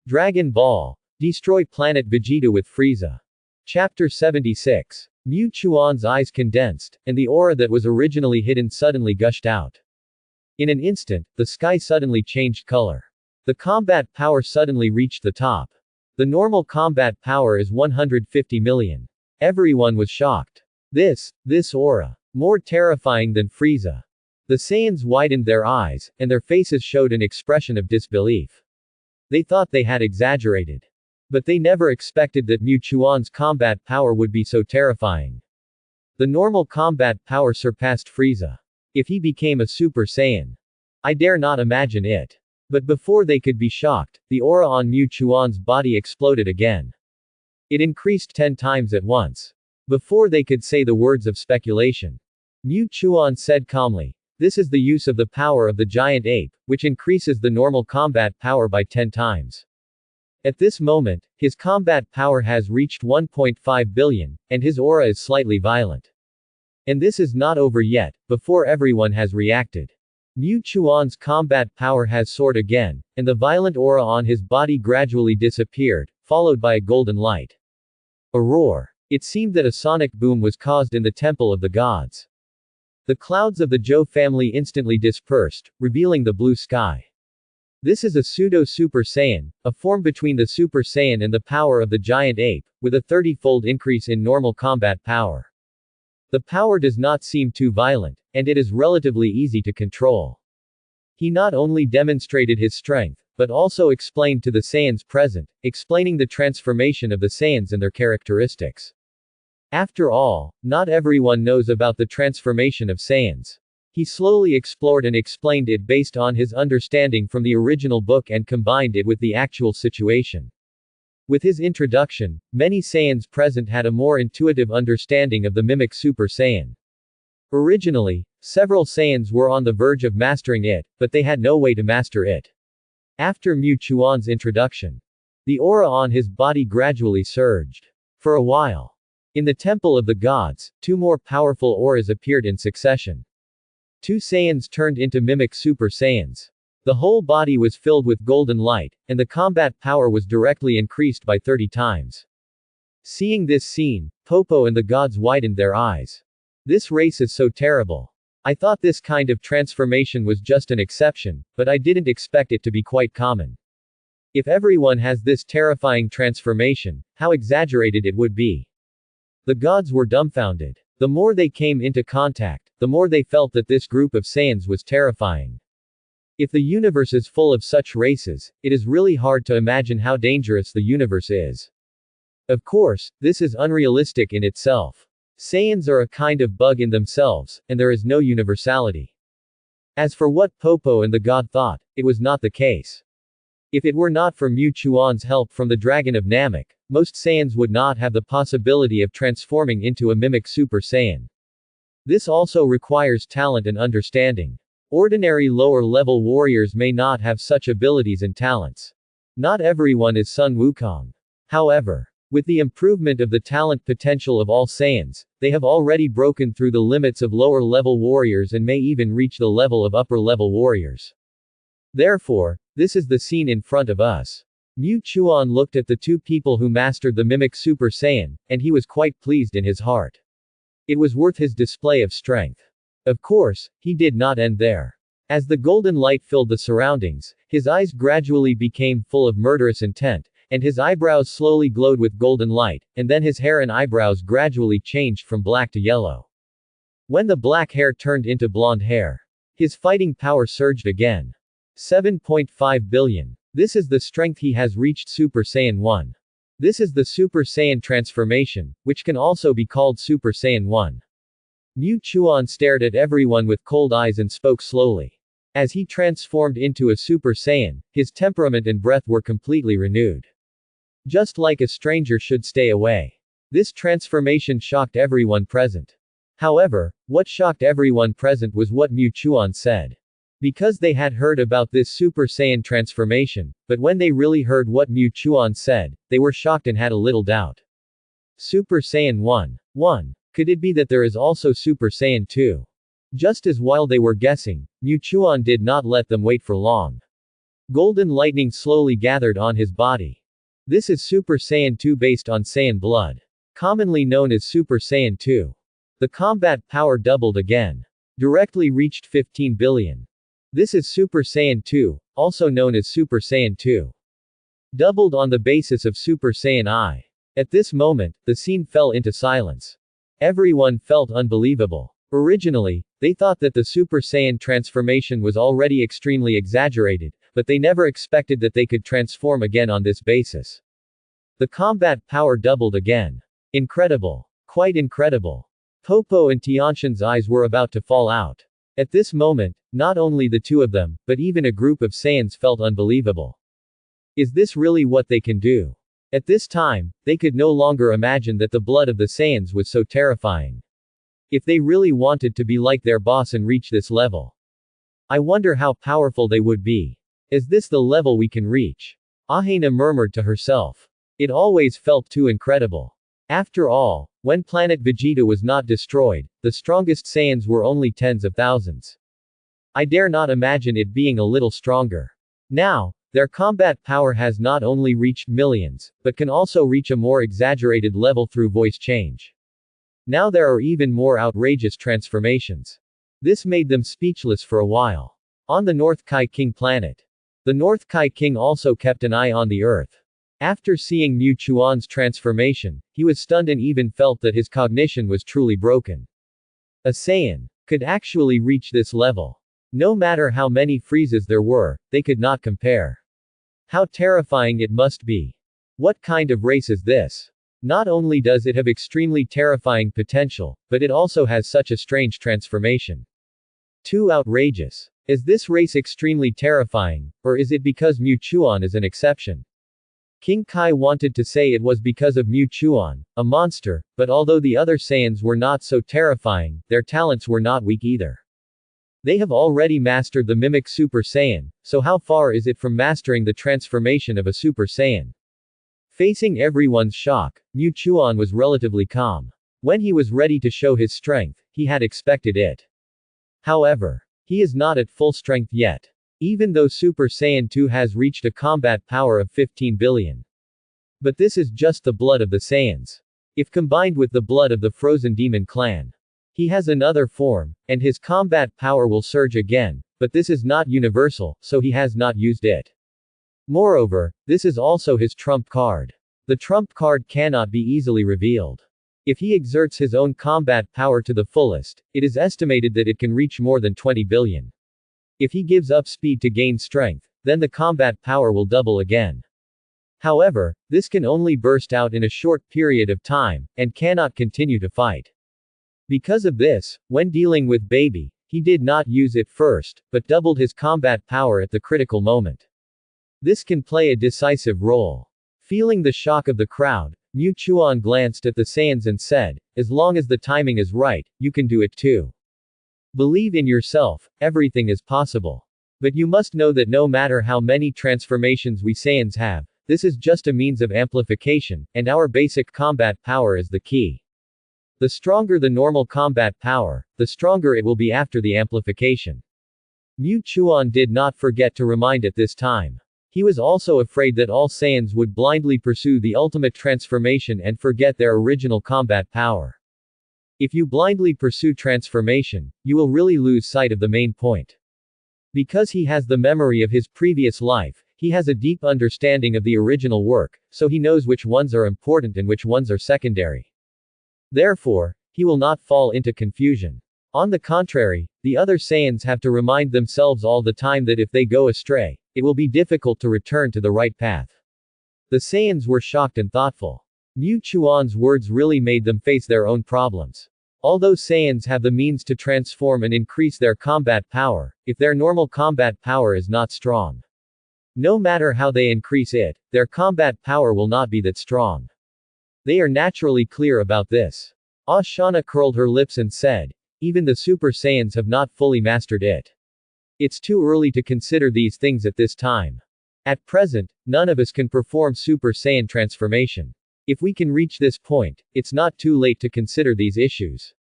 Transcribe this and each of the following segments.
Dragon Ball. Destroy Planet Vegeta with Frieza. Chapter 76. Mu Chuan's eyes condensed, and the aura that was originally hidden suddenly gushed out. In an instant, the sky suddenly changed color. The combat power suddenly reached the top. The normal combat power is 150 million. Everyone was shocked. This aura. More terrifying than Frieza. The Saiyans widened their eyes, and their faces showed an expression of disbelief. They thought they had exaggerated. But they never expected that Mu Chuan's combat power would be so terrifying. The normal combat power surpassed Frieza. If he became a Super Saiyan. I dare not imagine it. But before they could be shocked, the aura on Mu Chuan's body exploded again. It increased 10 times at once. Before they could say the words of speculation. Mu Chuan said calmly, "This is the use of the power of the giant ape, which increases the normal combat power by 10 times. At this moment, his combat power has reached 1.5 billion, and his aura is slightly violent. And this is not over yet, before everyone has reacted. Mu Chuan's combat power has soared again, and the violent aura on his body gradually disappeared, followed by a golden light. A roar. It seemed that a sonic boom was caused in the Temple of the Gods. The clouds of the Zhou family instantly dispersed, revealing the blue sky. This is a pseudo-Super Saiyan, a form between the Super Saiyan and the power of the giant ape, with a 30-fold increase in normal combat power. The power does not seem too violent, and it is relatively easy to control. He not only demonstrated his strength, but also explained to the Saiyans present, explaining the transformation of the Saiyans and their characteristics. After all, not everyone knows about the transformation of Saiyans. He slowly explored and explained it based on his understanding from the original book and combined it with the actual situation. With his introduction, many Saiyans present had a more intuitive understanding of the mimic Super Saiyan. Originally, several Saiyans were on the verge of mastering it, but they had no way to master it. After Mu Chuan's introduction, the aura on his body gradually surged. For a while. In the Temple of the Gods, 2 more powerful auras appeared in succession. 2 Saiyans turned into mimic Super Saiyans. The whole body was filled with golden light, and the combat power was directly increased by 30 times. Seeing this scene, Popo and the gods widened their eyes. This race is so terrible. I thought this kind of transformation was just an exception, but I didn't expect it to be quite common. If everyone has this terrifying transformation, how exaggerated it would be. The gods were dumbfounded. The more they came into contact, the more they felt that this group of Saiyans was terrifying. If the universe is full of such races, it is really hard to imagine how dangerous the universe is. Of course, this is unrealistic in itself. Saiyans are a kind of bug in themselves, and there is no universality. As for what Popo and the god thought, it was not the case. If it were not for Mu Chuan's help from the Dragon of Namek, most Saiyans would not have the possibility of transforming into a mimic Super Saiyan. This also requires talent and understanding. Ordinary lower-level warriors may not have such abilities and talents. Not everyone is Sun Wukong. However, with the improvement of the talent potential of all Saiyans, they have already broken through the limits of lower-level warriors and may even reach the level of upper-level warriors. Therefore, this is the scene in front of us. Mu Chuan looked at the 2 people who mastered the mimic Super Saiyan, and he was quite pleased in his heart. It was worth his display of strength. Of course, he did not end there. As the golden light filled the surroundings, his eyes gradually became full of murderous intent, and his eyebrows slowly glowed with golden light, and then his hair and eyebrows gradually changed from black to yellow. When the black hair turned into blonde hair, his fighting power surged again. 7.5 billion. This is the strength he has reached Super Saiyan 1. This is the Super Saiyan transformation, which can also be called Super Saiyan 1. Mu Chuan stared at everyone with cold eyes and spoke slowly. As he transformed into a Super Saiyan, his temperament and breath were completely renewed. Just like a stranger should stay away. This transformation shocked everyone present. However, what shocked everyone present was what Mu Chuan said. Because they had heard about this Super Saiyan transformation, but when they really heard what Mu Chuan said, they were shocked and had a little doubt. Super Saiyan 1. Could it be that there is also Super Saiyan 2? Just as while they were guessing, Mu Chuan did not let them wait for long. Golden lightning slowly gathered on his body. This is Super Saiyan 2 based on Saiyan blood. Commonly known as Super Saiyan 2. The combat power doubled again. Directly reached 15 billion. This is Super Saiyan 2, also known as Super Saiyan 2. Doubled on the basis of Super Saiyan I. At this moment, the scene fell into silence. Everyone felt unbelievable. Originally, they thought that the Super Saiyan transformation was already extremely exaggerated, but they never expected that they could transform again on this basis. The combat power doubled again. Incredible. Quite incredible. Popo and Tianshan's eyes were about to fall out. At this moment, not only the two of them, but even a group of Saiyans felt unbelievable. Is this really what they can do? At this time, they could no longer imagine that the blood of the Saiyans was so terrifying. If they really wanted to be like their boss and reach this level, I wonder how powerful they would be. Is this the level we can reach? Ahena murmured to herself. It always felt too incredible. After all, when planet Vegeta was not destroyed, the strongest Saiyans were only tens of thousands. I dare not imagine it being a little stronger. Now, their combat power has not only reached millions, but can also reach a more exaggerated level through voice change. Now there are even more outrageous transformations. This made them speechless for a while. On the North Kai King planet. The North Kai King also kept an eye on the Earth. After seeing Mu Chuan's transformation, he was stunned and even felt that his cognition was truly broken. A Saiyan could actually reach this level. No matter how many Friezas there were, they could not compare. How terrifying it must be. What kind of race is this? Not only does it have extremely terrifying potential, but it also has such a strange transformation. Too outrageous. Is this race extremely terrifying, or is it because Mu Chuan is an exception? King Kai wanted to say it was because of Mu Chuan, a monster, but although the other Saiyans were not so terrifying, their talents were not weak either. They have already mastered the mimic Super Saiyan, so how far is it from mastering the transformation of a Super Saiyan? Facing everyone's shock, Mu Chuan was relatively calm. When he was ready to show his strength, he had expected it. However, he is not at full strength yet. Even though Super Saiyan 2 has reached a combat power of 15 billion. But this is just the blood of the Saiyans. If combined with the blood of the Frozen Demon clan, he has another form, and his combat power will surge again, but this is not universal, so he has not used it. Moreover, this is also his trump card. The trump card cannot be easily revealed. If he exerts his own combat power to the fullest, it is estimated that it can reach more than 20 billion. If he gives up speed to gain strength, then the combat power will double again. However, this can only burst out in a short period of time, and cannot continue to fight. Because of this, when dealing with Baby, he did not use it first, but doubled his combat power at the critical moment. This can play a decisive role. Feeling the shock of the crowd, Mu Chuan glanced at the Saiyans and said, as long as the timing is right, you can do it too. Believe in yourself, everything is possible. But you must know that no matter how many transformations we Saiyans have, this is just a means of amplification, and our basic combat power is the key. The stronger the normal combat power, the stronger it will be after the amplification. Mu Chuan did not forget to remind at this time. He was also afraid that all Saiyans would blindly pursue the ultimate transformation and forget their original combat power. If you blindly pursue transformation, you will really lose sight of the main point. Because he has the memory of his previous life, he has a deep understanding of the original work, so he knows which ones are important and which ones are secondary. Therefore, he will not fall into confusion. On the contrary, the other Saiyans have to remind themselves all the time that if they go astray, it will be difficult to return to the right path. The Saiyans were shocked and thoughtful. Mu Chuan's words really made them face their own problems. Although Saiyans have the means to transform and increase their combat power, if their normal combat power is not strong, no matter how they increase it, their combat power will not be that strong. They are naturally clear about this. Ashana curled her lips and said, even the Super Saiyans have not fully mastered it. It's too early to consider these things at this time. At present, none of us can perform Super Saiyan transformation. If we can reach this point, it's not too late to consider these issues.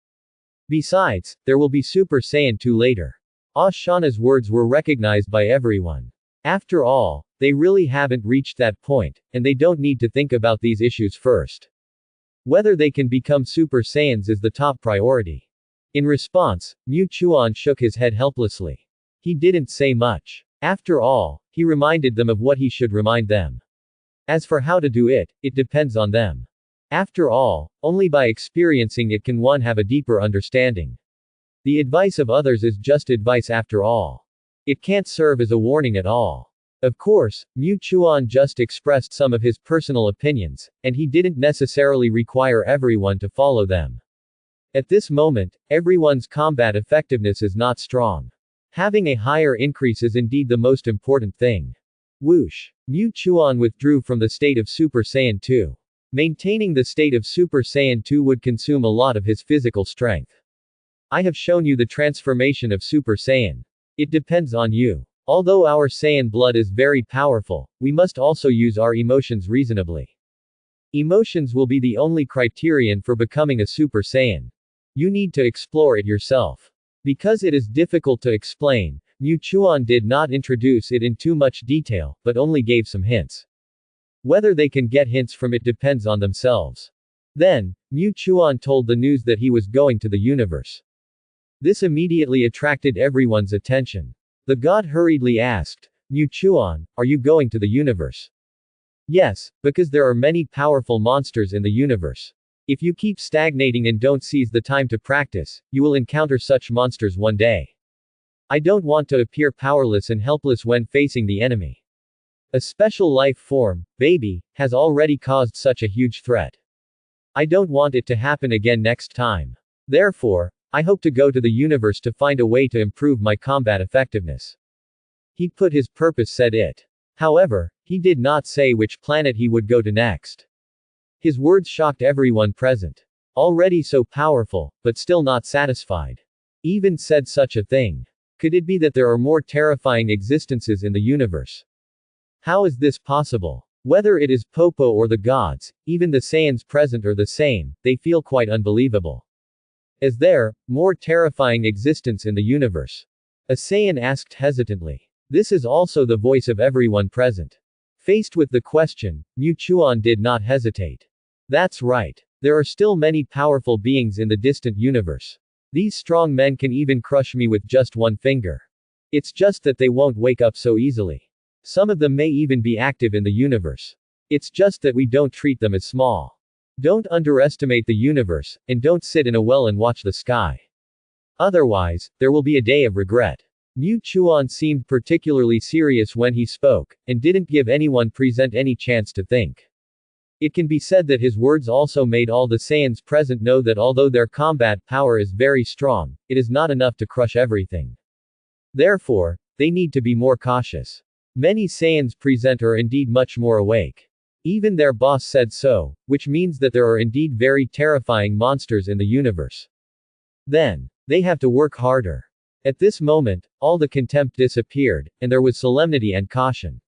Besides, there will be Super Saiyan 2 later. Ashana's words were recognized by everyone. After all, they really haven't reached that point, and they don't need to think about these issues first. Whether they can become Super Saiyans is the top priority. In response, Mu Chuan shook his head helplessly. He didn't say much. After all, he reminded them of what he should remind them. As for how to do it, it depends on them. After all, only by experiencing it can one have a deeper understanding. The advice of others is just advice after all. It can't serve as a warning at all. Of course, Mu Chuan just expressed some of his personal opinions, and he didn't necessarily require everyone to follow them. At this moment, everyone's combat effectiveness is not strong. Having a higher increase is indeed the most important thing. Whoosh! Mu Chuan withdrew from the state of Super Saiyan 2. Maintaining the state of Super Saiyan 2 would consume a lot of his physical strength. I have shown you the transformation of Super Saiyan. It depends on you. Although our Saiyan blood is very powerful, we must also use our emotions reasonably. Emotions will be the only criterion for becoming a Super Saiyan. You need to explore it yourself. Because it is difficult to explain, Mu Chuan did not introduce it in too much detail, but only gave some hints. Whether they can get hints from it depends on themselves. Then, Mu Chuan told the news that he was going to the universe. This immediately attracted everyone's attention. The god hurriedly asked, Mu Chuan, are you going to the universe? Yes, because there are many powerful monsters in the universe. If you keep stagnating and don't seize the time to practice, you will encounter such monsters one day. I don't want to appear powerless and helpless when facing the enemy. A special life form, baby, has already caused such a huge threat. I don't want it to happen again next time. Therefore, I hope to go to the universe to find a way to improve my combat effectiveness. He put his purpose said it. However, he did not say which planet he would go to next. His words shocked everyone present. Already so powerful, but still not satisfied. Even said such a thing. Could it be that there are more terrifying existences in the universe? How is this possible? Whether it is Popo or the gods, even the Saiyans present are the same, they feel quite unbelievable. Is there more terrifying existence in the universe? A Saiyan asked hesitantly. This is also the voice of everyone present. Faced with the question, Mu Chuan did not hesitate. That's right. There are still many powerful beings in the distant universe. These strong men can even crush me with just one finger. It's just that they won't wake up so easily. Some of them may even be active in the universe. It's just that we don't treat them as small. Don't underestimate the universe, and don't sit in a well and watch the sky. Otherwise, there will be a day of regret. Mu Chuan seemed particularly serious when he spoke, and didn't give anyone present any chance to think. It can be said that his words also made all the Saiyans present know that although their combat power is very strong, it is not enough to crush everything. Therefore, they need to be more cautious. Many Saiyans present are indeed much more awake. Even their boss said so, which means that there are indeed very terrifying monsters in the universe. Then, they have to work harder. At this moment, all the contempt disappeared, and there was solemnity and caution.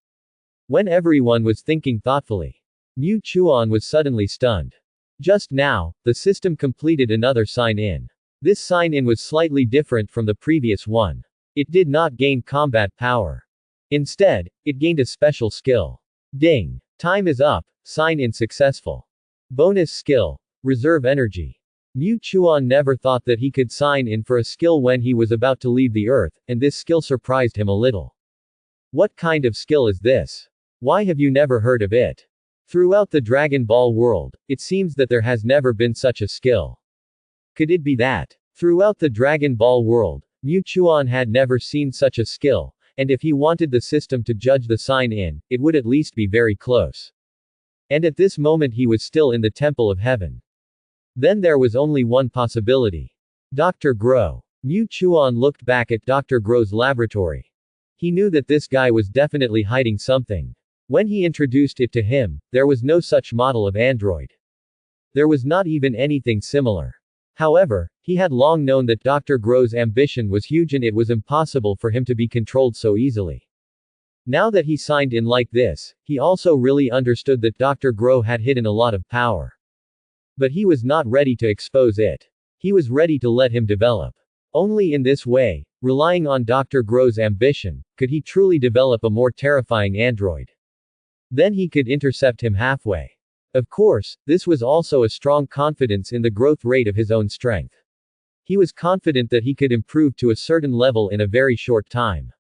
When everyone was thinking thoughtfully, Mu Chuan was suddenly stunned. Just now, the system completed another sign-in. This sign-in was slightly different from the previous one. It did not gain combat power. Instead, it gained a special skill. Ding! Time is up, sign-in successful. Bonus skill. Reserve energy. Mu Chuan never thought that he could sign in for a skill when he was about to leave the earth, and this skill surprised him a little. What kind of skill is this? Why have you never heard of it? Throughout the Dragon Ball world, it seems that there has never been such a skill. Could it be that? Throughout the Dragon Ball world, Mu Chuan had never seen such a skill, and if he wanted the system to judge the sign-in, it would at least be very close. And at this moment he was still in the Temple of Heaven. Then there was only one possibility. Dr. Grow. Mu Chuan looked back at Dr. Grow's laboratory. He knew that this guy was definitely hiding something. When he introduced it to him, there was no such model of android. There was not even anything similar. However, he had long known that Dr. Grow's ambition was huge and it was impossible for him to be controlled so easily. Now that he signed in like this, he also really understood that Dr. Grow had hidden a lot of power. But he was not ready to expose it. He was ready to let him develop. Only in this way, Relying on Dr. Gro's ambition, could he truly develop a more terrifying android? Then he could intercept him halfway. Of course, this was also a strong confidence in the growth rate of his own strength. He was confident that he could improve to a certain level in a very short time.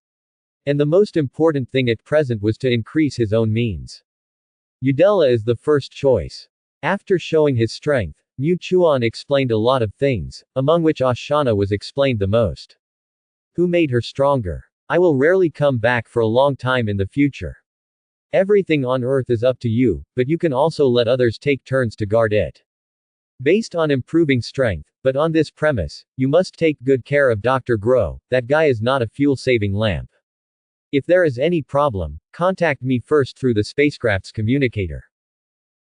And the most important thing at present was to increase his own means. Udella is the first choice. After showing his strength, Mu Chuan explained a lot of things, among which Ashana was explained the most. Who made her stronger? I will rarely come back for a long time in the future. Everything on Earth is up to you, but you can also let others take turns to guard it. Based on improving strength, but on this premise, you must take good care of Dr. Gro, that guy is not a fuel-saving lamp. If there is any problem, contact me first through the spacecraft's communicator.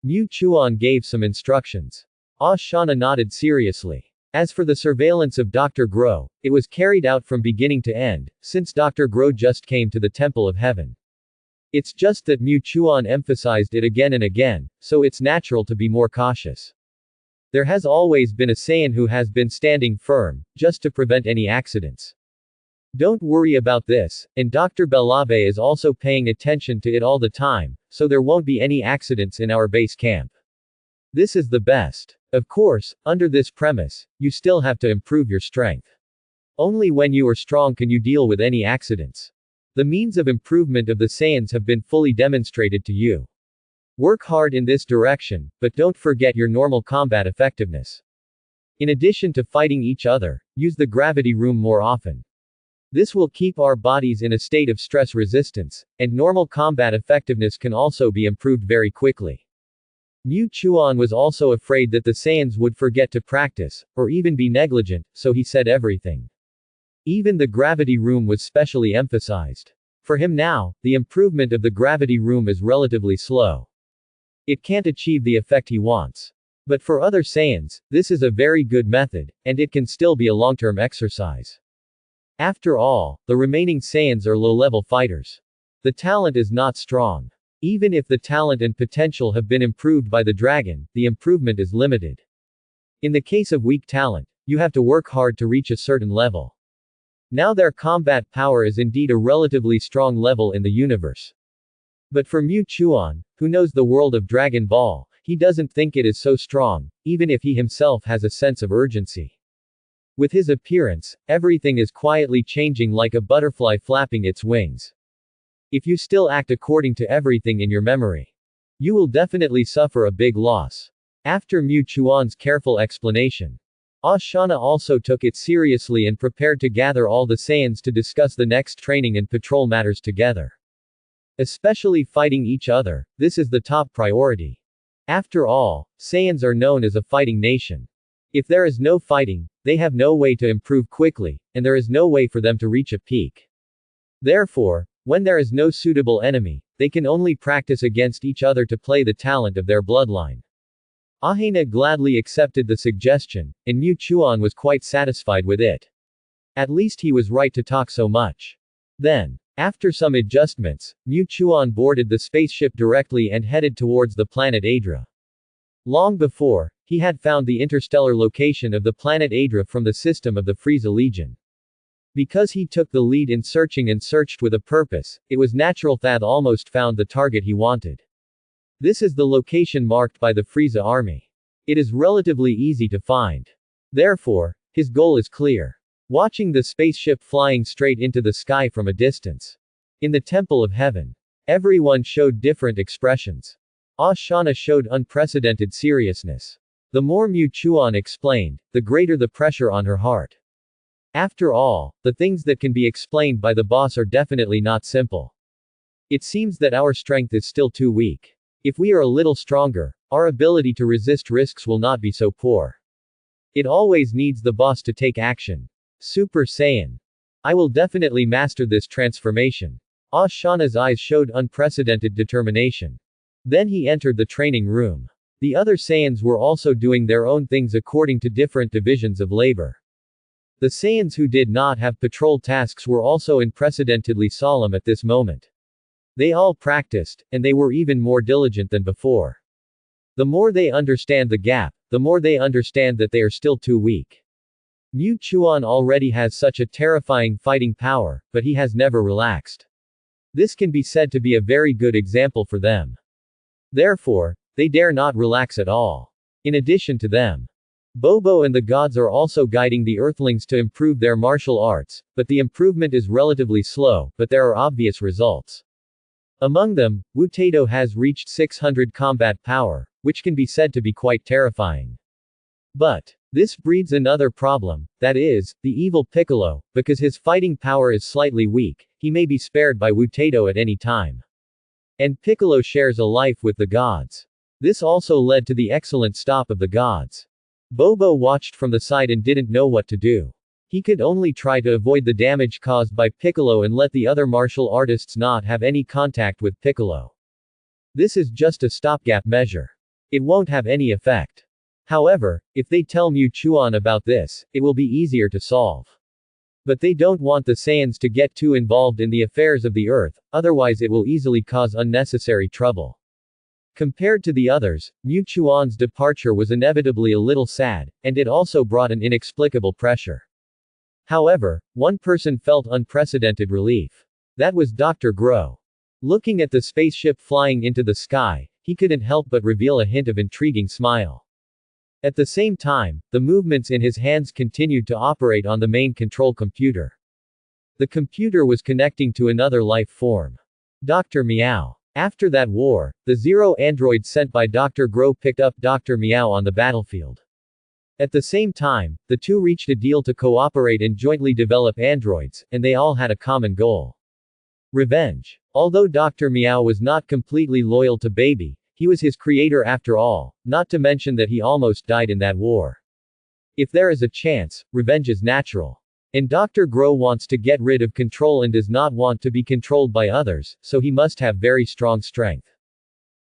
Mu Chuan gave some instructions. Ashana nodded seriously. As for the surveillance of Dr. Gro, it was carried out from beginning to end, since Dr. Gro just came to the Temple of Heaven. It's just that Mu Chuan emphasized it again and again, so it's natural to be more cautious. There has always been a Saiyan who has been standing firm, just to prevent any accidents. Don't worry about this, and Dr. Belave is also paying attention to it all the time, so there won't be any accidents in our base camp. This is the best. Of course, under this premise, you still have to improve your strength. Only when you are strong can you deal with any accidents. The means of improvement of the Saiyans have been fully demonstrated to you. Work hard in this direction, but don't forget your normal combat effectiveness. In addition to fighting each other, use the gravity room more often. This will keep our bodies in a state of stress resistance, and normal combat effectiveness can also be improved very quickly. Mu Chuan was also afraid that the Saiyans would forget to practice, or even be negligent, so he said everything. Even the gravity room was specially emphasized. For him now, the improvement of the gravity room is relatively slow. It can't achieve the effect he wants. But for other Saiyans, this is a very good method, and it can still be a long-term exercise. After all, the remaining Saiyans are low-level fighters. The talent is not strong. Even if the talent and potential have been improved by the dragon, the improvement is limited. In the case of weak talent, you have to work hard to reach a certain level. Now their combat power is indeed a relatively strong level in the universe. But for Mu Chuan, who knows the world of Dragon Ball, he doesn't think it is so strong, even if he himself has a sense of urgency. With his appearance, everything is quietly changing like a butterfly flapping its wings. If you still act according to everything in your memory, you will definitely suffer a big loss. After Mu Chuan's careful explanation, Ashana also took it seriously and prepared to gather all the Saiyans to discuss the next training and patrol matters together. Especially fighting each other, this is the top priority. After all, Saiyans are known as a fighting nation. If there is no fighting, they have no way to improve quickly, and there is no way for them to reach a peak. Therefore, when there is no suitable enemy, they can only practice against each other to play the talent of their bloodline. Ahena gladly accepted the suggestion, and Mu Chuan was quite satisfied with it. At least he was right to talk so much. Then, after some adjustments, Mu Chuan boarded the spaceship directly and headed towards the planet Adra. Long before, he had found the interstellar location of the planet Adra from the system of the Frieza Legion. Because he took the lead in searching and searched with a purpose, it was natural Thad almost found the target he wanted. This is the location marked by the Frieza army. It is relatively easy to find. Therefore, his goal is clear. Watching the spaceship flying straight into the sky from a distance. In the Temple of Heaven, everyone showed different expressions. Ashana showed unprecedented seriousness. The more Mu Chuan explained, the greater the pressure on her heart. After all, the things that can be explained by the boss are definitely not simple. It seems that our strength is still too weak. If we are a little stronger, our ability to resist risks will not be so poor. It always needs the boss to take action. Super Saiyan. I will definitely master this transformation. Ashana's eyes showed unprecedented determination. Then he entered the training room. The other Saiyans were also doing their own things according to different divisions of labor. The Saiyans who did not have patrol tasks were also unprecedentedly solemn at this moment. They all practiced, and they were even more diligent than before. The more they understand the gap, the more they understand that they are still too weak. Mu Chuan already has such a terrifying fighting power, but he has never relaxed. This can be said to be a very good example for them. Therefore, they dare not relax at all. In addition to them, Bobo and the gods are also guiding the Earthlings to improve their martial arts, but the improvement is relatively slow, but there are obvious results. Among them, Wu Taito has reached 600 combat power, which can be said to be quite terrifying. But this breeds another problem, that is, the evil Piccolo, because his fighting power is slightly weak, he may be spared by Wu Taito at any time. And Piccolo shares a life with the gods. This also led to the excellent stop of the gods. Bobo watched from the side and didn't know what to do. He could only try to avoid the damage caused by Piccolo and let the other martial artists not have any contact with Piccolo. This is just a stopgap measure. It won't have any effect. However, if they tell Mu Chuan about this, it will be easier to solve. But they don't want the Saiyans to get too involved in the affairs of the earth, otherwise it will easily cause unnecessary trouble. Compared to the others, Mu Chuan's departure was inevitably a little sad, and it also brought an inexplicable pressure. However, one person felt unprecedented relief. That was Dr. Gro. Looking at the spaceship flying into the sky, he couldn't help but reveal a hint of intriguing smile. At the same time, the movements in his hands continued to operate on the main control computer. The computer was connecting to another life form. Dr. Meow. After that war, the Zero android sent by Dr. Gro picked up Dr. Meow on the battlefield. At the same time, the two reached a deal to cooperate and jointly develop androids, and they all had a common goal. Revenge. Although Dr. Meow was not completely loyal to Baby, he was his creator after all, not to mention that he almost died in that war. If there is a chance, revenge is natural. And Dr. Gro wants to get rid of control and does not want to be controlled by others, so he must have very strong strength.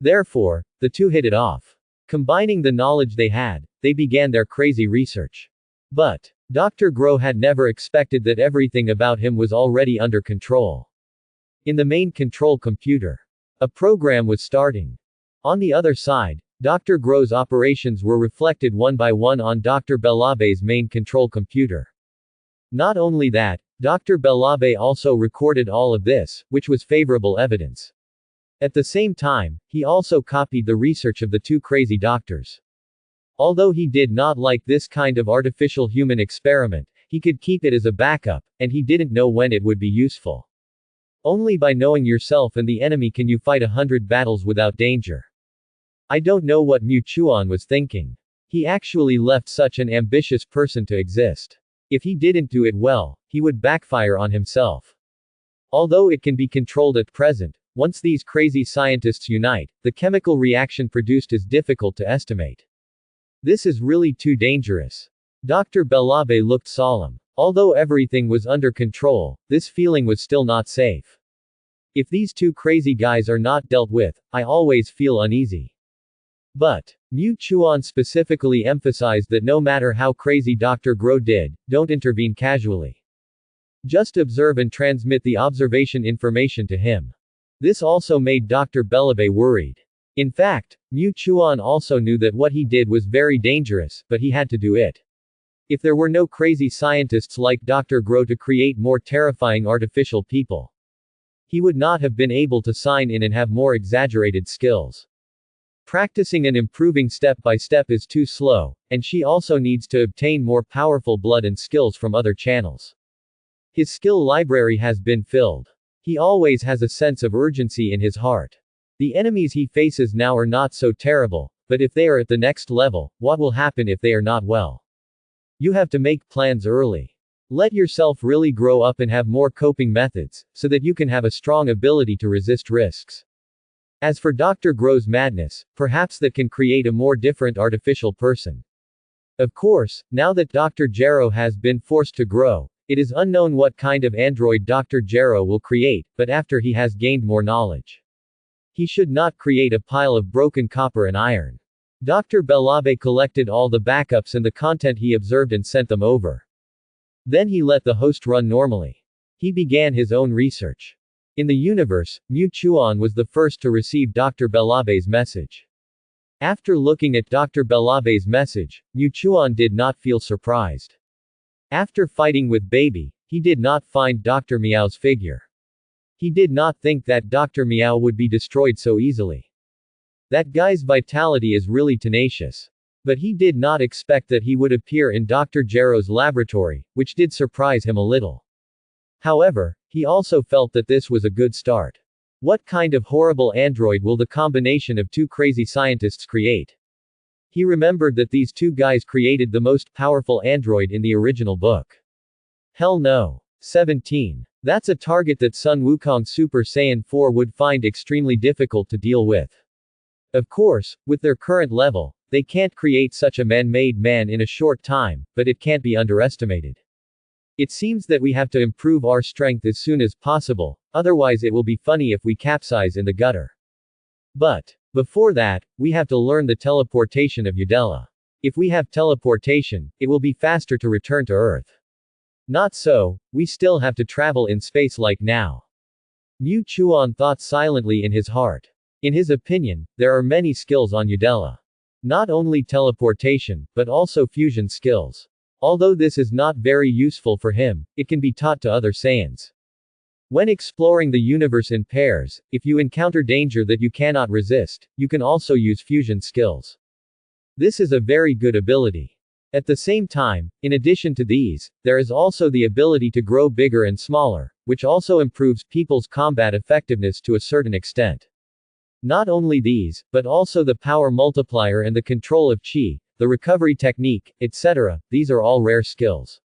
Therefore, the two hit it off. Combining the knowledge they had, they began their crazy research. But Dr. Gro had never expected that everything about him was already under control. In the main control computer, a program was starting. On the other side, Dr. Gro's operations were reflected one by one on Dr. Belabe's main control computer. Not only that, Dr. Belabe also recorded all of this, which was favorable evidence. At the same time, he also copied the research of the two crazy doctors. Although he did not like this kind of artificial human experiment, he could keep it as a backup, and he didn't know when it would be useful. Only by knowing yourself and the enemy can you fight 100 battles without danger. I don't know what Mu Chuan was thinking. He actually left such an ambitious person to exist. If he didn't do it well, he would backfire on himself. Although it can be controlled at present, once these crazy scientists unite, the chemical reaction produced is difficult to estimate. This is really too dangerous. Dr. Belabe looked solemn. Although everything was under control, this feeling was still not safe. If these two crazy guys are not dealt with, I always feel uneasy. But Mu Chuan specifically emphasized that no matter how crazy Dr. Gro did, don't intervene casually. Just observe and transmit the observation information to him. This also made Dr. Belabe worried. In fact, Mu Chuan also knew that what he did was very dangerous, but he had to do it. If there were no crazy scientists like Dr. Gro to create more terrifying artificial people, he would not have been able to sign in and have more exaggerated skills. Practicing and improving step by step is too slow, and she also needs to obtain more powerful blood and skills from other channels. His skill library has been filled. He always has a sense of urgency in his heart. The enemies he faces now are not so terrible, but if they are at the next level, what will happen if they are not well? You have to make plans early. Let yourself really grow up and have more coping methods, so that you can have a strong ability to resist risks. As for Dr. Gro's madness, perhaps that can create a more different artificial person. Of course, now that Dr. Gero has been forced to grow, it is unknown what kind of android Dr. Gero will create, but after he has gained more knowledge, he should not create a pile of broken copper and iron. Dr. Belabe collected all the backups and the content he observed and sent them over. Then he let the host run normally. He began his own research. In the universe, Mu Chuan was the first to receive Dr. Belabe's message. After looking at Dr. Belabe's message, Mu Chuan did not feel surprised. After fighting with Baby, he did not find Dr. Meow's figure. He did not think that Dr. Meow would be destroyed so easily. That guy's vitality is really tenacious. But he did not expect that he would appear in Dr. Gero's laboratory, which did surprise him a little. However, he also felt that this was a good start. What kind of horrible android will the combination of two crazy scientists create? He remembered that these two guys created the most powerful android in the original book. Hell no. 17. That's a target that Sun Wukong Super Saiyan 4 would find extremely difficult to deal with. Of course, with their current level, they can't create such a man-made man in a short time, but it can't be underestimated. It seems that we have to improve our strength as soon as possible, otherwise it will be funny if we capsize in the gutter. But, before that, we have to learn the teleportation of Udella. If we have teleportation, it will be faster to return to Earth. Not so, we still have to travel in space like now. Mu Chuan thought silently in his heart. In his opinion, there are many skills on Udella. Not only teleportation, but also fusion skills. Although this is not very useful for him, it can be taught to other Saiyans. When exploring the universe in pairs, if you encounter danger that you cannot resist, you can also use fusion skills. This is a very good ability. At the same time, in addition to these, there is also the ability to grow bigger and smaller, which also improves people's combat effectiveness to a certain extent. Not only these, but also the power multiplier and the control of chi, the recovery technique, etc., these are all rare skills.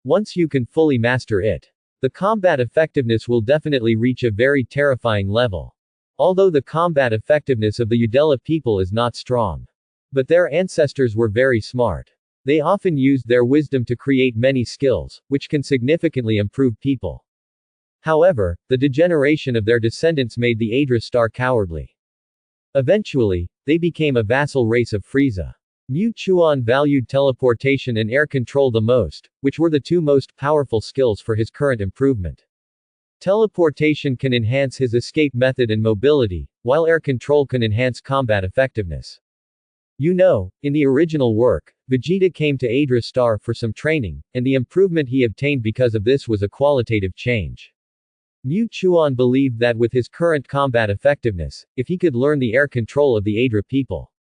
Once you can fully master it, the combat effectiveness will definitely reach a very terrifying level. Although the combat effectiveness of the Udella people is not strong. But their ancestors were very smart. They often used their wisdom to create many skills, which can significantly improve people. However, the degeneration of their descendants made the Adra star cowardly. Eventually, they became a vassal race of Frieza. Mu Chuan valued teleportation and air control the most, which were the two most powerful skills for his current improvement. Teleportation can enhance his escape method and mobility, while air control can enhance combat effectiveness. You know, in the original work, Vegeta came to Adra Star for some training, and the improvement he obtained because of this was a qualitative change. Mu Chuan believed that with his current combat effectiveness, if he could learn the air control of the Adra people,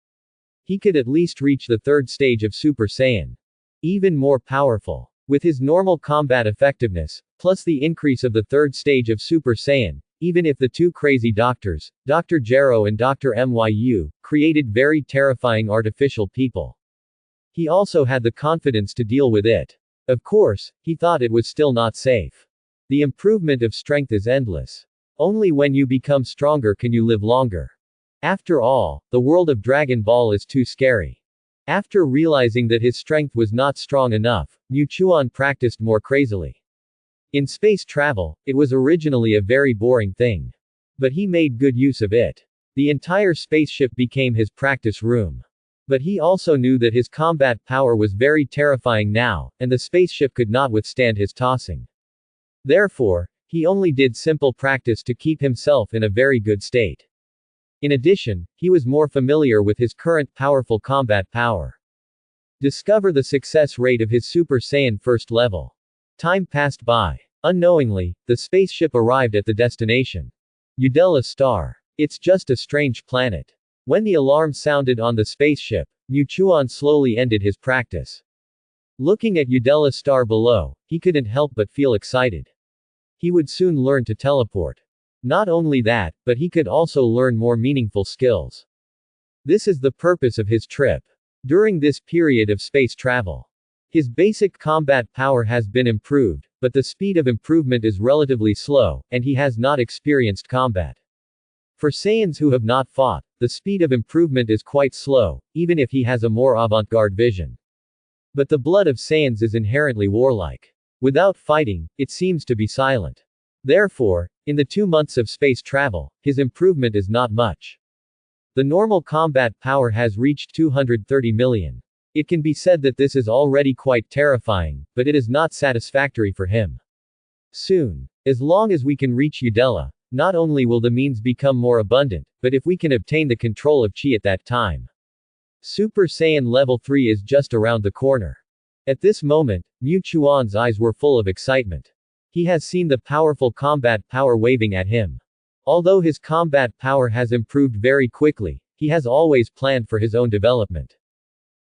he could at least reach the third stage of Super Saiyan. Even more powerful. With his normal combat effectiveness, plus the increase of the third stage of Super Saiyan, even if the two crazy doctors, Dr. Gero and Dr. Myu, created very terrifying artificial people, he also had the confidence to deal with it. Of course, he thought it was still not safe. The improvement of strength is endless. Only when you become stronger can you live longer. After all, the world of Dragon Ball is too scary. After realizing that his strength was not strong enough, Mu Chuan practiced more crazily. In space travel, it was originally a very boring thing. But he made good use of it. The entire spaceship became his practice room. But he also knew that his combat power was very terrifying now, and the spaceship could not withstand his tossing. Therefore, he only did simple practice to keep himself in a very good state. In addition, he was more familiar with his current powerful combat power. Discover the success rate of his Super Saiyan first level. Time passed by. Unknowingly, the spaceship arrived at the destination. Udella Star. It's just a strange planet. When the alarm sounded on the spaceship, Mu Chuan slowly ended his practice. Looking at Udella Star below, he couldn't help but feel excited. He would soon learn to teleport. Not only that, but he could also learn more meaningful skills. This is the purpose of his trip. During this period of space travel, his basic combat power has been improved, but the speed of improvement is relatively slow, and he has not experienced combat. For Saiyans who have not fought, the speed of improvement is quite slow, even if he has a more avant-garde vision. But the blood of Saiyans is inherently warlike. Without fighting, it seems to be silent. Therefore, in the 2 months of space travel, his improvement is not much. The normal combat power has reached 230 million. It can be said that this is already quite terrifying, but it is not satisfactory for him. Soon, as long as we can reach Udella, not only will the means become more abundant, but if we can obtain the control of Chi at that time, Super Saiyan level 3 is just around the corner. At this moment, Mu Chuan's eyes were full of excitement. He has seen the powerful combat power waving at him. Although his combat power has improved very quickly, he has always planned for his own development.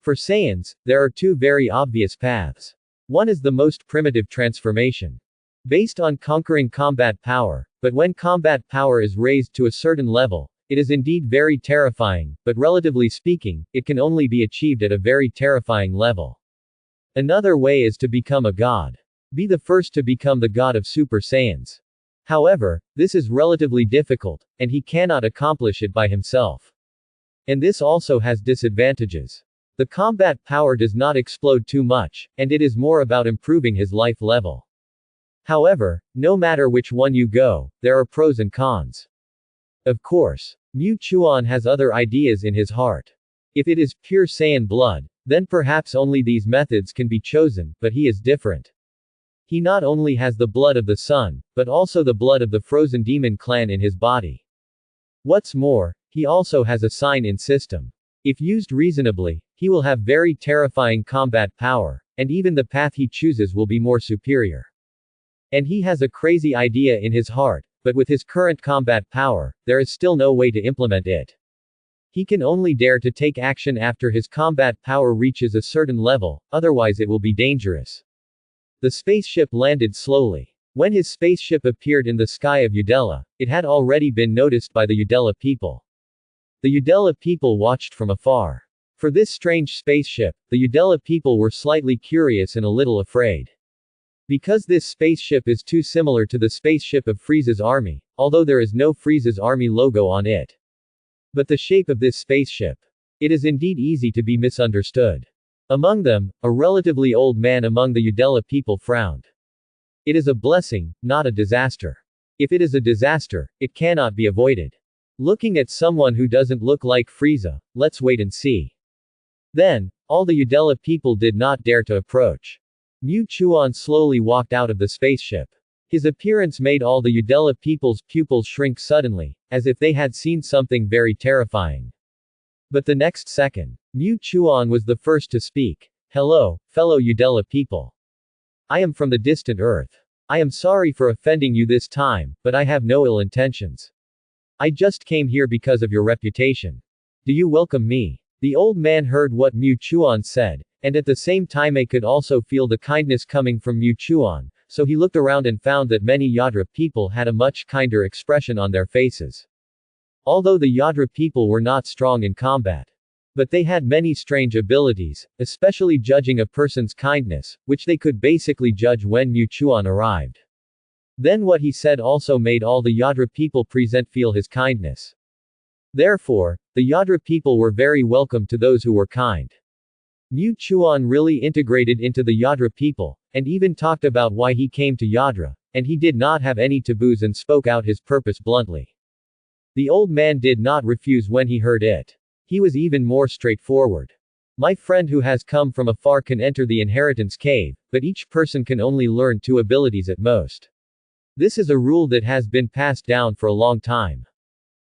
For Saiyans, there are two very obvious paths. One is the most primitive transformation, based on conquering combat power, but when combat power is raised to a certain level, it is indeed very terrifying, but relatively speaking, it can only be achieved at a very terrifying level. Another way is to become a god. Be the first to become the god of Super Saiyans. However, this is relatively difficult, and he cannot accomplish it by himself. And this also has disadvantages. The combat power does not explode too much, and it is more about improving his life level. However, no matter which one you go, there are pros and cons. Of course, Mu Chuan has other ideas in his heart. If it is pure Saiyan blood, then perhaps only these methods can be chosen, but he is different. He not only has the blood of the sun, but also the blood of the frozen demon clan in his body. What's more, he also has a sign-in system. If used reasonably, he will have very terrifying combat power, and even the path he chooses will be more superior. And he has a crazy idea in his heart, but with his current combat power, there is still no way to implement it. He can only dare to take action after his combat power reaches a certain level, otherwise it will be dangerous. The spaceship landed slowly. When his spaceship appeared in the sky of Udella, it had already been noticed by the Udella people. The Udella people watched from afar. For this strange spaceship, the Udella people were slightly curious and a little afraid. Because this spaceship is too similar to the spaceship of Frieza's army, although there is no Frieza's army logo on it. But the shape of this spaceship. It is indeed easy to be misunderstood. Among them, a relatively old man among the Udella people frowned. It is a blessing, not a disaster. If it is a disaster, it cannot be avoided. Looking at someone who doesn't look like Frieza, let's wait and see. Then, all the Udella people did not dare to approach. Mu Chuan slowly walked out of the spaceship. His appearance made all the Udella people's pupils shrink suddenly, as if they had seen something very terrifying. But the next second, Mu Chuan was the first to speak. Hello, fellow Udella people. I am from the distant Earth. I am sorry for offending you this time, but I have no ill intentions. I just came here because of your reputation. Do you welcome me? The old man heard what Mu Chuan said, and at the same time he could also feel the kindness coming from Mu Chuan, so he looked around and found that many Yadra people had a much kinder expression on their faces. Although the Yadra people were not strong in combat, but they had many strange abilities, especially judging a person's kindness, which they could basically judge when Mu Chuan arrived. Then what he said also made all the Yadra people present feel his kindness. Therefore, the Yadra people were very welcome to those who were kind. Mu Chuan really integrated into the Yadra people, and even talked about why he came to Yadra, and he did not have any taboos and spoke out his purpose bluntly. The old man did not refuse when he heard it. He was even more straightforward. My friend who has come from afar can enter the inheritance cave, but each person can only learn 2 abilities at most. This is a rule that has been passed down for a long time.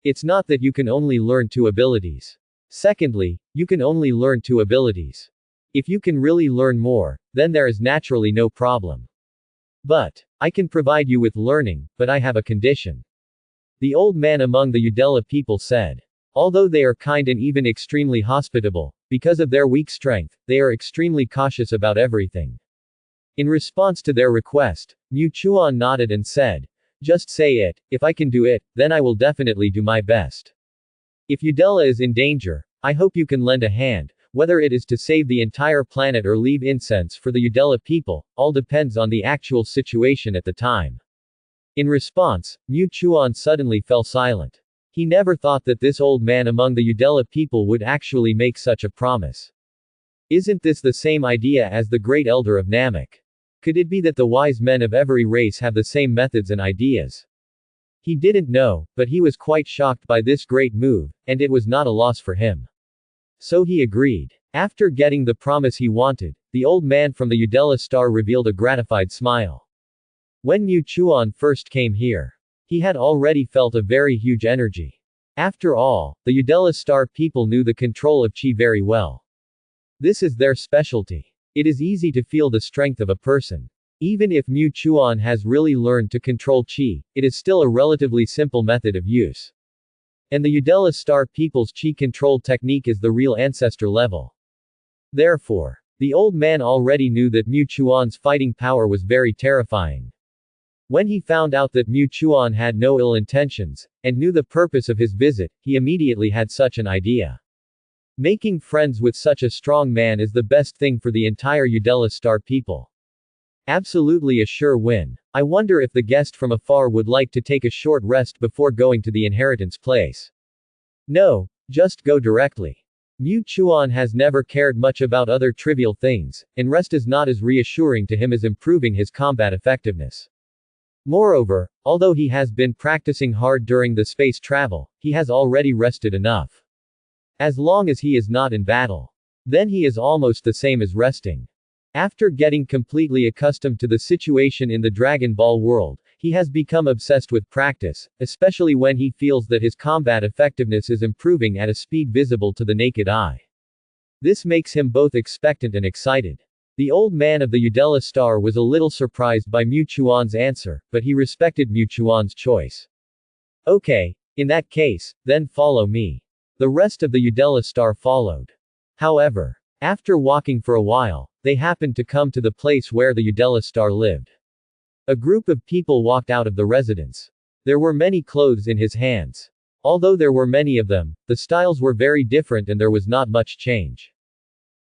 It's not that you can only learn 2 abilities. Secondly, you can only learn 2 abilities. If you can really learn more, then there is naturally no problem. But, I can provide you with learning, but I have a condition. The old man among the Udella people said. Although they are kind and even extremely hospitable, because of their weak strength, they are extremely cautious about everything. In response to their request, Mu Chuan nodded and said, just say it, if I can do it, then I will definitely do my best. If Udella is in danger, I hope you can lend a hand, whether it is to save the entire planet or leave incense for the Udella people, all depends on the actual situation at the time. In response, Mu Chuan suddenly fell silent. He never thought that this old man among the Udella people would actually make such a promise. Isn't this the same idea as the great elder of Namek? Could it be that the wise men of every race have the same methods and ideas? He didn't know, but he was quite shocked by this great move, and it was not a loss for him. So he agreed. After getting the promise he wanted, the old man from the Udella star revealed a gratified smile. When Mu Chuan first came here, he had already felt a very huge energy. After all, the Udella star people knew the control of Chi very well. This is their specialty. It is easy to feel the strength of a person. Even if Mu Chuan has really learned to control Qi, it is still a relatively simple method of use. And the Udella Star people's Qi control technique is the real ancestor level. Therefore, the old man already knew that Mu Chuan's fighting power was very terrifying. When he found out that Mu Chuan had no ill intentions, and knew the purpose of his visit, he immediately had such an idea. Making friends with such a strong man is the best thing for the entire Udella Star people. Absolutely a sure win. I wonder if the guest from afar would like to take a short rest before going to the inheritance place. No, just go directly. Mu Chuan has never cared much about other trivial things, and rest is not as reassuring to him as improving his combat effectiveness. Moreover, although he has been practicing hard during the space travel, he has already rested enough. As long as he is not in battle, then he is almost the same as resting. After getting completely accustomed to the situation in the Dragon Ball world, he has become obsessed with practice, especially when he feels that his combat effectiveness is improving at a speed visible to the naked eye. This makes him both expectant and excited. The old man of the Udella Star was a little surprised by Mu Chuan's answer, but he respected Mu Chuan's choice. Okay, in that case, then follow me. The rest of the Udella Star followed. However, after walking for a while, they happened to come to the place where the Udella Star lived. A group of people walked out of the residence. There were many clothes in his hands. Although there were many of them, the styles were very different and there was not much change.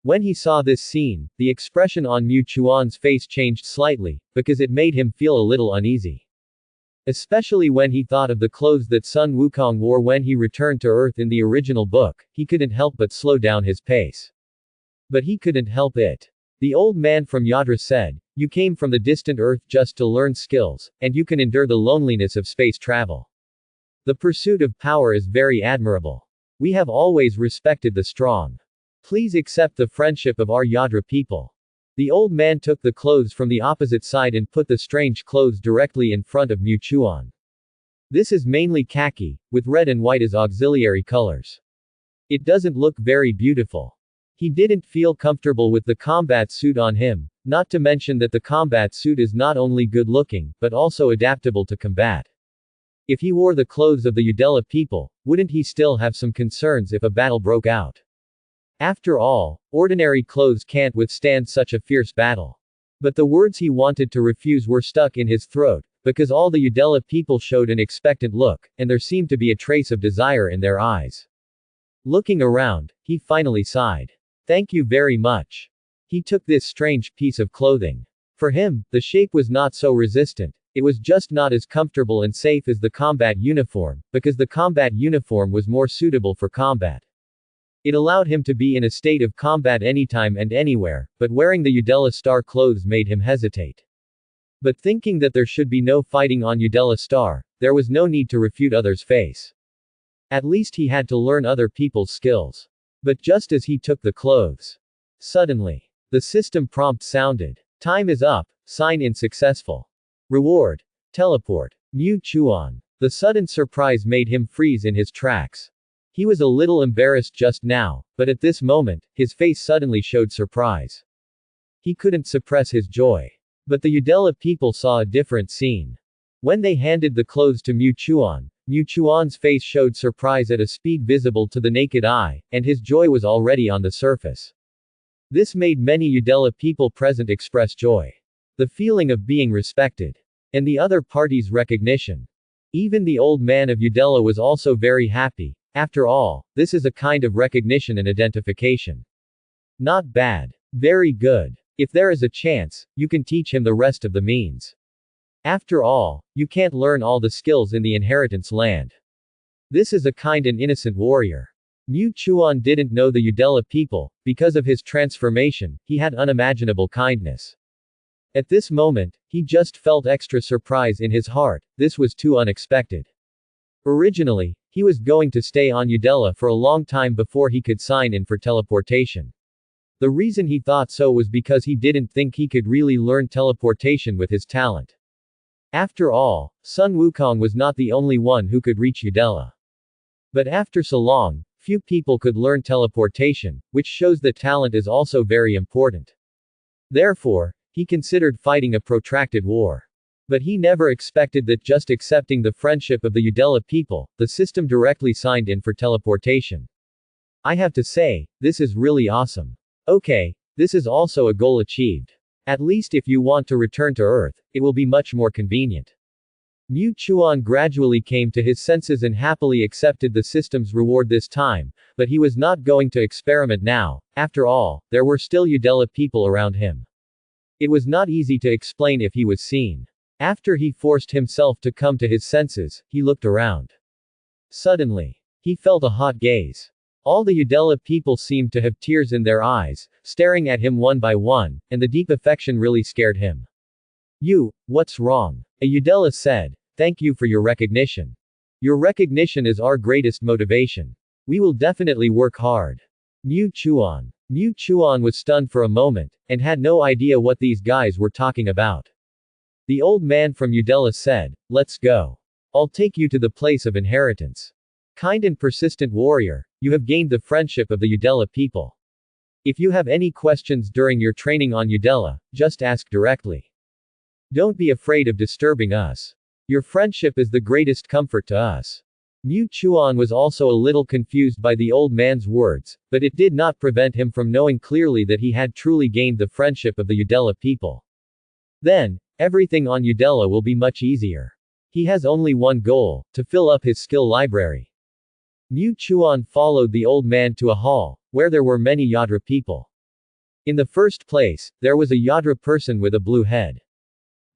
When he saw this scene, the expression on Mu Chuan's face changed slightly, because it made him feel a little uneasy. Especially when he thought of the clothes that Sun Wukong wore when he returned to Earth in the original book, he couldn't help but slow down his pace. But he couldn't help it. The old man from Yadra said, "You came from the distant Earth just to learn skills, and you can endure the loneliness of space travel. The pursuit of power is very admirable. We have always respected the strong. Please accept the friendship of our Yadra people." The old man took the clothes from the opposite side and put the strange clothes directly in front of Mu Chuan. This is mainly khaki, with red and white as auxiliary colors. It doesn't look very beautiful. He didn't feel comfortable with the combat suit on him, not to mention that the combat suit is not only good looking, but also adaptable to combat. If he wore the clothes of the Udella people, wouldn't he still have some concerns if a battle broke out? After all, ordinary clothes can't withstand such a fierce battle. But the words he wanted to refuse were stuck in his throat, because all the Udella people showed an expectant look, and there seemed to be a trace of desire in their eyes. Looking around, he finally sighed. Thank you very much. He took this strange piece of clothing. For him, the shape was not so resistant. It was just not as comfortable and safe as the combat uniform, because the combat uniform was more suitable for combat. It allowed him to be in a state of combat anytime and anywhere, but wearing the Udella Star clothes made him hesitate. But thinking that there should be no fighting on Udella Star, there was no need to refute others' face. At least he had to learn other people's skills. But just as he took the clothes, suddenly, the system prompt sounded. Time is up, sign in successful. Reward. Teleport. Mu Chuan. The sudden surprise made him freeze in his tracks. He was a little embarrassed just now, but at this moment, his face suddenly showed surprise. He couldn't suppress his joy. But the Udella people saw a different scene. When they handed the clothes to Mu Chuan's face showed surprise at a speed visible to the naked eye, and his joy was already on the surface. This made many Udella people present express joy. The feeling of being respected. And the other party's recognition. Even the old man of Udella was also very happy. After all, this is a kind of recognition and identification. Not bad. Very good. If there is a chance, you can teach him the rest of the means. After all, you can't learn all the skills in the inheritance land. This is a kind and innocent warrior. Mu Chuan didn't know the Udella people. Because of his transformation, he had unimaginable kindness. At this moment, he just felt extra surprise in his heart. This was too unexpected. Originally, he was going to stay on Udella for a long time before he could sign in for teleportation. The reason he thought so was because he didn't think he could really learn teleportation with his talent. After all, Sun Wukong was not the only one who could reach Udella. But after so long, few people could learn teleportation, which shows that talent is also very important. Therefore, he considered fighting a protracted war. But he never expected that just accepting the friendship of the Udella people, the system directly signed in for teleportation. I have to say, this is really awesome. Okay, this is also a goal achieved. At least if you want to return to Earth, it will be much more convenient. Mu Chuan gradually came to his senses and happily accepted the system's reward this time, but he was not going to experiment now. After all, there were still Udella people around him. It was not easy to explain if he was seen. After he forced himself to come to his senses, he looked around. Suddenly, he felt a hot gaze. All the Udella people seemed to have tears in their eyes, staring at him one by one, and the deep affection really scared him. You, what's wrong? A Udella said, thank you for your recognition. Your recognition is our greatest motivation. We will definitely work hard. Mu Chuan. Mu Chuan was stunned for a moment, and had no idea what these guys were talking about. The old man from Udella said, let's go. I'll take you to the place of inheritance. Kind and persistent warrior, you have gained the friendship of the Udella people. If you have any questions during your training on Udella, just ask directly. Don't be afraid of disturbing us. Your friendship is the greatest comfort to us. Mu Chuan was also a little confused by the old man's words, but it did not prevent him from knowing clearly that he had truly gained the friendship of the Udella people. Then, everything on Udella will be much easier. He has only one goal, to fill up his skill library. Mu Chuan followed the old man to a hall, where there were many Yadra people. In the first place, there was a Yadra person with a blue head.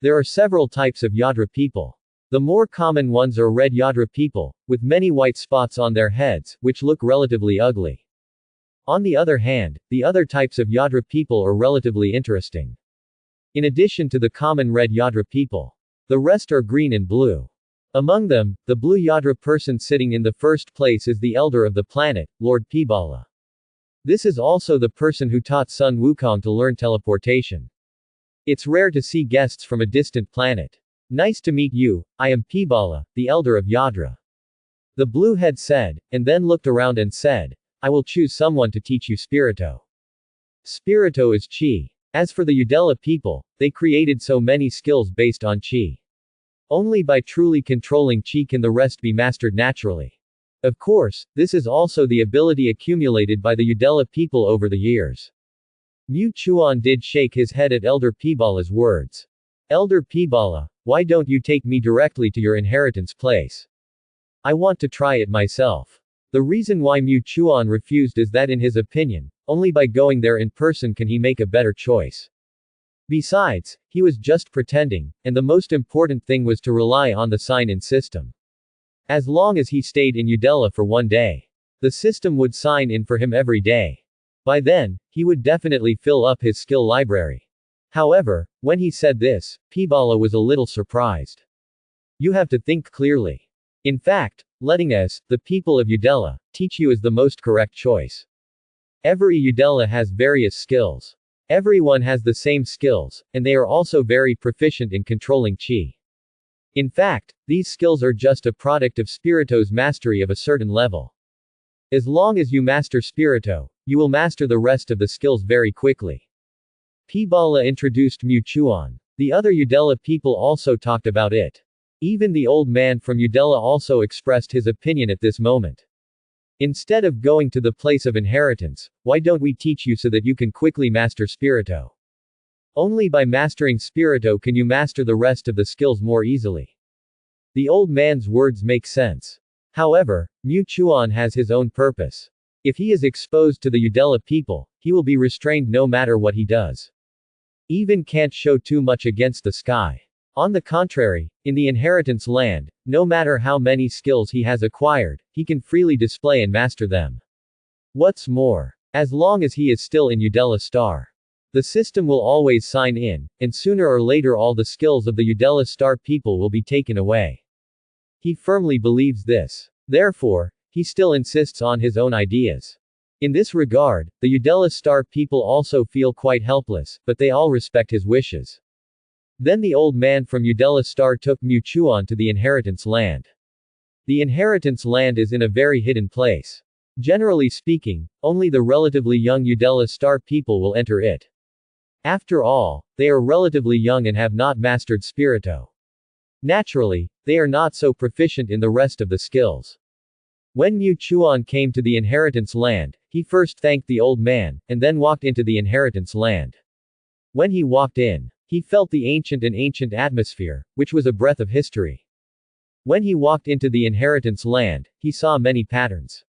There are several types of Yadra people. The more common ones are red Yadra people, with many white spots on their heads, which look relatively ugly. On the other hand, the other types of Yadra people are relatively interesting. In addition to the common red Yadra people, the rest are green and blue. Among them, the blue Yadra person sitting in the first place is the elder of the planet, Lord Pibala. This is also the person who taught Sun Wukong to learn teleportation. It's rare to see guests from a distant planet. Nice to meet you, I am Pibala, the elder of Yadra. The blue head said, and then looked around and said, I will choose someone to teach you Spirito. Spirito is Chi. As for the Udella people, they created so many skills based on Chi. Only by truly controlling Chi can the rest be mastered naturally. Of course, this is also the ability accumulated by the Udella people over the years. Mu Chuan did shake his head at Elder Pibala's words. Elder Pibala, why don't you take me directly to your inheritance place? I want to try it myself. The reason why Mu Chuan refused is that in his opinion, only by going there in person can he make a better choice. Besides, he was just pretending, and the most important thing was to rely on the sign-in system. As long as he stayed in Udella for one day, the system would sign in for him every day. By then, he would definitely fill up his skill library. However, when he said this, Pibala was a little surprised. You have to think clearly. In fact, letting us, the people of Udella, teach you is the most correct choice. Every Udella has various skills. Everyone has the same skills, and they are also very proficient in controlling Chi. In fact, these skills are just a product of Spirito's mastery of a certain level. As long as you master Spirito, you will master the rest of the skills very quickly. Pibala introduced Mu Chuan. The other Udella people also talked about it. Even the old man from Udella also expressed his opinion at this moment. Instead of going to the place of inheritance, why don't we teach you so that you can quickly master Spirito? Only by mastering Spirito can you master the rest of the skills more easily. The old man's words make sense. However, Mu Chuan has his own purpose. If he is exposed to the Udella people, he will be restrained no matter what he does. Even can't show too much against the sky. On the contrary, in the inheritance land, no matter how many skills he has acquired, he can freely display and master them. What's more, as long as he is still in Udella Star, the system will always sign in, and sooner or later all the skills of the Udella Star people will be taken away. He firmly believes this. Therefore, he still insists on his own ideas. In this regard, the Udella Star people also feel quite helpless, but they all respect his wishes. Then the old man from Udella Star took Mu Chuan to the inheritance land. The inheritance land is in a very hidden place. Generally speaking, only the relatively young Udella Star people will enter it. After all, they are relatively young and have not mastered Spirito. Naturally, they are not so proficient in the rest of the skills. When Mu Chuan came to the inheritance land, he first thanked the old man, and then walked into the inheritance land. When he walked in, he felt the ancient atmosphere, which was a breath of history. When he walked into the inheritance land, he saw many patterns.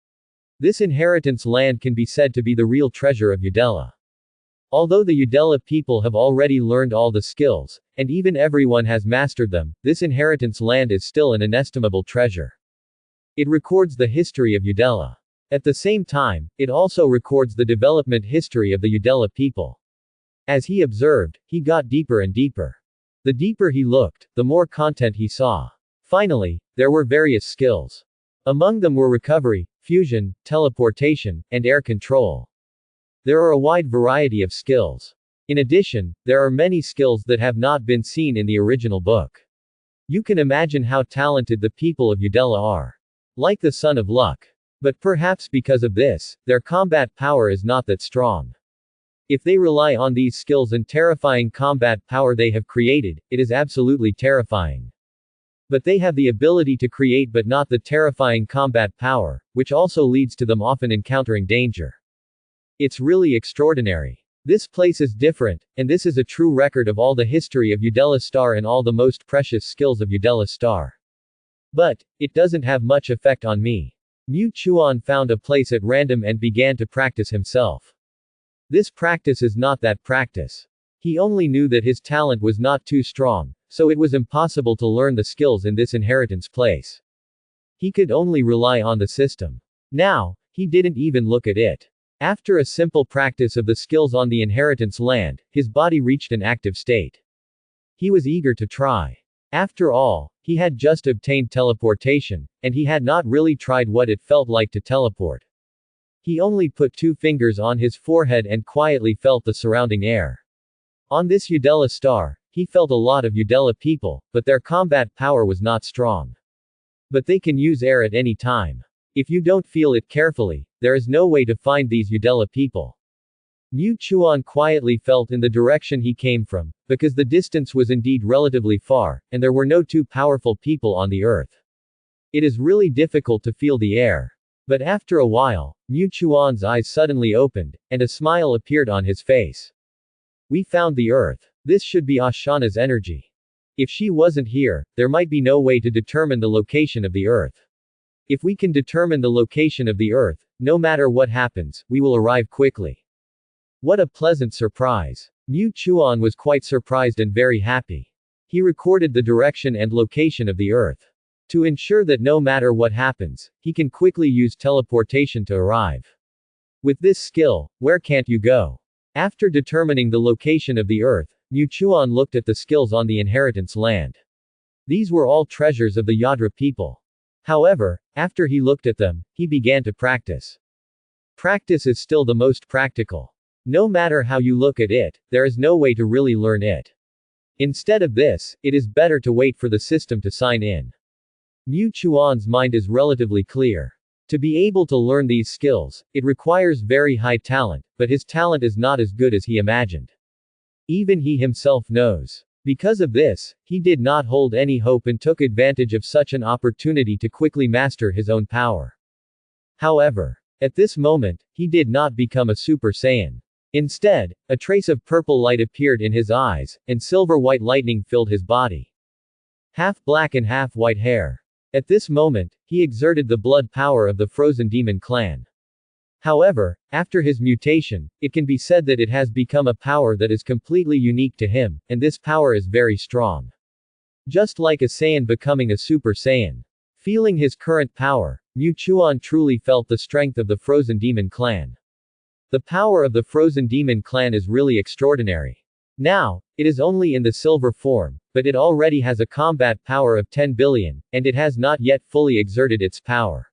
This inheritance land can be said to be the real treasure of Udella. Although the Udella people have already learned all the skills, and even everyone has mastered them, this inheritance land is still an inestimable treasure. It records the history of Udella. At the same time, it also records the development history of the Udella people. As he observed, he got deeper and deeper. The deeper he looked, the more content he saw. Finally, there were various skills. Among them were recovery, fusion, teleportation, and air control. There are a wide variety of skills. In addition, there are many skills that have not been seen in the original book. You can imagine how talented the people of Udella are. Like the son of luck. But perhaps because of this, their combat power is not that strong. If they rely on these skills and terrifying combat power they have created, it is absolutely terrifying. But they have the ability to create but not the terrifying combat power, which also leads to them often encountering danger. It's really extraordinary. This place is different, and this is a true record of all the history of Udella Star and all the most precious skills of Udella Star. But, it doesn't have much effect on me. Mu Chuan found a place at random and began to practice himself. This practice is not that practice. He only knew that his talent was not too strong, so it was impossible to learn the skills in this inheritance place. He could only rely on the system. Now, he didn't even look at it. After a simple practice of the skills on the inheritance land, his body reached an active state. He was eager to try. After all, he had just obtained teleportation, and he had not really tried what it felt like to teleport. He only put 2 fingers on his forehead and quietly felt the surrounding air. On this Udella Star, he felt a lot of Udella people, but their combat power was not strong. But they can use air at any time. If you don't feel it carefully, there is no way to find these Udella people. Mu Chuan quietly felt in the direction he came from, because the distance was indeed relatively far, and there were no 2 powerful people on the earth. It is really difficult to feel the air. But after a while, Mu Chuan's eyes suddenly opened, and a smile appeared on his face. We found the earth. This should be Ashana's energy. If she wasn't here, there might be no way to determine the location of the earth. If we can determine the location of the earth, no matter what happens, we will arrive quickly. What a pleasant surprise. Mu Chuan was quite surprised and very happy. He recorded the direction and location of the earth. To ensure that no matter what happens, he can quickly use teleportation to arrive. With this skill, where can't you go? After determining the location of the earth, Mu Chuan looked at the skills on the inheritance land. These were all treasures of the Yadra people. However, after he looked at them, he began to practice. Practice is still the most practical. No matter how you look at it, there is no way to really learn it. Instead of this, it is better to wait for the system to sign in. Mu Chuan's mind is relatively clear. To be able to learn these skills, it requires very high talent, but his talent is not as good as he imagined. Even he himself knows. Because of this, he did not hold any hope and took advantage of such an opportunity to quickly master his own power. However, at this moment, he did not become a Super Saiyan. Instead, a trace of purple light appeared in his eyes, and silver-white lightning filled his body. Half black and half white hair. At this moment, he exerted the blood power of the Frozen Demon clan. However, after his mutation, it can be said that it has become a power that is completely unique to him, and this power is very strong. Just like a Saiyan becoming a Super Saiyan. Feeling his current power, Mu Chuan truly felt the strength of the Frozen Demon clan. The power of the Frozen Demon clan is really extraordinary. Now, it is only in the silver form, but it already has a combat power of 10 billion, and it has not yet fully exerted its power.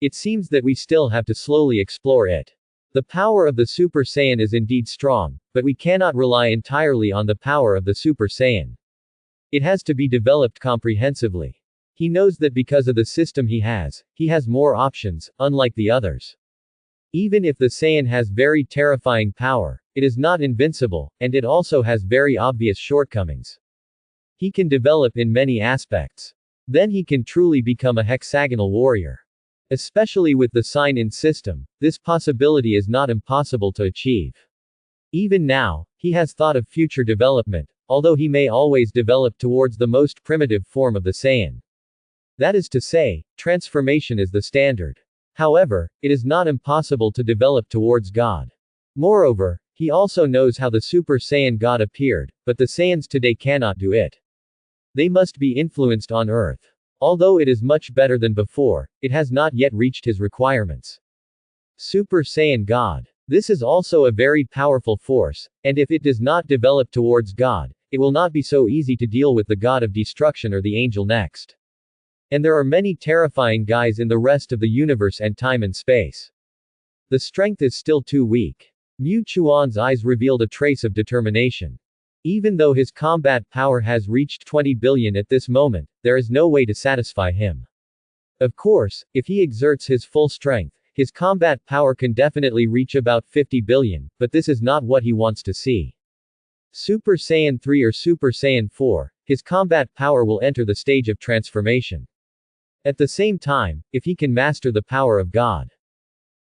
It seems that we still have to slowly explore it. The power of the Super Saiyan is indeed strong, but we cannot rely entirely on the power of the Super Saiyan. It has to be developed comprehensively. He knows that because of the system he has more options, unlike the others. Even if the Saiyan has very terrifying power, it is not invincible, and it also has very obvious shortcomings. He can develop in many aspects. Then he can truly become a hexagonal warrior. Especially with the sign-in system, this possibility is not impossible to achieve. Even now, he has thought of future development, although he may always develop towards the most primitive form of the Saiyan. That is to say, transformation is the standard. However, it is not impossible to develop towards God. Moreover, he also knows how the Super Saiyan God appeared, but the Saiyans today cannot do it. They must be influenced on Earth. Although it is much better than before, it has not yet reached his requirements. Super Saiyan God. This is also a very powerful force, and if it does not develop towards God, it will not be so easy to deal with the God of Destruction or the Angel next. And there are many terrifying guys in the rest of the universe and time and space. The strength is still too weak. Mu Chuan's eyes revealed a trace of determination. Even though his combat power has reached 20 billion at this moment, there is no way to satisfy him. Of course, if he exerts his full strength, his combat power can definitely reach about 50 billion, but this is not what he wants to see. Super Saiyan 3 or Super Saiyan 4, his combat power will enter the stage of transformation. At the same time, if he can master the power of God,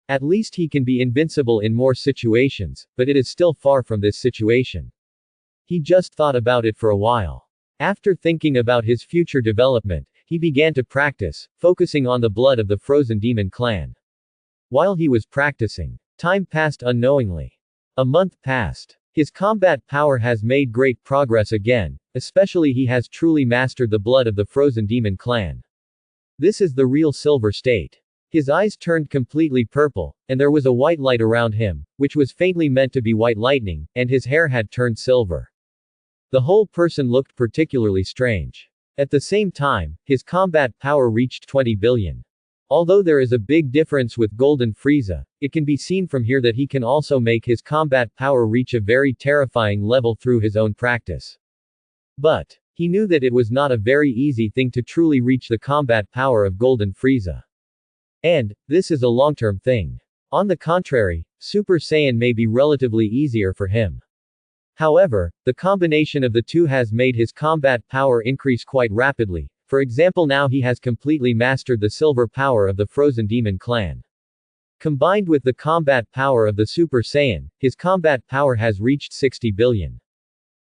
at least he can be invincible in more situations, but it is still far from this situation. He just thought about it for a while. After thinking about his future development, he began to practice, focusing on the blood of the frozen demon clan. While he was practicing, time passed unknowingly. A month passed. His combat power has made great progress again, especially he has truly mastered the blood of the frozen demon clan. This is the real silver state. His eyes turned completely purple, and there was a white light around him, which was faintly meant to be white lightning, and his hair had turned silver. The whole person looked particularly strange. At the same time, his combat power reached 20 billion. Although there is a big difference with Golden Frieza, it can be seen from here that he can also make his combat power reach a very terrifying level through his own practice. But he knew that it was not a very easy thing to truly reach the combat power of Golden Frieza. And this is a long-term thing. On the contrary, Super Saiyan may be relatively easier for him. However, the combination of the two has made his combat power increase quite rapidly. For example, now he has completely mastered the silver power of the frozen demon clan. Combined with the combat power of the Super Saiyan, his combat power has reached 60 billion.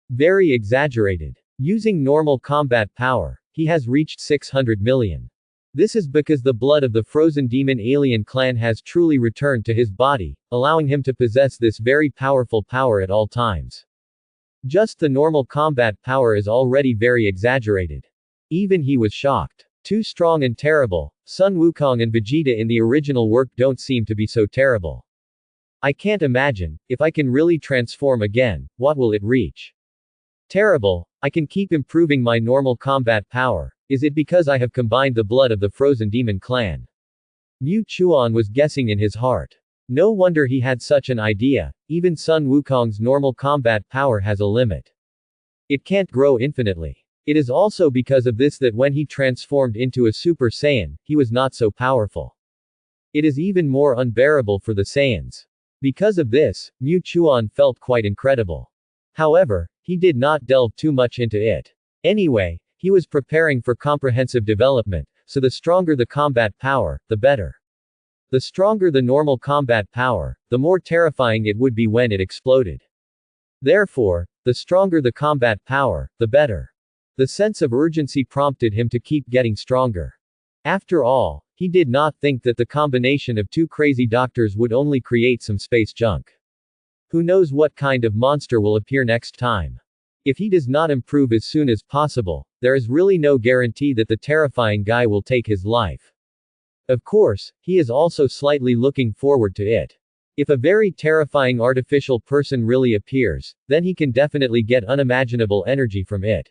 Very exaggerated. Using normal combat power, he has reached 600 million. This is because the blood of the frozen demon alien clan has truly returned to his body, allowing him to possess this very powerful power at all times. Just the normal combat power is already very exaggerated. Even he was shocked. Too strong and terrible, Sun Wukong and Vegeta in the original work don't seem to be so terrible. I can't imagine, if I can really transform again, what will it reach? Terrible, I can keep improving my normal combat power. Is it because I have combined the blood of the frozen demon clan? Mu Chuan was guessing in his heart. No wonder he had such an idea, even Sun Wukong's normal combat power has a limit. It can't grow infinitely. It is also because of this that when he transformed into a Super Saiyan, he was not so powerful. It is even more unbearable for the Saiyans. Because of this, Mu Chuan felt quite incredible. However, he did not delve too much into it. Anyway, he was preparing for comprehensive development, so the stronger the combat power, the better. The stronger the normal combat power, the more terrifying it would be when it exploded. Therefore, the stronger the combat power, the better. The sense of urgency prompted him to keep getting stronger. After all, he did not think that the combination of two crazy doctors would only create some space junk. Who knows what kind of monster will appear next time? If he does not improve as soon as possible, there is really no guarantee that the terrifying guy will take his life. Of course, he is also slightly looking forward to it. If a very terrifying artificial person really appears, then he can definitely get unimaginable energy from it.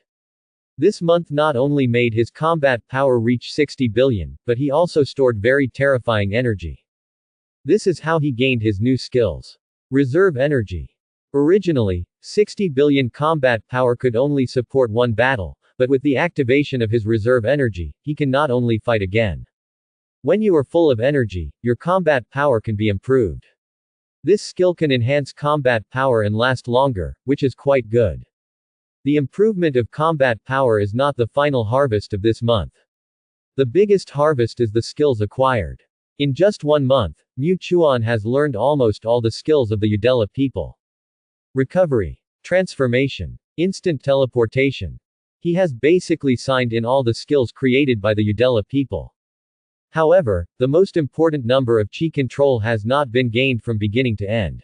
This month not only made his combat power reach 60 billion, but he also stored very terrifying energy. This is how he gained his new skills. Reserve energy. Originally, 60 billion combat power could only support one battle, but with the activation of his reserve energy, he can not only fight again. When you are full of energy, your combat power can be improved. This skill can enhance combat power and last longer, which is quite good. The improvement of combat power is not the final harvest of this month. The biggest harvest is the skills acquired. In just 1 month, Mu Chuan has learned almost all the skills of the Udella people. Recovery. Transformation. Instant teleportation. He has basically signed in all the skills created by the Udella people. However, the most important number of chi control has not been gained from beginning to end.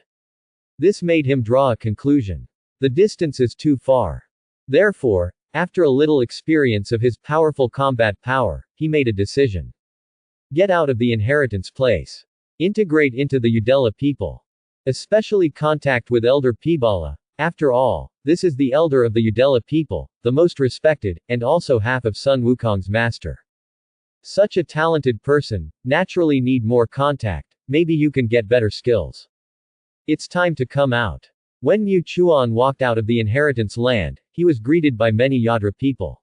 This made him draw a conclusion. The distance is too far. Therefore, after a little experience of his powerful combat power, he made a decision. Get out of the inheritance place. Integrate into the Udella people. Especially contact with Elder Pibala. After all, this is the elder of the Udella people, the most respected, and also half of Sun Wukong's master. Such a talented person, naturally need more contact, maybe you can get better skills. It's time to come out. When Mu Chuan walked out of the inheritance land, he was greeted by many Yadra people.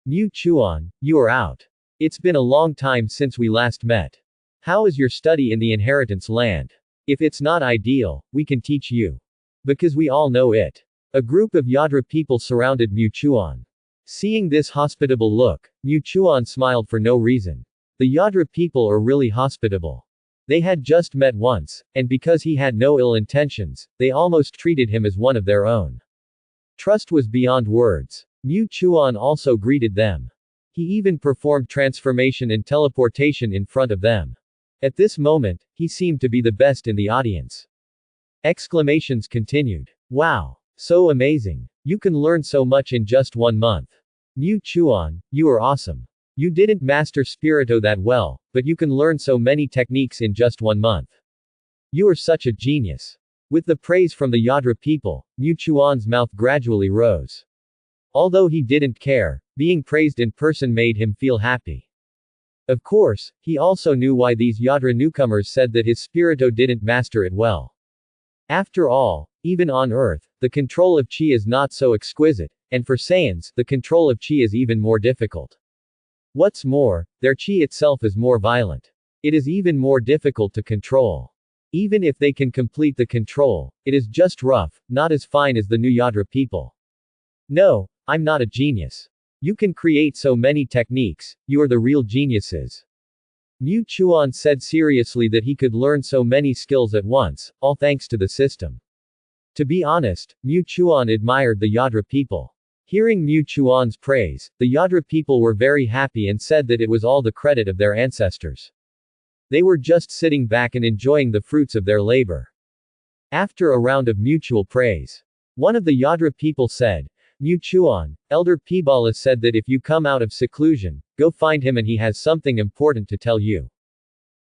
Mu Chuan, you are out. It's been a long time since we last met. How is your study in the inheritance land? If it's not ideal, we can teach you. Because we all know it. A group of Yadra people surrounded Mu Chuan. Seeing this hospitable look, Mu Chuan smiled for no reason. The Yadra people are really hospitable. They had just met once, and because he had no ill intentions, they almost treated him as one of their own. Trust was beyond words. Mu Chuan also greeted them. He even performed transformation and teleportation in front of them. At this moment, he seemed to be the best in the audience. Exclamations continued. Wow! So amazing! You can learn so much in just 1 month. Mu Chuan, you are awesome. You didn't master Spirito that well, but you can learn so many techniques in just 1 month. You are such a genius. With the praise from the Yadra people, Mu Chuan's mouth gradually rose. Although he didn't care, being praised in person made him feel happy. Of course, he also knew why these Yadra newcomers said that his Spirito didn't master it well. After all, even on Earth, the control of Chi is not so exquisite, and for Saiyans, the control of Chi is even more difficult. What's more, their Chi itself is more violent. It is even more difficult to control. Even if they can complete the control, it is just rough, not as fine as the new Yadra people. No, I'm not a genius. You can create so many techniques, you are the real geniuses. Mu Chuan said seriously that he could learn so many skills at once, all thanks to the system. To be honest, Mu Chuan admired the Yadra people. Hearing Mu Chuan's praise, the Yadra people were very happy and said that it was all the credit of their ancestors. They were just sitting back and enjoying the fruits of their labor. After a round of mutual praise, one of the Yadra people said, Mu Chuan, Elder Pibala said that if you come out of seclusion, go find him and he has something important to tell you.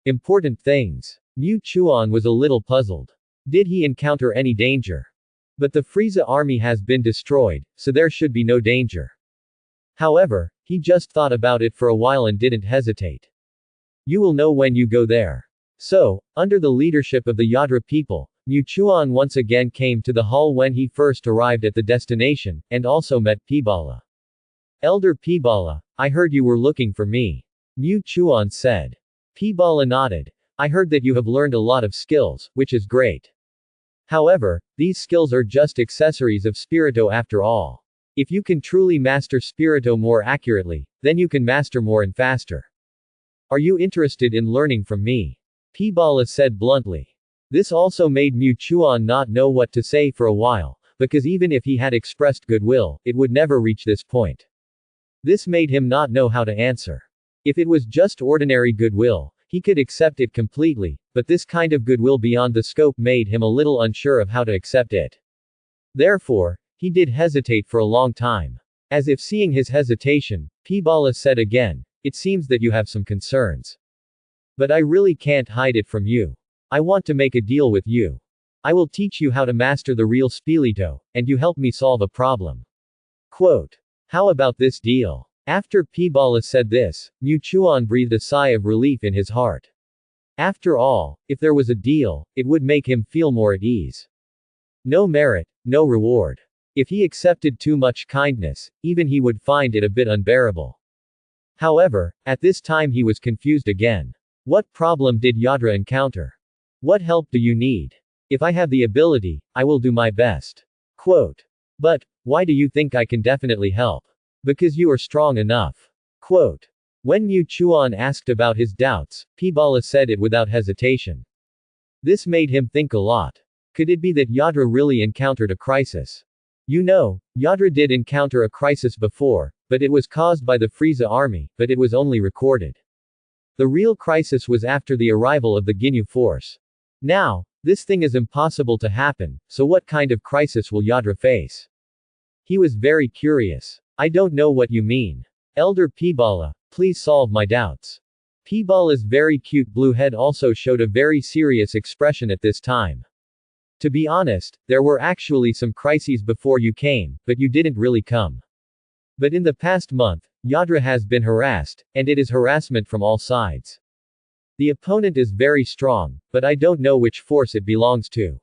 Important things. Mu Chuan was a little puzzled. Did he encounter any danger? But the Frieza army has been destroyed, so there should be no danger. However, he just thought about it for a while and didn't hesitate. You will know when you go there. So, under the leadership of the Yadra people, Mu Chuan once again came to the hall when he first arrived at the destination, and also met Pibala. Elder Pibala, I heard you were looking for me. Mu Chuan said. Pibala nodded. I heard that you have learned a lot of skills, which is great. However, these skills are just accessories of Spirito after all. If you can truly master Spirito more accurately, then you can master more and faster. Are you interested in learning from me? Pibala said bluntly. This also made Mu Chuan not know what to say for a while, because even if he had expressed goodwill, it would never reach this point. This made him not know how to answer. If it was just ordinary goodwill, he could accept it completely, but this kind of goodwill beyond the scope made him a little unsure of how to accept it. Therefore, he did hesitate for a long time. As if seeing his hesitation, Pibala said again, it seems that you have some concerns. But I really can't hide it from you. I want to make a deal with you. I will teach you how to master the real Spirito, and you help me solve a problem. Quote. How about this deal? After Pibala said this, Mu Chuan breathed a sigh of relief in his heart. After all, if there was a deal, it would make him feel more at ease. No merit, no reward. If he accepted too much kindness, even he would find it a bit unbearable. However, at this time he was confused again. What problem did Yadra encounter? What help do you need? If I have the ability, I will do my best. Quote. But, why do you think I can definitely help? Because you are strong enough. Quote. When Mu Chuan asked about his doubts, Pibala said it without hesitation. This made him think a lot. Could it be that Yadra really encountered a crisis? You know, Yadra did encounter a crisis before, but it was caused by the Frieza army, but it was only recorded. The real crisis was after the arrival of the Ginyu force. Now, this thing is impossible to happen, so what kind of crisis will Yadra face? He was very curious. I don't know what you mean. Elder Pibala, please solve my doubts. Pibala's very cute blue head also showed a very serious expression at this time. To be honest, there were actually some crises before you came, but you didn't really come. But in the past month, Yadra has been harassed, and it is harassment from all sides. The opponent is very strong, but I don't know which force it belongs to.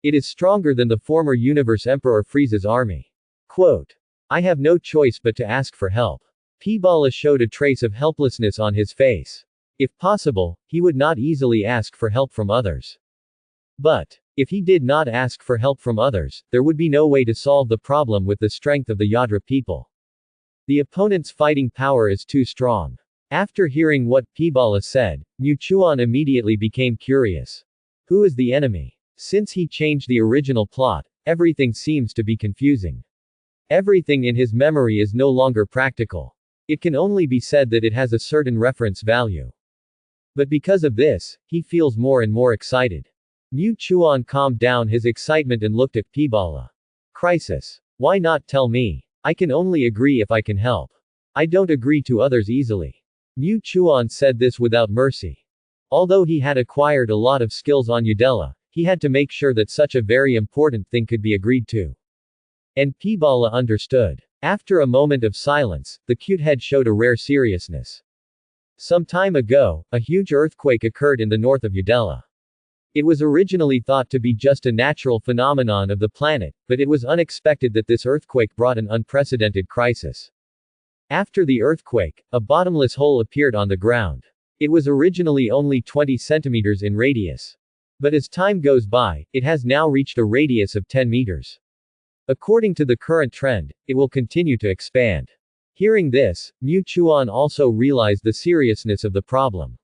It is stronger than the former Universe Emperor Frieza's army. Quote. I have no choice but to ask for help. Pibala showed a trace of helplessness on his face. If possible, he would not easily ask for help from others. But, if he did not ask for help from others, there would be no way to solve the problem with the strength of the Yadra people. The opponent's fighting power is too strong. After hearing what Pibala said, Mu Chuan immediately became curious. Who is the enemy? Since he changed the original plot, everything seems to be confusing. Everything in his memory is no longer practical. It can only be said that it has a certain reference value. But because of this, he feels more and more excited. Mu Chuan calmed down his excitement and looked at Pibala. Crisis. Why not tell me? I can only agree if I can help. I don't agree to others easily. Mu Chuan said this without mercy. Although he had acquired a lot of skills on Udella, he had to make sure that such a very important thing could be agreed to. And Pibala understood. After a moment of silence, the cute head showed a rare seriousness. Some time ago, a huge earthquake occurred in the north of Udella. It was originally thought to be just a natural phenomenon of the planet, but it was unexpected that this earthquake brought an unprecedented crisis. After the earthquake, a bottomless hole appeared on the ground. It was originally only 20 centimeters in radius. But as time goes by, it has now reached a radius of 10 meters. According to the current trend, it will continue to expand. Hearing this, Mu Chuan also realized the seriousness of the problem.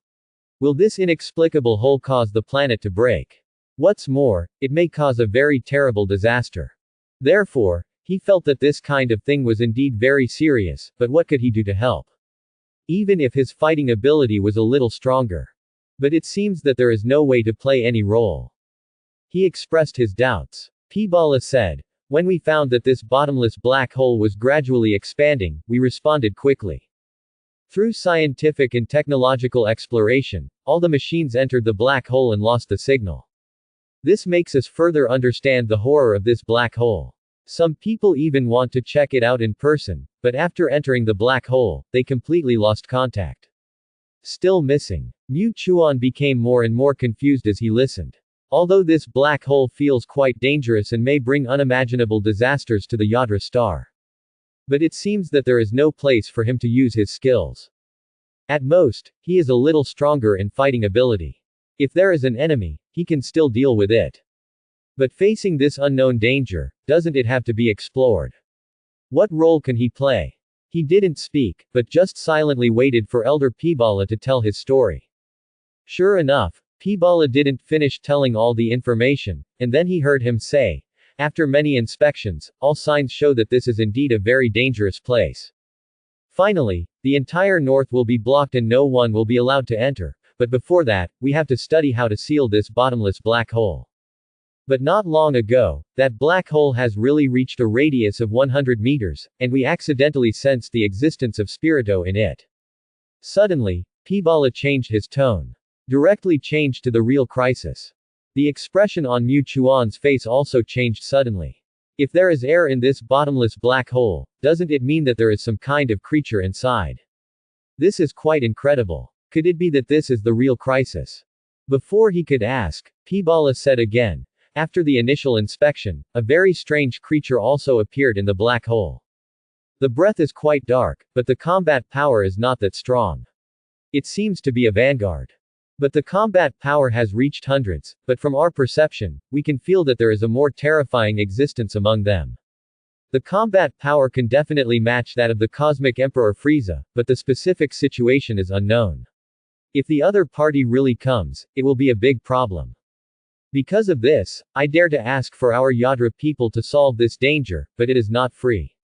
Will this inexplicable hole cause the planet to break? What's more, it may cause a very terrible disaster. Therefore, he felt that this kind of thing was indeed very serious, but what could he do to help? Even if his fighting ability was a little stronger. But it seems that there is no way to play any role. He expressed his doubts. Pibala said, when we found that this bottomless black hole was gradually expanding, we responded quickly. Through scientific and technological exploration, all the machines entered the black hole and lost the signal. This makes us further understand the horror of this black hole. Some people even want to check it out in person, but after entering the black hole, they completely lost contact. Still missing. Mu Chuan became more and more confused as he listened. Although this black hole feels quite dangerous and may bring unimaginable disasters to the Yadra star. But it seems that there is no place for him to use his skills. At most, he is a little stronger in fighting ability. If there is an enemy, he can still deal with it. But facing this unknown danger, doesn't it have to be explored? What role can he play? He didn't speak, but just silently waited for Elder Pibala to tell his story. Sure enough, Pibala didn't finish telling all the information, and then he heard him say, after many inspections, all signs show that this is indeed a very dangerous place. Finally, the entire north will be blocked and no one will be allowed to enter, but before that, we have to study how to seal this bottomless black hole. But not long ago, that black hole has really reached a radius of 100 meters, and we accidentally sensed the existence of Spirito in it. Suddenly, Pibala changed his tone. Directly changed to the real crisis. The expression on Mu Chuan's face also changed suddenly. If there is air in this bottomless black hole, doesn't it mean that there is some kind of creature inside? This is quite incredible. Could it be that this is the real crisis? Before he could ask, Pibala said again, after the initial inspection, a very strange creature also appeared in the black hole. The breath is quite dark, but the combat power is not that strong. It seems to be a vanguard. But the combat power has reached hundreds, but from our perception, we can feel that there is a more terrifying existence among them. The combat power can definitely match that of the Cosmic Emperor Frieza, but the specific situation is unknown. If the other party really comes, it will be a big problem. Because of this, I dare to ask for our Yadra people to solve this danger, but it is not free.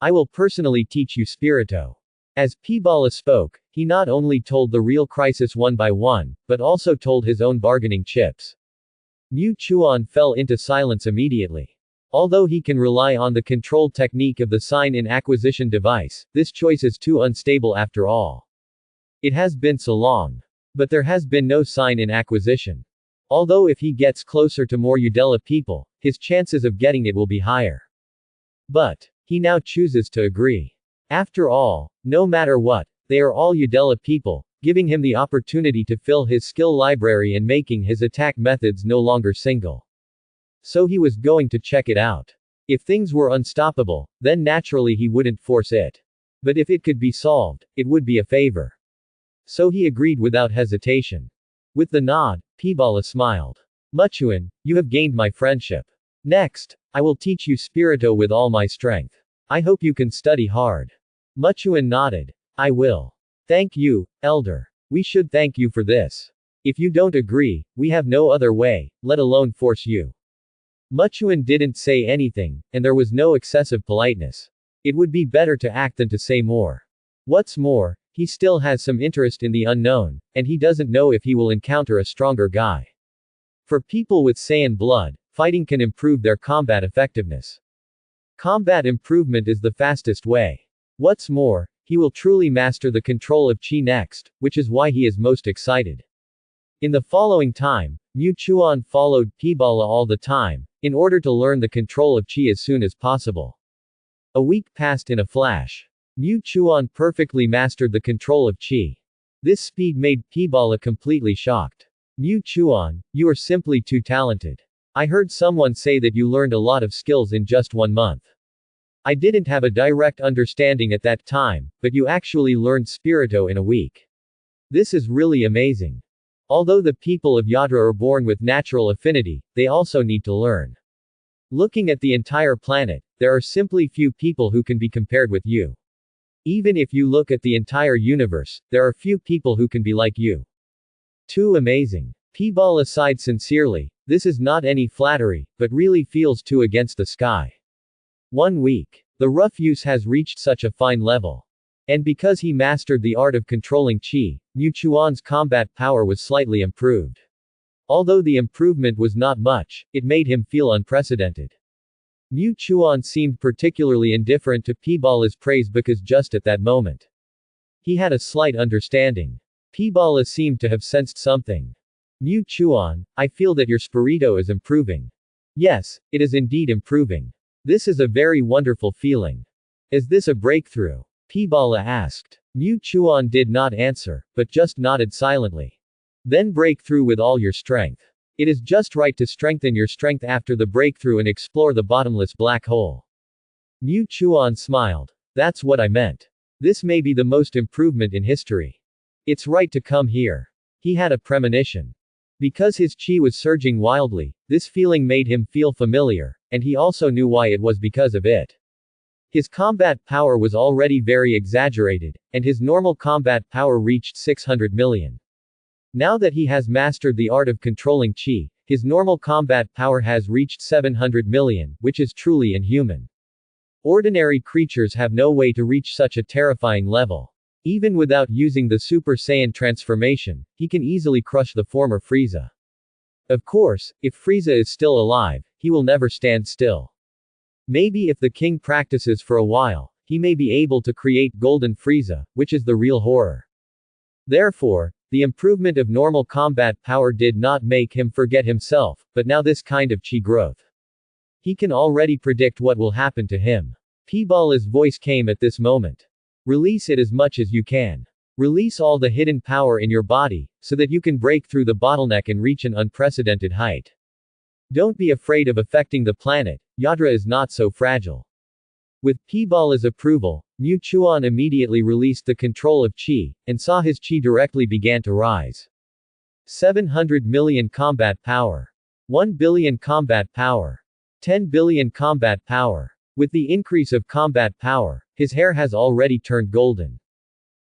I will personally teach you Spirito. As P-Bala spoke, he not only told the real crisis one by one, but also told his own bargaining chips. Mu Chuan fell into silence immediately. Although he can rely on the control technique of the sign-in acquisition device, this choice is too unstable after all. It has been so long. But there has been no sign-in acquisition. Although if he gets closer to more Udella people, his chances of getting it will be higher. But he now chooses to agree. After all, no matter what, they are all Udella people, giving him the opportunity to fill his skill library and making his attack methods no longer single. So he was going to check it out. If things were unstoppable, then naturally he wouldn't force it. But if it could be solved, it would be a favor. So he agreed without hesitation. With the nod, P-Bala smiled. Muchuan, you have gained my friendship. Next, I will teach you Spirito with all my strength. I hope you can study hard. Muchuan nodded. I will. Thank you, Elder. We should thank you for this. If you don't agree, we have no other way, let alone force you. Muchuan didn't say anything, and there was no excessive politeness. It would be better to act than to say more. What's more, he still has some interest in the unknown, and he doesn't know if he will encounter a stronger guy. For people with Saiyan blood, fighting can improve their combat effectiveness. Combat improvement is the fastest way. What's more, he will truly master the control of Qi next, which is why he is most excited. In the following time, Mu Chuan followed P-Bala all the time, in order to learn the control of Qi as soon as possible. A week passed in a flash. Mu Chuan perfectly mastered the control of Qi. This speed made P-Bala completely shocked. Mu Chuan, you are simply too talented. I heard someone say that you learned a lot of skills in just 1 month. I didn't have a direct understanding at that time, but you actually learned Spirito in a week. This is really amazing. Although the people of Yadra are born with natural affinity, they also need to learn. Looking at the entire planet, there are simply few people who can be compared with you. Even if you look at the entire universe, there are few people who can be like you. Too amazing. P-Bala sighed sincerely. This is not any flattery, but really feels too against the sky. 1 week. The rough use has reached such a fine level. And because he mastered the art of controlling Qi, Mu Chuan's combat power was slightly improved. Although the improvement was not much, it made him feel unprecedented. Mu Chuan seemed particularly indifferent to P-Bala's praise because just at that moment, he had a slight understanding. P-Bala seemed to have sensed something. Mu Chuan, I feel that your Spirito is improving. Yes, it is indeed improving. This is a very wonderful feeling. Is this a breakthrough? P-Bala asked. Mu Chuan did not answer, but just nodded silently. Then break through with all your strength. It is just right to strengthen your strength after the breakthrough and explore the bottomless black hole. Mu Chuan smiled. That's what I meant. This may be the most improvement in history. It's right to come here. He had a premonition. Because his Qi was surging wildly, this feeling made him feel familiar, and he also knew why it was because of it. His combat power was already very exaggerated, and his normal combat power reached 600 million. Now that he has mastered the art of controlling Qi, his normal combat power has reached 700 million, which is truly inhuman. Ordinary creatures have no way to reach such a terrifying level. Even without using the Super Saiyan transformation, he can easily crush the former Frieza. Of course, if Frieza is still alive, he will never stand still. Maybe if the king practices for a while, he may be able to create Golden Frieza, which is the real horror. Therefore, the improvement of normal combat power did not make him forget himself, but now this kind of Qi growth. He can already predict what will happen to him. P-Bala's voice came at this moment. Release it as much as you can. Release all the hidden power in your body, so that you can break through the bottleneck and reach an unprecedented height. Don't be afraid of affecting the planet, Yadra is not so fragile. With P-Bala's approval, Mu Chuan immediately released the control of Qi, and saw his Qi directly began to rise. 700 million combat power. 1 billion combat power. 10 billion combat power. With the increase of combat power, his hair has already turned golden.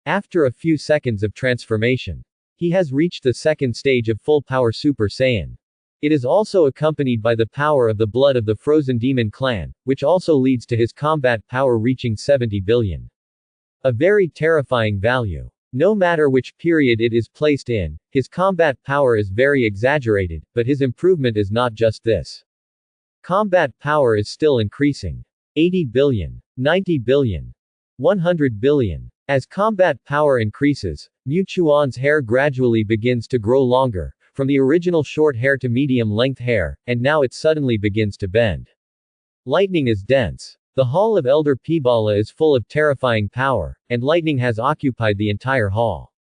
After a few seconds of transformation, he has reached the second stage of full power Super Saiyan. It is also accompanied by the power of the blood of the frozen demon clan, which also leads to his combat power reaching 70 billion. A very terrifying value. No matter which period it is placed in, his combat power is very exaggerated, but his improvement is not just this. Combat power is still increasing. 80 billion. 90 billion. 100 billion. As combat power increases, Mu Chuan's hair gradually begins to grow longer, from the original short hair to medium-length hair, and now it suddenly begins to bend. Lightning is dense. The hall of Elder Peebala is full of terrifying power, and lightning has occupied the entire hall.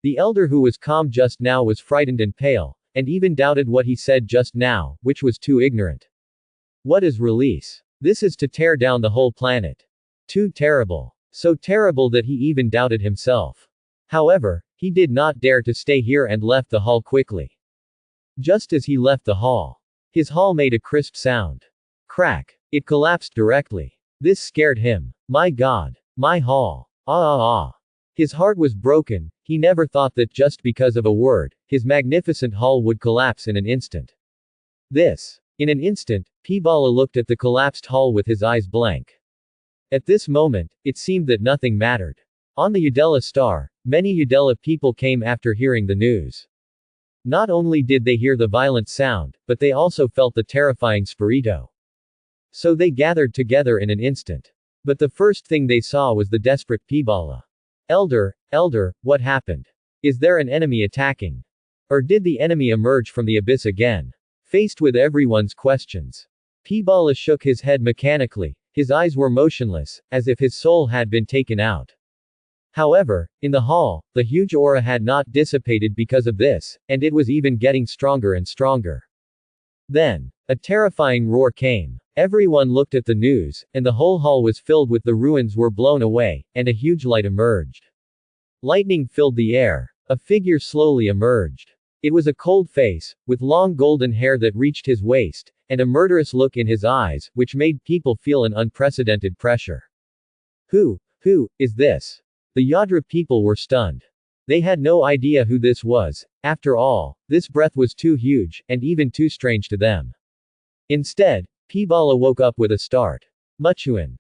The elder who was calm just now was frightened and pale, and even doubted what he said just now, which was too ignorant. What is release? This is to tear down the whole planet. Too terrible. So terrible that he even doubted himself. However, he did not dare to stay here and left the hall quickly. Just as he left the hall, his hall made a crisp sound. Crack. It collapsed directly. This scared him. My God. My hall. His heart was broken. He never thought that just because of a word, his magnificent hall would collapse in an instant. In an instant, Peebala looked at the collapsed hall with his eyes blank. At this moment, it seemed that nothing mattered. On the Udella Star, many Udella people came after hearing the news. Not only did they hear the violent sound, but they also felt the terrifying spirito. So they gathered together in an instant. But the first thing they saw was the desperate Peebala. Elder, what happened? Is there an enemy attacking? Or did the enemy emerge from the abyss again? Faced with everyone's questions, Peebala shook his head mechanically. His eyes were motionless, as if his soul had been taken out. However, in the hall, the huge aura had not dissipated because of this, and it was even getting stronger and stronger. Then, a terrifying roar came. Everyone looked at the news, and the whole hall was filled with the ruins were blown away, and a huge light emerged. Lightning filled the air. A figure slowly emerged. It was a cold face, with long golden hair that reached his waist, and a murderous look in his eyes, which made people feel an unprecedented pressure. Who is this? The Yadra people were stunned. They had no idea who this was. After all, this breath was too huge, and even too strange to them. Instead, Peebala woke up with a start. Muchuan,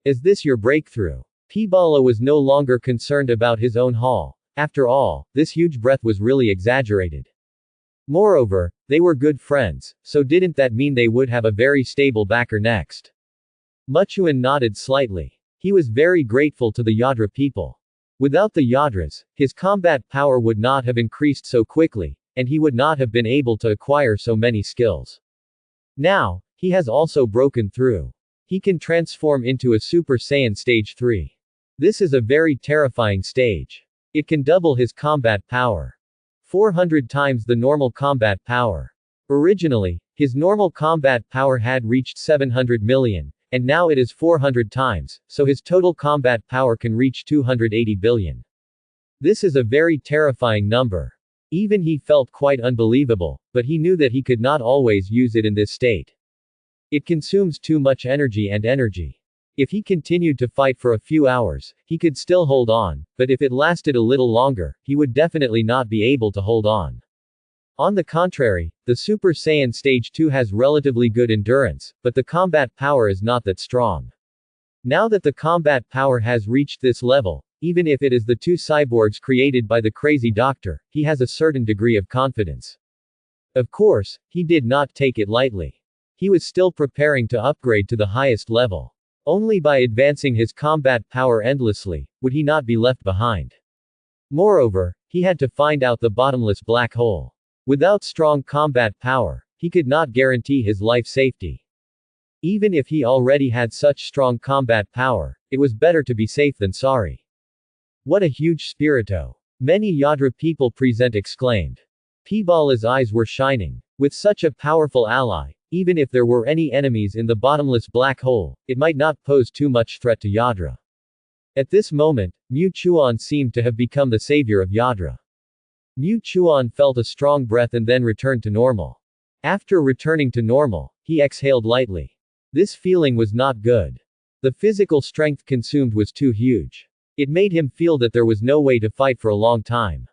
is this your breakthrough? Peebala was no longer concerned about his own hall. After all, this huge breath was really exaggerated. Moreover, they were good friends, so didn't that mean they would have a very stable backer next? Muchuan nodded slightly. He was very grateful to the Yadra people. Without the Yadras, his combat power would not have increased so quickly, and he would not have been able to acquire so many skills. Now, he has also broken through. He can transform into a Super Saiyan Stage 3. This is a very terrifying stage. It can double his combat power. 400 times the normal combat power. Originally, his normal combat power had reached 700 million, and now it is 400 times, so his total combat power can reach 280 billion. This is a very terrifying number. Even he felt quite unbelievable, but he knew that he could not always use it in this state. It consumes too much energy. If he continued to fight for a few hours, he could still hold on, but if it lasted a little longer, he would definitely not be able to hold on. On the contrary, the Super Saiyan Stage 2 has relatively good endurance, but the combat power is not that strong. Now that the combat power has reached this level, even if it is the two cyborgs created by the crazy doctor, he has a certain degree of confidence. Of course, he did not take it lightly. He was still preparing to upgrade to the highest level. Only by advancing his combat power endlessly, would he not be left behind. Moreover, he had to find out the bottomless black hole. Without strong combat power, he could not guarantee his life safety. Even if he already had such strong combat power, it was better to be safe than sorry. What a huge spirito! Many Yadra people present exclaimed. Peebala's eyes were shining. With such a powerful ally, even if there were any enemies in the bottomless black hole, it might not pose too much threat to Yadra. At this moment, Mu Chuan seemed to have become the savior of Yadra. Mu Chuan felt a strong breath and then returned to normal. After returning to normal, he exhaled lightly. This feeling was not good. The physical strength consumed was too huge. It made him feel that there was no way to fight for a long time.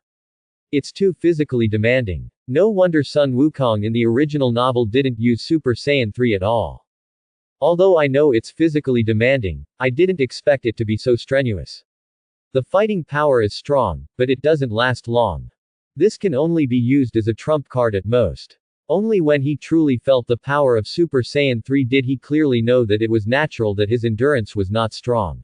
It's too physically demanding. No wonder Sun Wukong in the original novel didn't use Super Saiyan 3 at all. Although I know it's physically demanding, I didn't expect it to be so strenuous. The fighting power is strong, but it doesn't last long. This can only be used as a trump card at most. Only when he truly felt the power of Super Saiyan 3 did he clearly know that it was natural that his endurance was not strong.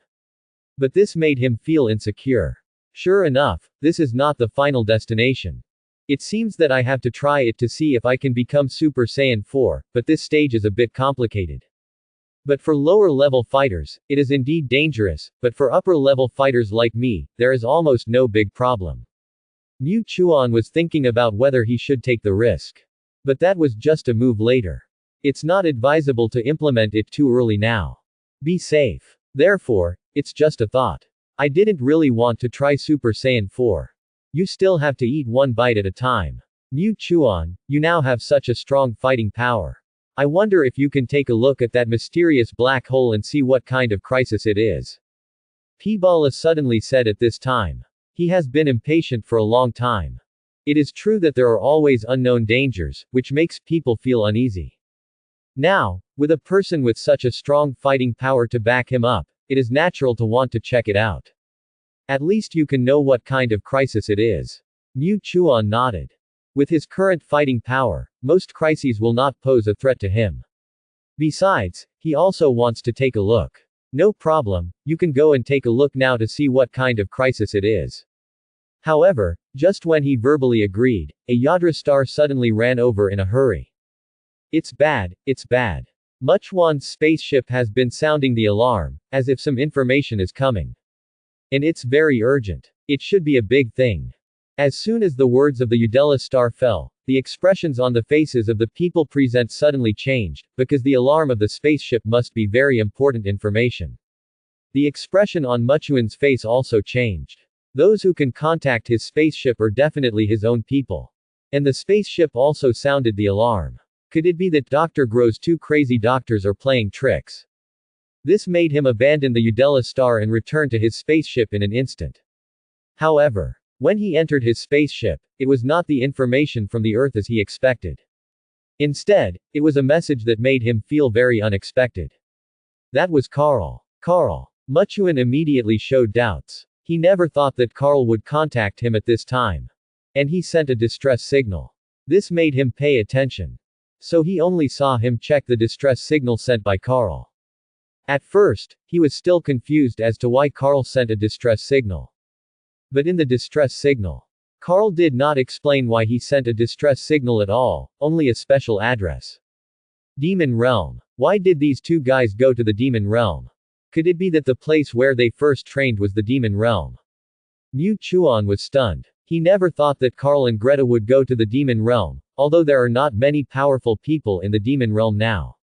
But this made him feel insecure. Sure enough, this is not the final destination. It seems that I have to try it to see if I can become Super Saiyan 4, but this stage is a bit complicated. But for lower level fighters, it is indeed dangerous, but for upper level fighters like me, there is almost no big problem. Mu Chuan was thinking about whether he should take the risk. But that was just a move later. It's not advisable to implement it too early now. Be safe. Therefore, it's just a thought. I didn't really want to try Super Saiyan 4. You still have to eat one bite at a time. Mu Chuan, you now have such a strong fighting power. I wonder if you can take a look at that mysterious black hole and see what kind of crisis it is. Peebala suddenly said at this time. He has been impatient for a long time. It is true that there are always unknown dangers, which makes people feel uneasy. Now, with a person with such a strong fighting power to back him up, it is natural to want to check it out. At least you can know what kind of crisis it is. Mu Chuan nodded. With his current fighting power, most crises will not pose a threat to him. Besides, he also wants to take a look. No problem, you can go and take a look now to see what kind of crisis it is. However, just when he verbally agreed, a Yadra star suddenly ran over in a hurry. It's bad, it's bad. Muchuan's spaceship has been sounding the alarm, as if some information is coming. And it's very urgent. It should be a big thing. As soon as the words of the Udella star fell, the expressions on the faces of the people present suddenly changed, because the alarm of the spaceship must be very important information. The expression on Muchuan's face also changed. Those who can contact his spaceship are definitely his own people. And the spaceship also sounded the alarm. Could it be that Dr. Gro's two crazy doctors are playing tricks? This made him abandon the Udella star and return to his spaceship in an instant. However, when he entered his spaceship, it was not the information from the Earth as he expected. Instead, it was a message that made him feel very unexpected. That was Carl. Carl. Muchuan immediately showed doubts. He never thought that Carl would contact him at this time. And he sent a distress signal. This made him pay attention. So he only saw him check the distress signal sent by Carl. At first, he was still confused as to why Carl sent a distress signal. But in the distress signal, Carl did not explain why he sent a distress signal at all, only a special address. Demon Realm. Why did these two guys go to the Demon Realm? Could it be that the place where they first trained was the Demon Realm? Mu Chuan was stunned. He never thought that Carl and Greta would go to the Demon Realm, although there are not many powerful people in the Demon Realm now.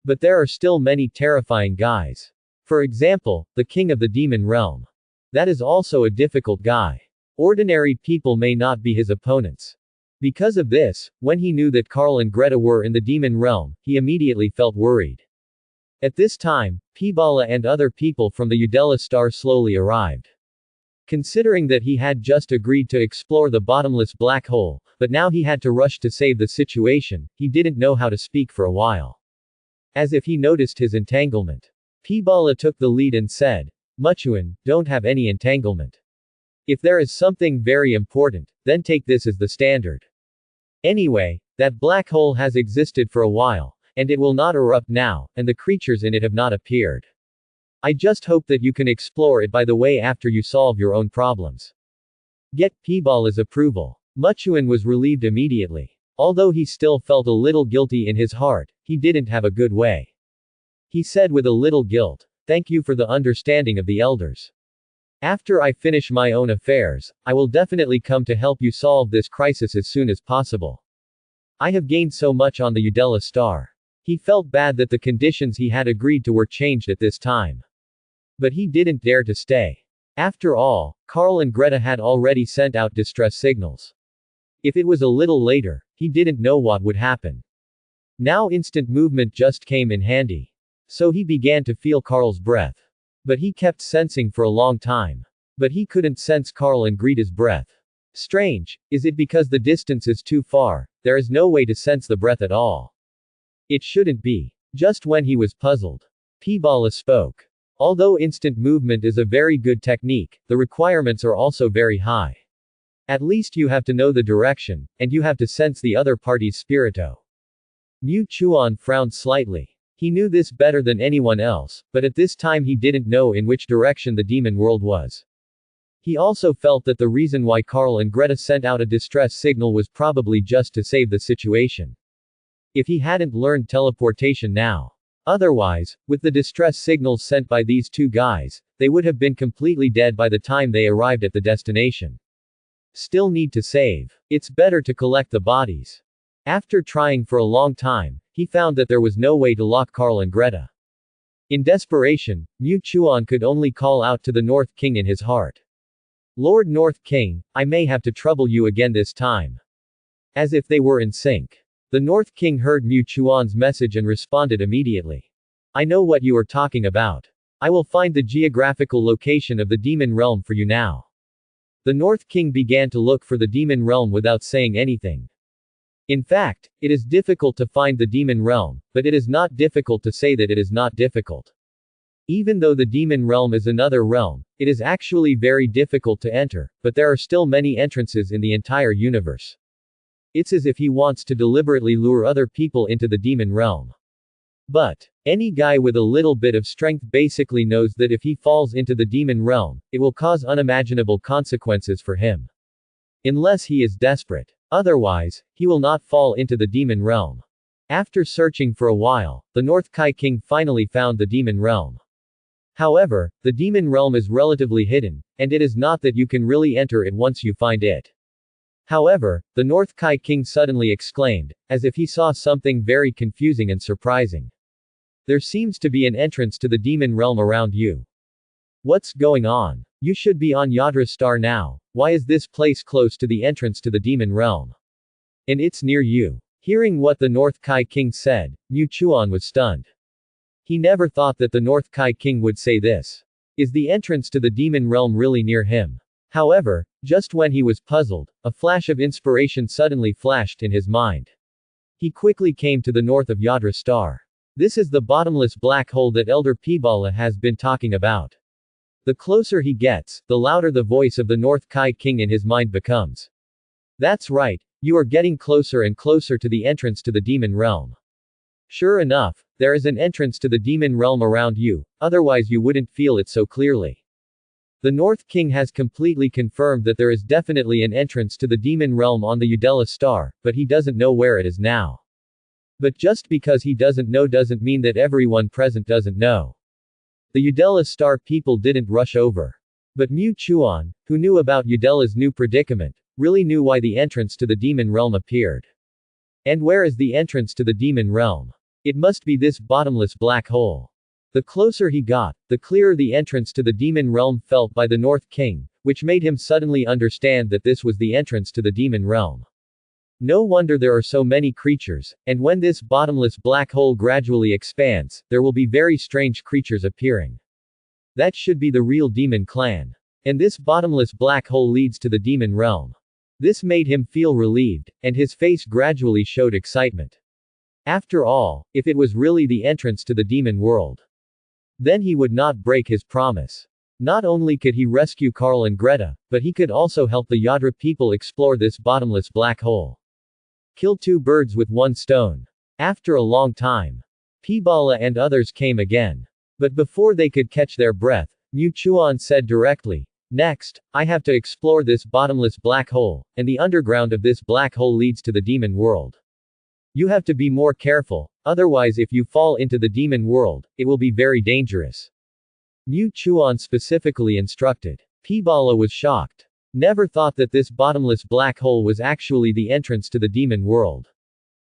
But there are still many terrifying guys. For example, the King of the Demon Realm. That is also a difficult guy. Ordinary people may not be his opponents. Because of this, when he knew that Carl and Greta were in the Demon Realm, he immediately felt worried. At this time, Peebala and other people from the Udella star slowly arrived. Considering that he had just agreed to explore the bottomless black hole, but now he had to rush to save the situation, he didn't know how to speak for a while. As if he noticed his entanglement. Peebala took the lead and said, Muchuan, don't have any entanglement. If there is something very important, then take this as the standard. Anyway, that black hole has existed for a while, and it will not erupt now, and the creatures in it have not appeared. I just hope that you can explore it by the way after you solve your own problems. Get Peebala's approval. Muchuan was relieved immediately. Although he still felt a little guilty in his heart, he didn't have a good way. He said with a little guilt, thank you for the understanding of the elders. After I finish my own affairs, I will definitely come to help you solve this crisis as soon as possible. I have gained so much on the Udella star. He felt bad that the conditions he had agreed to were changed at this time. But he didn't dare to stay. After all, Carl and Greta had already sent out distress signals. If it was a little later, he didn't know what would happen. Now instant movement just came in handy. So he began to feel Carl's breath. But he kept sensing for a long time. But he couldn't sense Carl and Greta's breath. Strange, is it because the distance is too far, there is no way to sense the breath at all? It shouldn't be. Just when he was puzzled, P-Bala spoke. Although instant movement is a very good technique, the requirements are also very high. At least you have to know the direction, and you have to sense the other party's spirito. Mu Chuan frowned slightly. He knew this better than anyone else, but at this time he didn't know in which direction the demon world was. He also felt that the reason why Carl and Greta sent out a distress signal was probably just to save the situation. If he hadn't learned teleportation now. Otherwise, with the distress signals sent by these two guys, they would have been completely dead by the time they arrived at the destination. Still need to save. It's better to collect the bodies. After trying for a long time, he found that there was no way to lock Carl and Greta. In desperation, Mu Chuan could only call out to the North King in his heart. Lord North King, I may have to trouble you again this time. As if they were in sync. The North King heard Mu Chuan's message and responded immediately. I know what you are talking about. I will find the geographical location of the demon realm for you now. The North King began to look for the demon realm without saying anything. In fact, it is difficult to find the demon realm, but it is not difficult to say that it is not difficult. Even though the demon realm is another realm, it is actually very difficult to enter, but there are still many entrances in the entire universe. It's as if he wants to deliberately lure other people into the demon realm. But any guy with a little bit of strength basically knows that if he falls into the demon realm, it will cause unimaginable consequences for him. Unless he is desperate. Otherwise, he will not fall into the demon realm. After searching for a while, the North Kai King finally found the demon realm. However, the demon realm is relatively hidden, and it is not that you can really enter it once you find it. However, the North Kai King suddenly exclaimed, as if he saw something very confusing and surprising. There seems to be an entrance to the demon realm around you. What's going on? You should be on Yadra Star now. Why is this place close to the entrance to the demon realm? And it's near you. Hearing what the North Kai King said, Mu Chuan was stunned. He never thought that the North Kai King would say this. Is the entrance to the demon realm really near him? However, just when he was puzzled, a flash of inspiration suddenly flashed in his mind. He quickly came to the north of Yadra Star. This is the bottomless black hole that Elder P-Bala has been talking about. The closer he gets, the louder the voice of the North Kai King in his mind becomes. That's right, you are getting closer and closer to the entrance to the demon realm. Sure enough, there is an entrance to the demon realm around you, otherwise you wouldn't feel it so clearly. The North King has completely confirmed that there is definitely an entrance to the demon realm on the Udella star, but he doesn't know where it is now. But just because he doesn't know doesn't mean that everyone present doesn't know. The Udella star people didn't rush over. But Mu Chuan, who knew about Udella's new predicament, really knew why the entrance to the demon realm appeared. And where is the entrance to the demon realm? It must be this bottomless black hole. The closer he got, the clearer the entrance to the demon realm felt by the North King, which made him suddenly understand that this was the entrance to the demon realm. No wonder there are so many creatures, and when this bottomless black hole gradually expands, there will be very strange creatures appearing. That should be the real demon clan. And this bottomless black hole leads to the demon realm. This made him feel relieved, and his face gradually showed excitement. After all, if it was really the entrance to the demon world, then he would not break his promise. Not only could he rescue Carl and Greta, but he could also help the Yadra people explore this bottomless black hole. Kill two birds with one stone. After a long time, P-Bala and others came again. But before they could catch their breath, Mu Chuan said directly, "Next, I have to explore this bottomless black hole, and the underground of this black hole leads to the demon world. You have to be more careful, otherwise if you fall into the demon world, it will be very dangerous." Mu Chuan specifically instructed. P-Bala was shocked. Never thought that this bottomless black hole was actually the entrance to the demon world.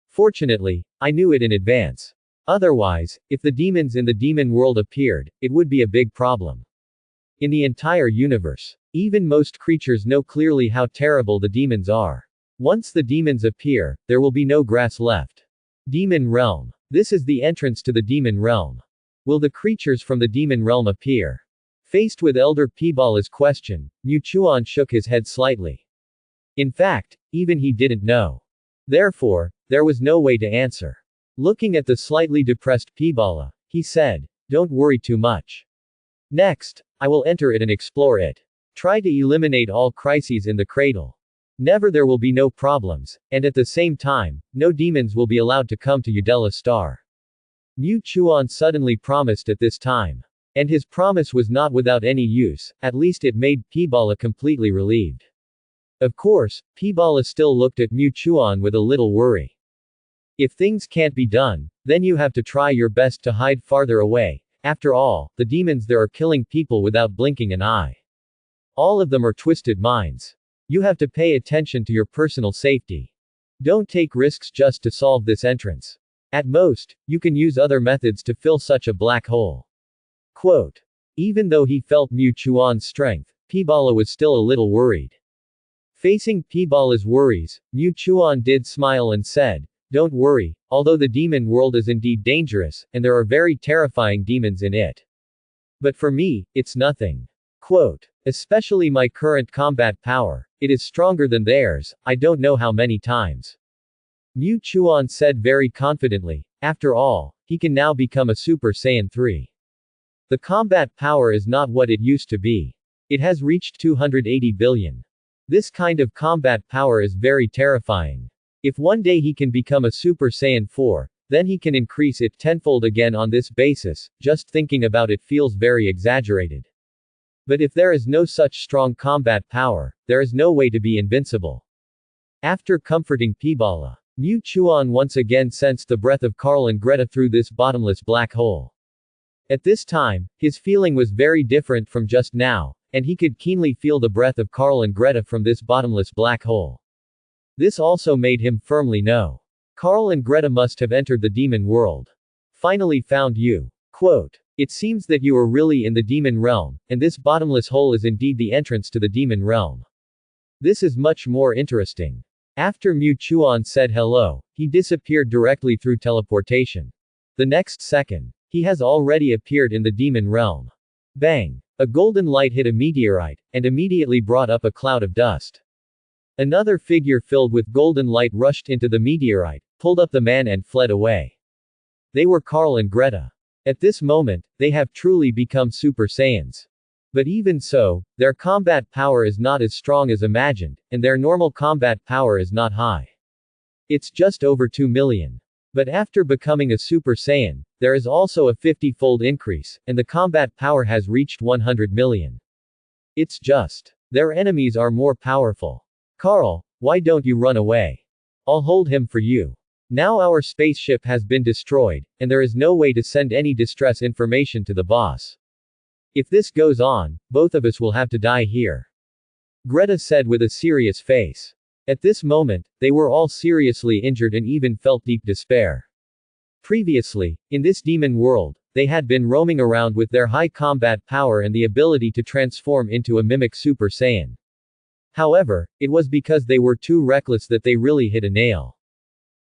Fortunately, I knew it in advance. Otherwise, if the demons in the demon world appeared, it would be a big problem. in the entire universe. Even most creatures know clearly how terrible the demons are. Once the demons appear, there will be no grass left. Demon Realm. This is the entrance to the Demon Realm. Will the creatures from the Demon Realm appear? Faced with Elder Peebala's question, Chuan shook his head slightly. In fact, even he didn't know. Therefore, there was no way to answer. Looking at the slightly depressed Peebala, he said, "Don't worry too much. Next, I will enter it and explore it. Try to eliminate all crises in the cradle. Never there will be no problems, and at the same time, no demons will be allowed to come to Udella Star." Chuan suddenly promised at this time. And his promise was not without any use, at least it made Peebala completely relieved. Of course, Peebala still looked at Chuan with a little worry. If things can't be done, then you have to try your best to hide farther away. After all, the demons there are killing people without blinking an eye. All of them are twisted minds. You have to pay attention to your personal safety. Don't take risks just to solve this entrance. At most, you can use other methods to fill such a black hole. Quote. Even though he felt Chuan's strength, Peebala was still a little worried. Facing Peebala's worries, Chuan did smile and said, "Don't worry, although the demon world is indeed dangerous, and there are very terrifying demons in it. But for me, it's nothing. Quote. Especially my current combat power, it is stronger than theirs, I don't know how many times." Chuan said very confidently, after all, he can now become a Super Saiyan 3. The combat power is not what it used to be. It has reached 280 billion. This kind of combat power is very terrifying. If one day he can become a Super Saiyan 4, then he can increase it tenfold again on this basis, just thinking about it feels very exaggerated. But if there is no such strong combat power, there is no way to be invincible. After comforting Peebala, Chuan once again sensed the breath of Carl and Greta through this bottomless black hole. At this time, his feeling was very different from just now, and he could keenly feel the breath of Carl and Greta from this bottomless black hole. This also made him firmly know. Carl and Greta must have entered the demon world. Finally found you. Quote. It seems that you are really in the demon realm, and this bottomless hole is indeed the entrance to the demon realm. This is much more interesting. After Chuan said hello, he disappeared directly through teleportation. The next second, he has already appeared in the demon realm. Bang! A golden light hit a meteorite, and immediately brought up a cloud of dust. Another figure filled with golden light rushed into the meteorite, pulled up the man and fled away. They were Carl and Greta. At this moment, they have truly become Super Saiyans. But even so, their combat power is not as strong as imagined, and their normal combat power is not high. It's just over 2 million. But after becoming a Super Saiyan, there is also a 50-fold increase, and the combat power has reached 100 million. It's just. Their enemies are more powerful. Carl, why don't you run away? I'll hold him for you. Now our spaceship has been destroyed, and there is no way to send any distress information to the boss. If this goes on, both of us will have to die here. Greta said with a serious face. At this moment, they were all seriously injured and even felt deep despair. Previously, in this demon world, they had been roaming around with their high combat power and the ability to transform into a mimic Super Saiyan. However, it was because they were too reckless that they really hit a nail.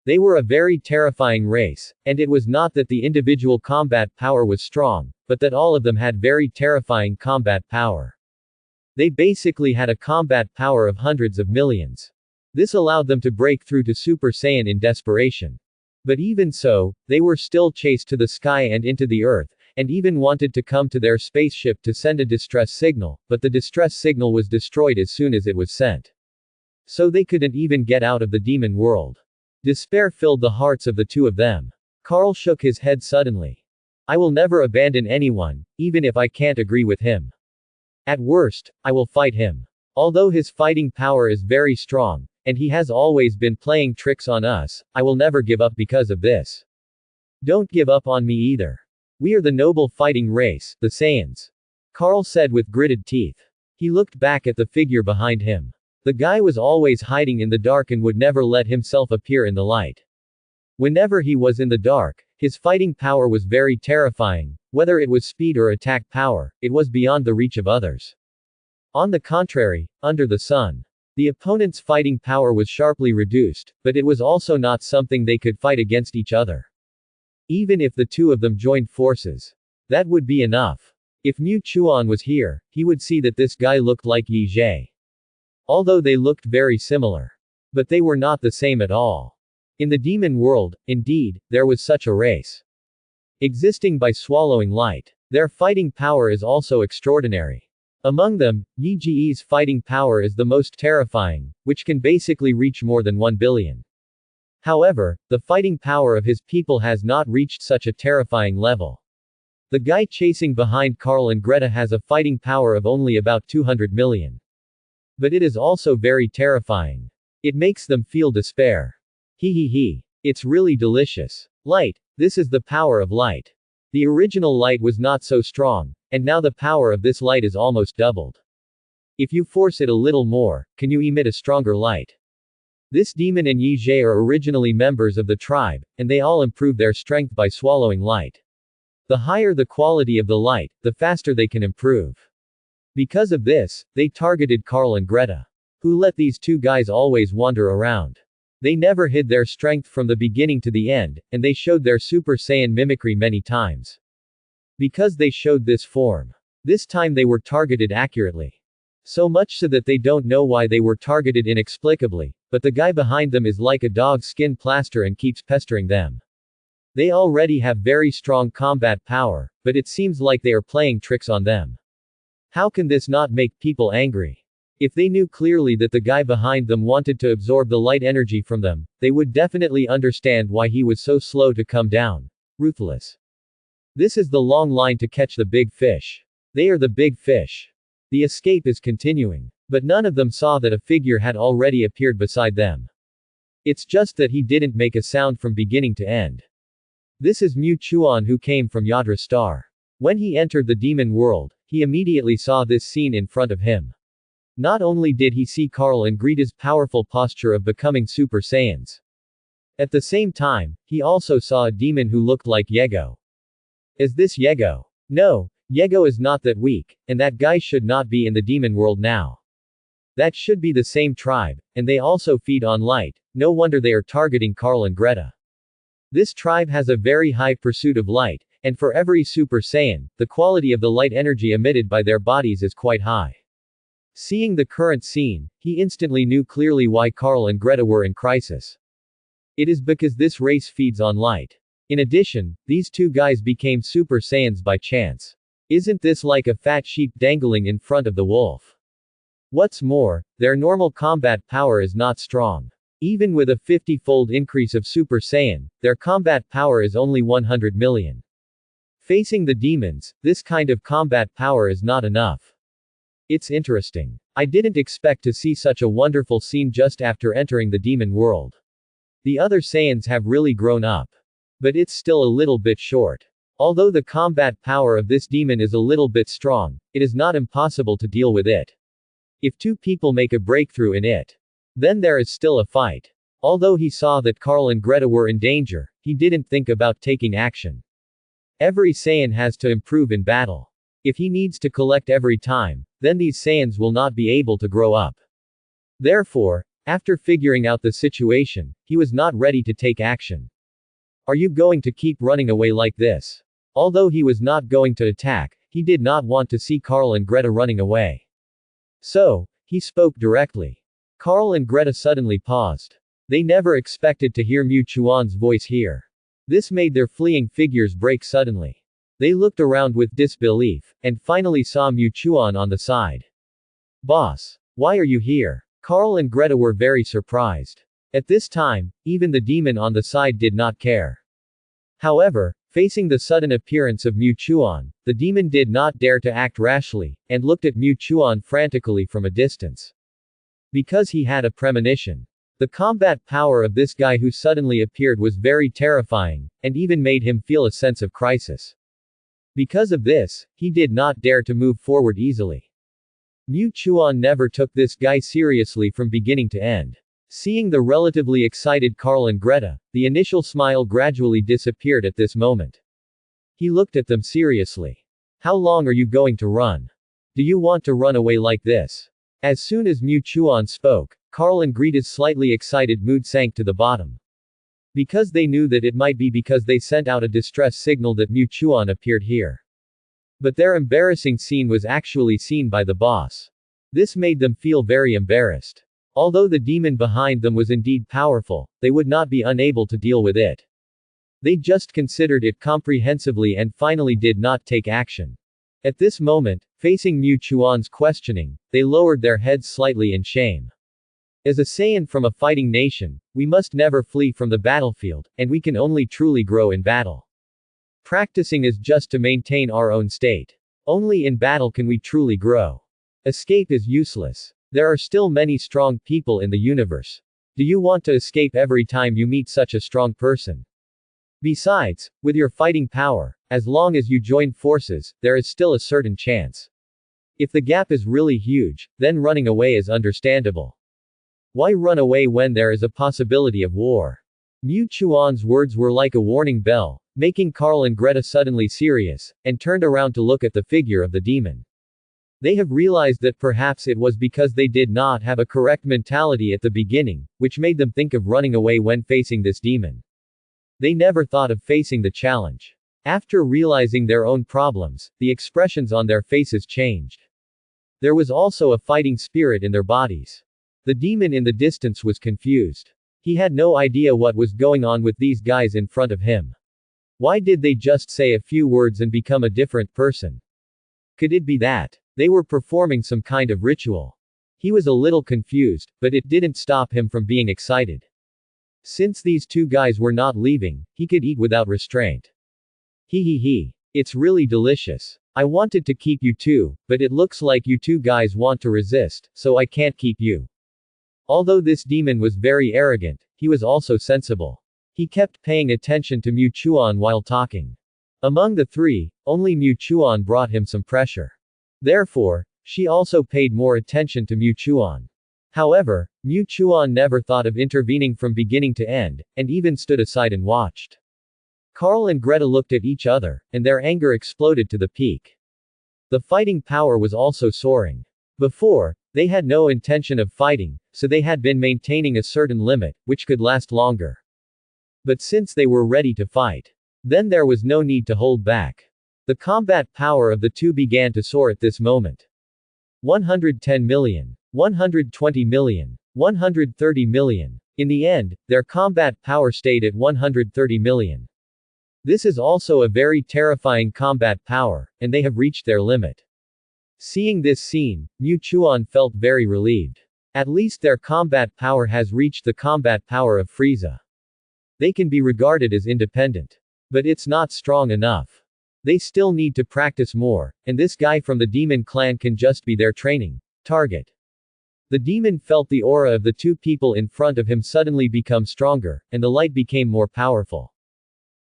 They were a very terrifying race, and it was not that the individual combat power was strong, but that all of them had very terrifying combat power. They basically had a combat power of hundreds of millions. This allowed them to break through to Super Saiyan in desperation. But even so, they were still chased to the sky and into the earth, and even wanted to come to their spaceship to send a distress signal, but the distress signal was destroyed as soon as it was sent. So they couldn't even get out of the demon world. Despair filled the hearts of the two of them. Carl shook his head suddenly. I will never abandon anyone, even if I can't agree with him. At worst, I will fight him. Although his fighting power is very strong, and he has always been playing tricks on us, I will never give up because of this. Don't give up on me either. We are the noble fighting race, the Saiyans. Carl said with gritted teeth. He looked back at the figure behind him. The guy was always hiding in the dark and would never let himself appear in the light. Whenever he was in the dark, His fighting power was very terrifying, whether it was speed or attack power, it was beyond the reach of others. On the contrary, under the sun, the opponent's fighting power was sharply reduced, but it was also not something they could fight against each other. Even if the two of them joined forces, that would be enough. If Mu Chuan was here, he would see that this guy looked like Yi Jie. Although they looked very similar. But they were not the same at all. In the demon world, indeed, there was such a race. Existing by swallowing light. Their fighting power is also extraordinary. Among them, Yi Jie's fighting power is the most terrifying, which can basically reach more than 1 billion. However, the fighting power of his people has not reached such a terrifying level. The guy chasing behind Carl and Greta has a fighting power of only about 200 million. But it is also very terrifying. It makes them feel despair. He. It's really delicious. Light. This is the power of light. The original light was not so strong, and now the power of this light is almost doubled. If you force it a little more, can you emit a stronger light? This demon and Yi Jie are originally members of the tribe, and they all improve their strength by swallowing light. The higher the quality of the light, the faster they can improve. Because of this, they targeted Carl and Greta, who let these two guys always wander around. They never hid their strength from the beginning to the end, and they showed their Super Saiyan mimicry many times. Because they showed this form, this time they were targeted accurately. So much so that they don't know why they were targeted inexplicably, but the guy behind them is like a dog's skin plaster and keeps pestering them. They already have very strong combat power, but it seems like they are playing tricks on them. How can this not make people angry? If they knew clearly that the guy behind them wanted to absorb the light energy from them, they would definitely understand why he was so slow to come down. Ruthless. This is the long line to catch the big fish. They are the big fish. The escape is continuing. But none of them saw that a figure had already appeared beside them. It's just that he didn't make a sound from beginning to end. This is Mu Chuan, who came from Yadra Star. When he entered the demon world, he immediately saw this scene in front of him. Not only did he see Carl and Greta's powerful posture of becoming Super Saiyans. At the same time, he also saw a demon who looked like Yego. Is this Yego? No, Yego is not that weak, and that guy should not be in the demon world now. That should be the same tribe, and they also feed on light, no wonder they are targeting Carl and Greta. This tribe has a very high pursuit of light, and for every Super Saiyan, the quality of the light energy emitted by their bodies is quite high. Seeing the current scene, he instantly knew clearly why Carl and Greta were in crisis. It is because this race feeds on light. In addition, these two guys became Super Saiyans by chance. Isn't this like a fat sheep dangling in front of the wolf? What's more, their normal combat power is not strong. Even with a 50-fold increase of Super Saiyan, their combat power is only 100 million. Facing the demons, this kind of combat power is not enough. It's interesting. I didn't expect to see such a wonderful scene just after entering the demon world. The other Saiyans have really grown up. But it's still a little bit short. Although the combat power of this demon is a little bit strong, it is not impossible to deal with it. If two people make a breakthrough in it, then there is still a fight. Although he saw that Carl and Greta were in danger, he didn't think about taking action. Every Saiyan has to improve in battle. If he needs to collect every time, then these Saiyans will not be able to grow up. Therefore, after figuring out the situation, he was not ready to take action. Are you going to keep running away like this? Although he was not going to attack, he did not want to see Carl and Greta running away. So, he spoke directly. Carl and Greta suddenly paused. They never expected to hear Mu Chuan's voice here. This made their fleeing figures break suddenly. They looked around with disbelief, and finally saw Mu Chuan on the side. Boss, why are you here? Carl and Greta were very surprised. At this time, even the demon on the side did not care. However, facing the sudden appearance of Mu Chuan, the demon did not dare to act rashly, and looked at Mu Chuan frantically from a distance. Because he had a premonition. The combat power of this guy who suddenly appeared was very terrifying, and even made him feel a sense of crisis. Because of this, he did not dare to move forward easily. Mu Chuan never took this guy seriously from beginning to end. Seeing the relatively excited Carl and Greta, the initial smile gradually disappeared at this moment. He looked at them seriously. How long are you going to run? Do you want to run away like this? As soon as Mu Chuan spoke, Carl and Greta's slightly excited mood sank to the bottom. Because they knew that it might be because they sent out a distress signal that Mu Chuan appeared here. But their embarrassing scene was actually seen by the boss. This made them feel very embarrassed. Although the demon behind them was indeed powerful, they would not be unable to deal with it. They just considered it comprehensively and finally did not take action. At this moment, facing Mu Chuan's questioning, they lowered their heads slightly in shame. As a Saiyan from a fighting nation, we must never flee from the battlefield, and we can only truly grow in battle. Practicing is just to maintain our own state. Only in battle can we truly grow. Escape is useless. There are still many strong people in the universe. Do you want to escape every time you meet such a strong person? Besides, with your fighting power, as long as you join forces, there is still a certain chance. If the gap is really huge, then running away is understandable. Why run away when there is a possibility of war? Mu Chuan's words were like a warning bell, making Carl and Greta suddenly serious, and turned around to look at the figure of the demon. They have realized that perhaps it was because they did not have a correct mentality at the beginning, which made them think of running away when facing this demon. They never thought of facing the challenge. After realizing their own problems, the expressions on their faces changed. There was also a fighting spirit in their bodies. The demon in the distance was confused. He had no idea what was going on with these guys in front of him. Why did they just say a few words and become a different person? Could it be that they were performing some kind of ritual? He was a little confused, but it didn't stop him from being excited. Since these two guys were not leaving, he could eat without restraint. He. It's really delicious. I wanted to keep you too, but it looks like you two guys want to resist, so I can't keep you. Although this demon was very arrogant, he was also sensible. He kept paying attention to Mu Chuan while talking. Among the three, only Mu Chuan brought him some pressure. Therefore, she also paid more attention to Mu Chuan. However, Mu Chuan never thought of intervening from beginning to end, and even stood aside and watched. Carl and Greta looked at each other, and their anger exploded to the peak. The fighting power was also soaring. Before, they had no intention of fighting, so they had been maintaining a certain limit, which could last longer. But since they were ready to fight, then there was no need to hold back. The combat power of the two began to soar at this moment. 110 million. 120 million. 130 million. In the end, their combat power stayed at 130 million. This is also a very terrifying combat power, and they have reached their limit. Seeing this scene, Mu Chuan felt very relieved. At least their combat power has reached the combat power of Frieza. They can be regarded as independent. But it's not strong enough. They still need to practice more, and this guy from the demon clan can just be their training target. The demon felt the aura of the two people in front of him suddenly become stronger, and the light became more powerful.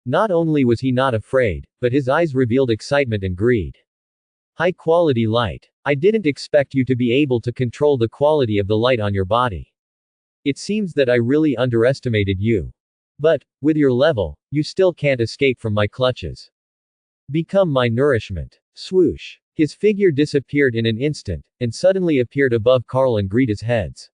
Not only was he not afraid, but his eyes revealed excitement and greed. High quality light. I didn't expect you to be able to control the quality of the light on your body. It seems that I really underestimated you. But, with your level, you still can't escape from my clutches. Become my nourishment. Swoosh. His figure disappeared in an instant, and suddenly appeared above Carl and Greta's heads.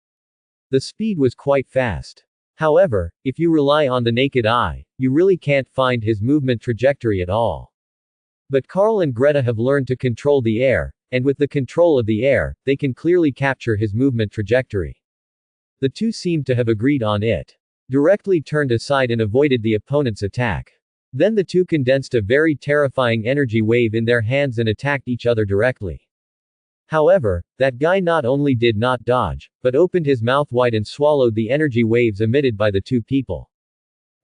The speed was quite fast. However, if you rely on the naked eye, you really can't find his movement trajectory at all. But Carl and Greta have learned to control the air, and with the control of the air, they can clearly capture his movement trajectory. The two seemed to have agreed on it. Directly turned aside and avoided the opponent's attack. Then the two condensed a very terrifying energy wave in their hands and attacked each other directly. However, that guy not only did not dodge, but opened his mouth wide and swallowed the energy waves emitted by the two people.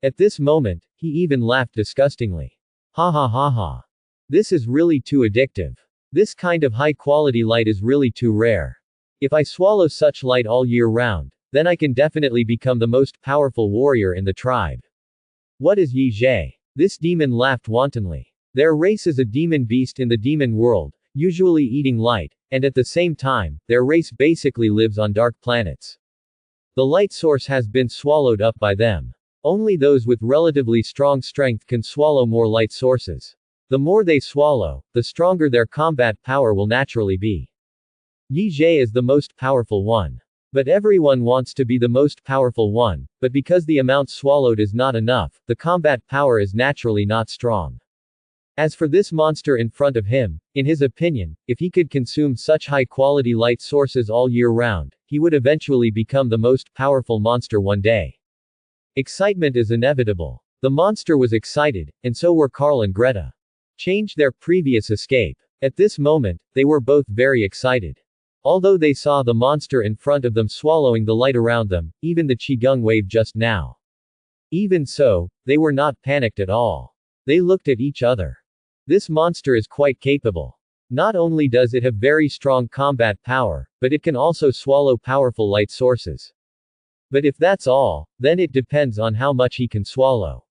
At this moment, he even laughed disgustingly. Ha ha ha ha. This is really too addictive. This kind of high-quality light is really too rare. If I swallow such light all year round, then I can definitely become the most powerful warrior in the tribe. What is Yi Zhe? This demon laughed wantonly. Their race is a demon beast in the demon world, usually eating light, and at the same time, their race basically lives on dark planets. The light source has been swallowed up by them. Only those with relatively strong strength can swallow more light sources. The more they swallow, the stronger their combat power will naturally be. Yi Zhe is the most powerful one. But everyone wants to be the most powerful one, but because the amount swallowed is not enough, the combat power is naturally not strong. As for this monster in front of him, in his opinion, if he could consume such high-quality light sources all year round, he would eventually become the most powerful monster one day. Excitement is inevitable. The monster was excited, and so were Carl and Greta. Changed their previous escape. At this moment, they were both very excited. Although they saw the monster in front of them swallowing the light around them, even the Qigong wave just now. Even so, they were not panicked at all. They looked at each other. This monster is quite capable. Not only does it have very strong combat power, but it can also swallow powerful light sources. But if that's all, then it depends on how much he can swallow.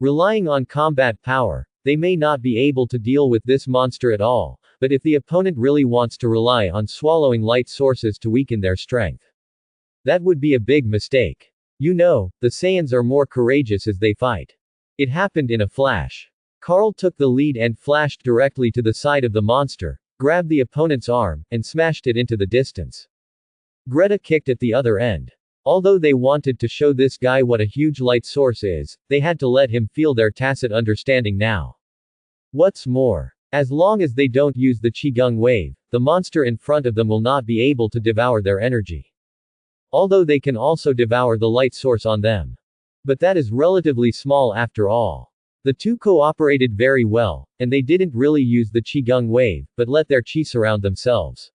Relying on combat power, they may not be able to deal with this monster at all, but if the opponent really wants to rely on swallowing light sources to weaken their strength, that would be a big mistake. You know, the Saiyans are more courageous as they fight. It happened in a flash. Carl took the lead and flashed directly to the side of the monster, grabbed the opponent's arm, and smashed it into the distance. Greta kicked at the other end. Although they wanted to show this guy what a huge light source is, they had to let him feel their tacit understanding now. What's more, as long as they don't use the Qigong wave, the monster in front of them will not be able to devour their energy. Although they can also devour the light source on them. But that is relatively small after all. The two cooperated very well, and they didn't really use the Qigong wave, but let their Qi surround themselves.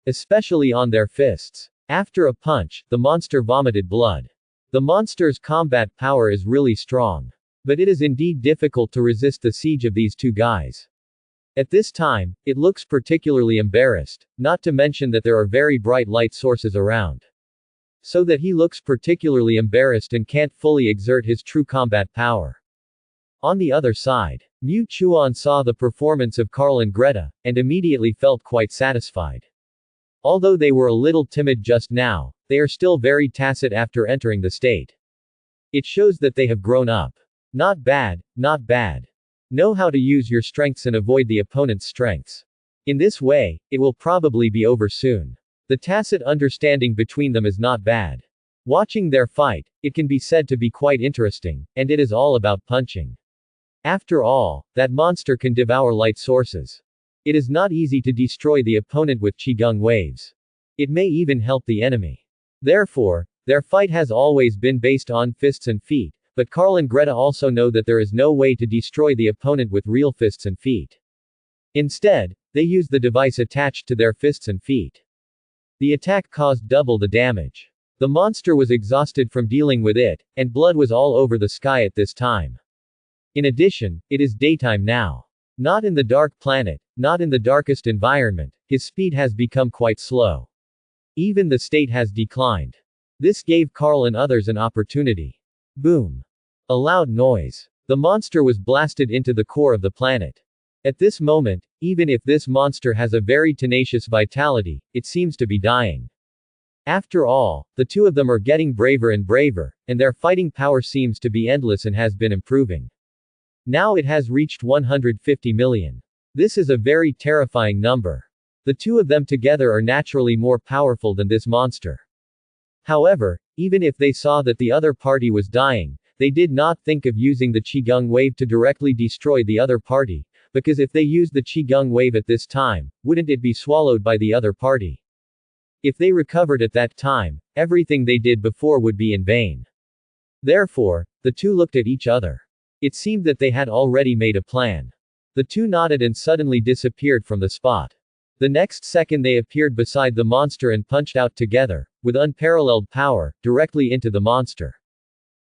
Especially on their fists. After a punch, the monster vomited blood. The monster's combat power is really strong. But it is indeed difficult to resist the siege of these two guys. At this time, it looks particularly embarrassed, not to mention that there are very bright light sources around. So that he looks particularly embarrassed and can't fully exert his true combat power. On the other side, Mu Chuan saw the performance of Carl and Greta, and immediately felt quite satisfied. Although they were a little timid just now, they are still very tacit after entering the state. It shows that they have grown up. Not bad, not bad. Know how to use your strengths and avoid the opponent's strengths. In this way, it will probably be over soon. The tacit understanding between them is not bad. Watching their fight, it can be said to be quite interesting, and it is all about punching. After all, that monster can devour light sources. It is not easy to destroy the opponent with Qigong waves. It may even help the enemy. Therefore, their fight has always been based on fists and feet, but Carl and Greta also know that there is no way to destroy the opponent with real fists and feet. Instead, they use the device attached to their fists and feet. The attack caused double the damage. The monster was exhausted from dealing with it, and blood was all over the sky at this time. In addition, it is daytime now. Not in the dark planet, not in the darkest environment, his speed has become quite slow. Even the state has declined. This gave Carl and others an opportunity. Boom. A loud noise. The monster was blasted into the core of the planet. At this moment, even if this monster has a very tenacious vitality, it seems to be dying. After all, the two of them are getting braver and braver, and their fighting power seems to be endless and has been improving. Now it has reached 150 million. This is a very terrifying number. The two of them together are naturally more powerful than this monster. However, even if they saw that the other party was dying, they did not think of using the Qigong wave to directly destroy the other party, because if they used the Qigong wave at this time, wouldn't it be swallowed by the other party? If they recovered at that time, everything they did before would be in vain. Therefore, the two looked at each other. It seemed that they had already made a plan. The two nodded and suddenly disappeared from the spot. The next second they appeared beside the monster and punched out together, with unparalleled power, directly into the monster.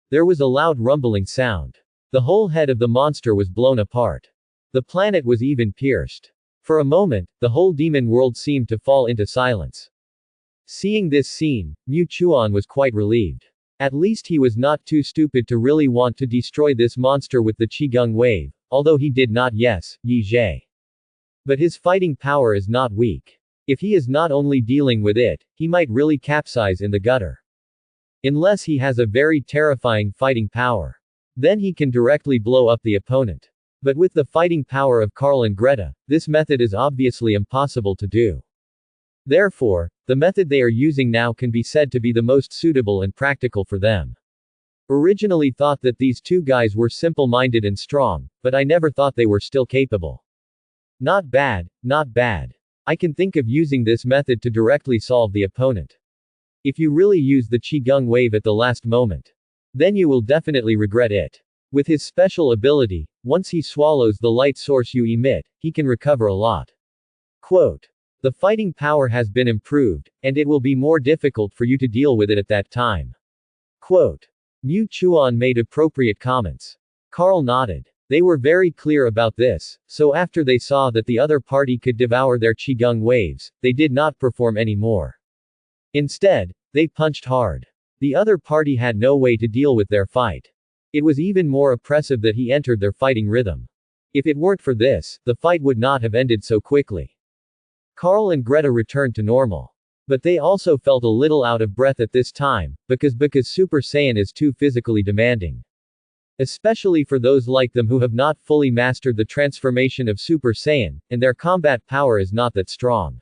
There was a loud rumbling sound. The whole head of the monster was blown apart. The planet was even pierced. For a moment, the whole demon world seemed to fall into silence. Seeing this scene, Mu Chuan was quite relieved. At least he was not too stupid to really want to destroy this monster with the Qigong wave, although he did not Yi Zhe. But his fighting power is not weak. If he is not only dealing with it, he might really capsize in the gutter. Unless he has a very terrifying fighting power. Then he can directly blow up the opponent. But with the fighting power of Karl and Greta, this method is obviously impossible to do. Therefore, the method they are using now can be said to be the most suitable and practical for them. Originally thought that these two guys were simple-minded and strong, but I never thought they were still capable. Not bad, not bad. I can think of using this method to directly solve the opponent. If you really use the Qigong wave at the last moment, then you will definitely regret it. With his special ability, once he swallows the light source you emit, he can recover a lot. Quote. The fighting power has been improved, and it will be more difficult for you to deal with it at that time. Quote. Mu Chuan made appropriate comments. Karl nodded. They were very clear about this, so after they saw that the other party could devour their Qigong waves, they did not perform anymore. Instead, they punched hard. The other party had no way to deal with their fight. It was even more oppressive that he entered their fighting rhythm. If it weren't for this, the fight would not have ended so quickly. Karl and Greta returned to normal. But they also felt a little out of breath at this time, because Super Saiyan is too physically demanding. Especially for those like them who have not fully mastered the transformation of Super Saiyan, and their combat power is not that strong.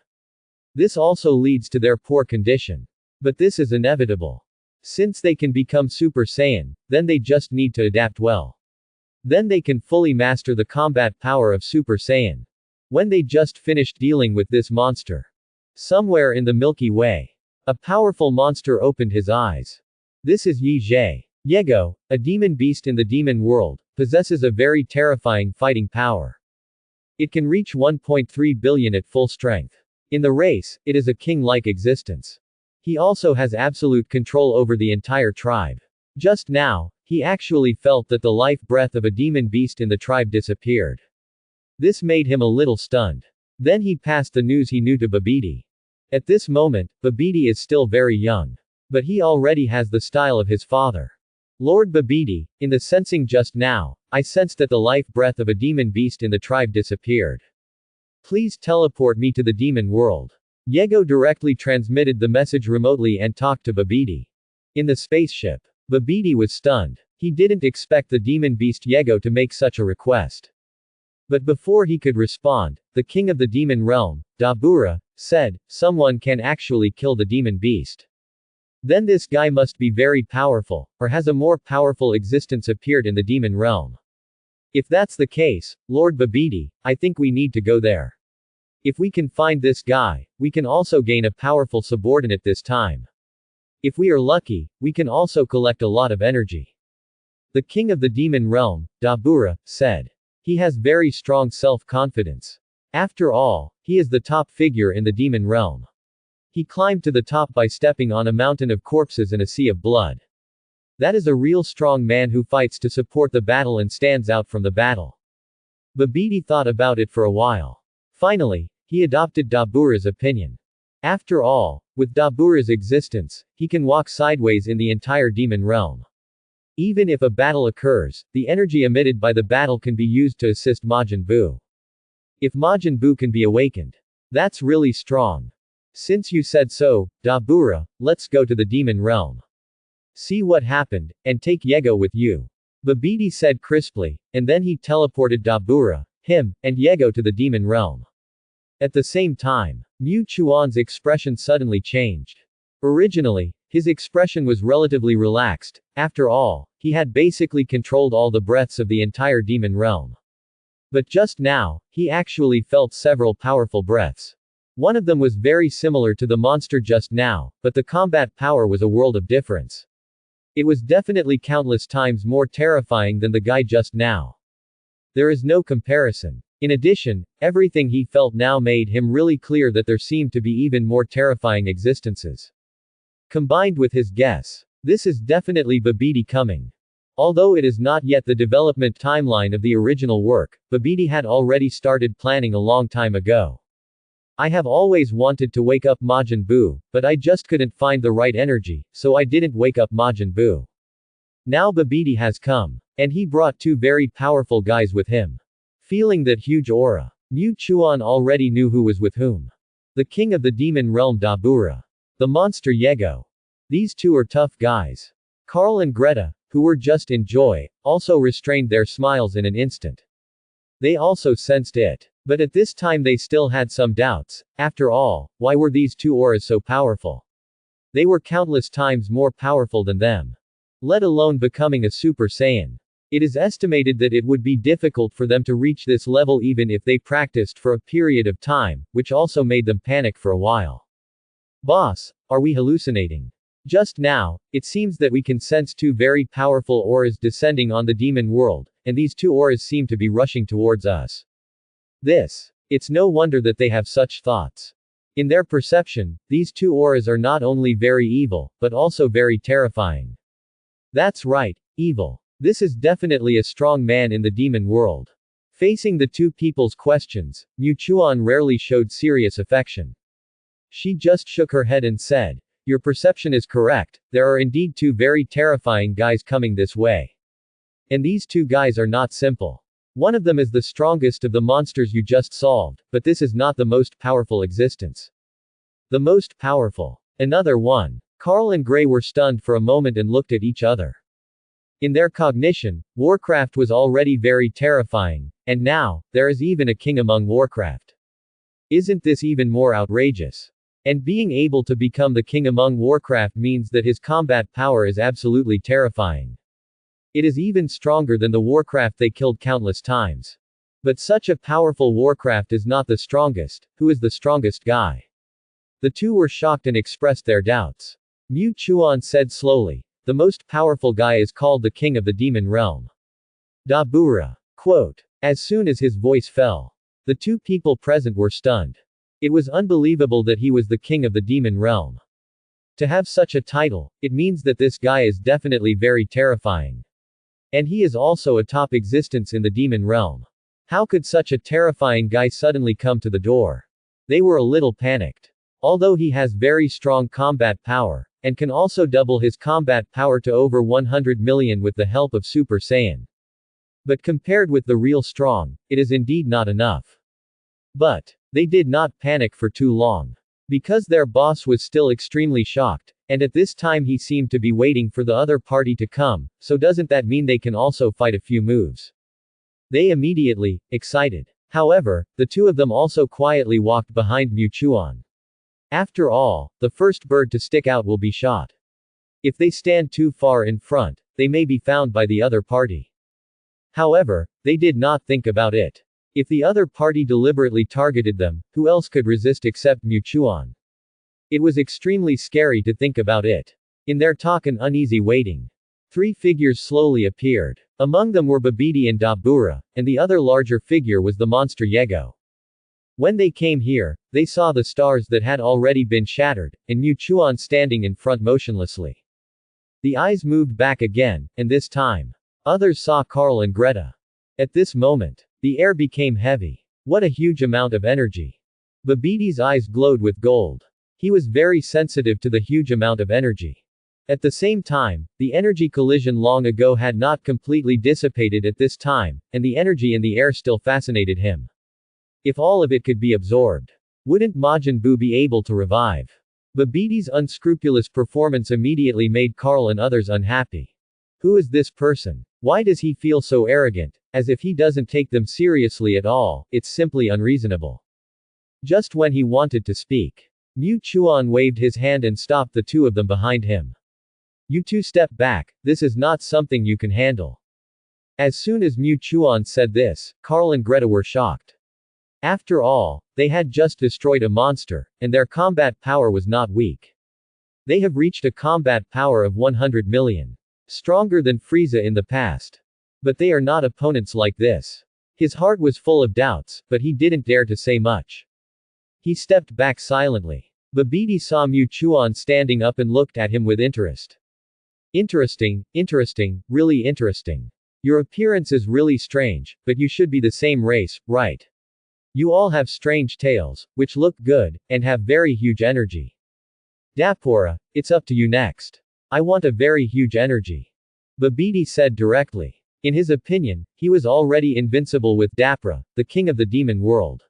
This also leads to their poor condition. But this is inevitable. Since they can become Super Saiyan, then they just need to adapt well. Then they can fully master the combat power of Super Saiyan. When they just finished dealing with this monster. Somewhere in the Milky Way. A powerful monster opened his eyes. This is Yi Zhe. Yego, a demon beast in the demon world, possesses a very terrifying fighting power. It can reach 1.3 billion at full strength. In the race, it is a king-like existence. He also has absolute control over the entire tribe. Just now, he actually felt that the life breath of a demon beast in the tribe disappeared. This made him a little stunned. Then he passed the news he knew to Babidi. At this moment, Babidi is still very young. But he already has the style of his father. Lord Babidi, in the sensing just now, I sensed that the life breath of a demon beast in the tribe disappeared. Please teleport me to the demon world. Yego directly transmitted the message remotely and talked to Babidi. In the spaceship. Babidi was stunned. He didn't expect the demon beast Yego to make such a request. But before he could respond, the king of the demon realm, Dabura, said, someone can actually kill the demon beast. Then this guy must be very powerful, or has a more powerful existence appeared in the demon realm. If that's the case, Lord Babidi, I think we need to go there. If we can find this guy, we can also gain a powerful subordinate this time. If we are lucky, we can also collect a lot of energy. The king of the demon realm, Dabura, said. He has very strong self-confidence. After all, he is the top figure in the demon realm. He climbed to the top by stepping on a mountain of corpses and a sea of blood. That is a real strong man who fights to support the battle and stands out from the battle. Babidi thought about it for a while. Finally, he adopted Dabura's opinion. After all, with Dabura's existence, he can walk sideways in the entire demon realm. Even if a battle occurs, the energy emitted by the battle can be used to assist Majin Buu. If Majin Buu can be awakened. That's really strong. Since you said so, Dabura, let's go to the demon realm. See what happened, and take Yego with you. Babidi said crisply, and then he teleported Dabura, him, and Yego to the demon realm. At the same time, Mu Chuan's expression suddenly changed. Originally, his expression was relatively relaxed. After all, he had basically controlled all the breaths of the entire demon realm. But just now, he actually felt several powerful breaths. One of them was very similar to the monster just now, but the combat power was a world of difference. It was definitely countless times more terrifying than the guy just now. There is no comparison. In addition, everything he felt now made him really clear that there seemed to be even more terrifying existences. Combined with his guess, this is definitely Babidi coming. Although it is not yet the development timeline of the original work, Babidi had already started planning a long time ago. I have always wanted to wake up Majin Buu, but I just couldn't find the right energy, so I didn't wake up Majin Buu. Now Babidi has come. And he brought two very powerful guys with him. Feeling that huge aura, Mu Chuan already knew who was with whom. The king of the demon realm Dabura. The monster Yego. These two are tough guys. Carl and Greta, who were just in joy, also restrained their smiles in an instant. They also sensed it. But at this time they still had some doubts. After all, why were these two auras so powerful? They were countless times more powerful than them. Let alone becoming a Super Saiyan. It is estimated that it would be difficult for them to reach this level even if they practiced for a period of time, which also made them panic for a while. Boss, are we hallucinating? Just now, it seems that we can sense two very powerful auras descending on the demon world, and these two auras seem to be rushing towards us. It's no wonder that they have such thoughts. In their perception, these two auras are not only very evil, but also very terrifying. That's right, evil. This is definitely a strong man in the demon world. Facing the two people's questions, Mu Chuan rarely showed serious affection. She just shook her head and said, "Your perception is correct, there are indeed two very terrifying guys coming this way. And these two guys are not simple. One of them is the strongest of the monsters you just solved, but this is not the most powerful existence. The most powerful. Another one." Carl and Gray were stunned for a moment and looked at each other. In their cognition, Warcraft was already very terrifying, and now, there is even a king among Warcraft. Isn't this even more outrageous? And being able to become the king among Warcraft means that his combat power is absolutely terrifying. It is even stronger than the Warcraft they killed countless times. But such a powerful Warcraft is not the strongest. Who is the strongest guy? The two were shocked and expressed their doubts. Mu Chuan said slowly, "The most powerful guy is called the king of the demon realm. Dabura." Quote. As soon as his voice fell, the two people present were stunned. It was unbelievable that he was the king of the demon realm. To have such a title, it means that this guy is definitely very terrifying. And he is also a top existence in the demon realm. How could such a terrifying guy suddenly come to the door? They were a little panicked. Although he has very strong combat power, and can also double his combat power to over 100 million with the help of Super Saiyan. But compared with the real strong, it is indeed not enough. But they did not panic for too long. Because their boss was still extremely shocked, and at this time he seemed to be waiting for the other party to come, so doesn't that mean they can also fight a few moves? They immediately, excited. However, the two of them also quietly walked behind Mu Chuan. After all, the first bird to stick out will be shot. If they stand too far in front, they may be found by the other party. However, they did not think about it. If the other party deliberately targeted them, who else could resist except Mu Chuan? It was extremely scary to think about it. In their talk and uneasy waiting, three figures slowly appeared. Among them were Babidi and Dabura, and the other larger figure was the monster Yego. When they came here, they saw the stars that had already been shattered, and Mu Chuan standing in front motionlessly. The eyes moved back again, and this time, others saw Carl and Greta. At this moment, the air became heavy. What a huge amount of energy. Babidi's eyes glowed with gold. He was very sensitive to the huge amount of energy. At the same time, the energy collision long ago had not completely dissipated at this time, and the energy in the air still fascinated him. If all of it could be absorbed, wouldn't Majin Buu be able to revive? Babidi's unscrupulous performance immediately made Carl and others unhappy. Who is this person? Why does he feel so arrogant, as if he doesn't take them seriously at all? It's simply unreasonable. Just when he wanted to speak, Mu Chuan waved his hand and stopped the two of them behind him. You two step back, this is not something you can handle. As soon as Mu Chuan said this, Carl and Greta were shocked. After all, they had just destroyed a monster, and their combat power was not weak. They have reached a combat power of 100 million. Stronger than Frieza in the past. But they are not opponents like this. His heart was full of doubts, but he didn't dare to say much. He stepped back silently. Babidi saw Mu Chuan standing up and looked at him with interest. Interesting, really interesting. Your appearance is really strange, but you should be the same race, right? You all have strange tails, which look good, and have very huge energy. Dapura, it's up to you next. I want a very huge energy. Babidi said directly. In his opinion, he was already invincible with Dapura, the king of the demon world.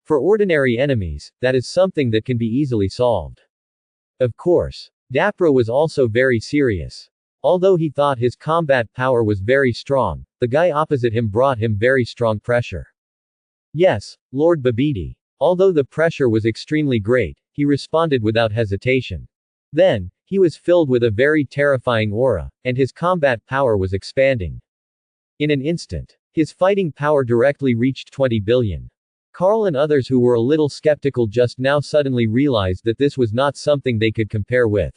For ordinary enemies, that is something that can be easily solved. Of course. Dapra was also very serious. Although he thought his combat power was very strong, the guy opposite him brought him very strong pressure. Yes, Lord Babidi. Although the pressure was extremely great, he responded without hesitation. Then, he was filled with a very terrifying aura, and his combat power was expanding. In an instant, his fighting power directly reached 20 billion. Carl and others who were a little skeptical just now suddenly realized that this was not something they could compare with.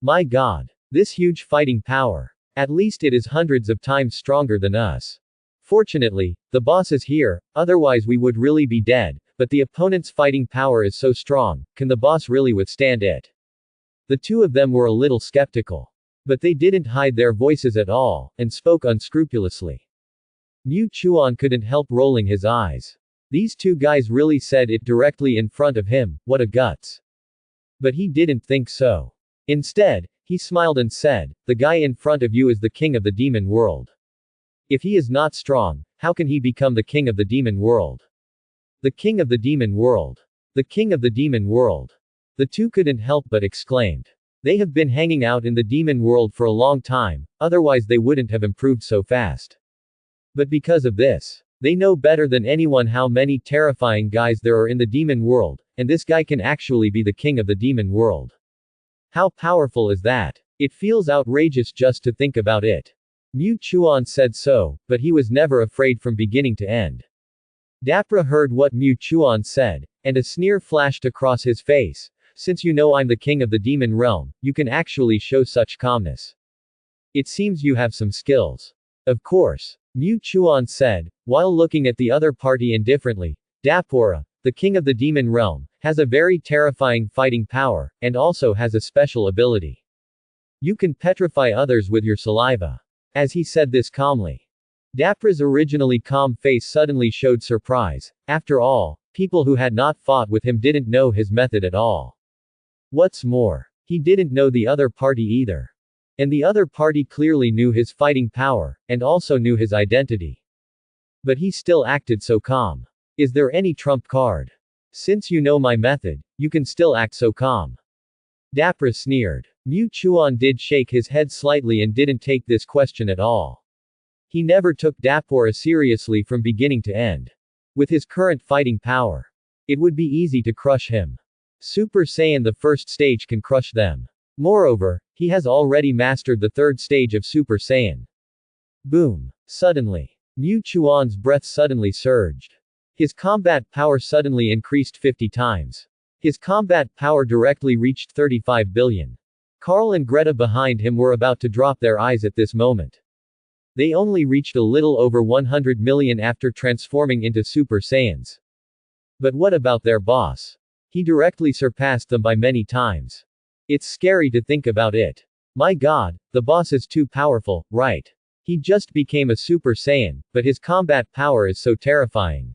My God! This huge fighting power. At least it is hundreds of times stronger than us. Fortunately, the boss is here, otherwise we would really be dead, but the opponent's fighting power is so strong, can the boss really withstand it? The two of them were a little skeptical. But they didn't hide their voices at all, and spoke unscrupulously. Mu Chuan couldn't help rolling his eyes. These two guys really said it directly in front of him, what a guts. But he didn't think so. Instead, he smiled and said, the guy in front of you is the king of the demon world. If he is not strong, how can he become the king of the demon world? The king of the demon world. The king of the demon world. The two couldn't help but exclaimed. They have been hanging out in the demon world for a long time, otherwise they wouldn't have improved so fast. But because of this, they know better than anyone how many terrifying guys there are in the demon world, and this guy can actually be the king of the demon world. How powerful is that? It feels outrageous just to think about it. Mu Chuan said so, but he was never afraid from beginning to end. Dapra heard what Mu Chuan said, and a sneer flashed across his face. Since you know I'm the king of the demon realm, you can actually show such calmness. It seems you have some skills. Of course. Mu Chuan said, while looking at the other party indifferently. Dapora, the king of the demon realm, has a very terrifying fighting power, and also has a special ability. You can petrify others with your saliva. As he said this calmly. Dapra's originally calm face suddenly showed surprise. After all, people who had not fought with him didn't know his method at all. What's more, he didn't know the other party either. And the other party clearly knew his fighting power, and also knew his identity. But he still acted so calm. Is there any trump card? Since you know my method, you can still act so calm. Dapra sneered. Mu Chuan did shake his head slightly and didn't take this question at all. He never took Dapora seriously from beginning to end. With his current fighting power, it would be easy to crush him. Super Saiyan the first stage can crush them. Moreover, he has already mastered the third stage of Super Saiyan. Boom. Suddenly, Mu Chuan's breath suddenly surged. His combat power suddenly increased 50 times. His combat power directly reached 35 billion. Carl and Greta behind him were about to drop their eyes at this moment. They only reached a little over 100 million after transforming into Super Saiyans. But what about their boss? He directly surpassed them by many times. It's scary to think about it. My God, the boss is too powerful, right? He just became a Super Saiyan, but his combat power is so terrifying.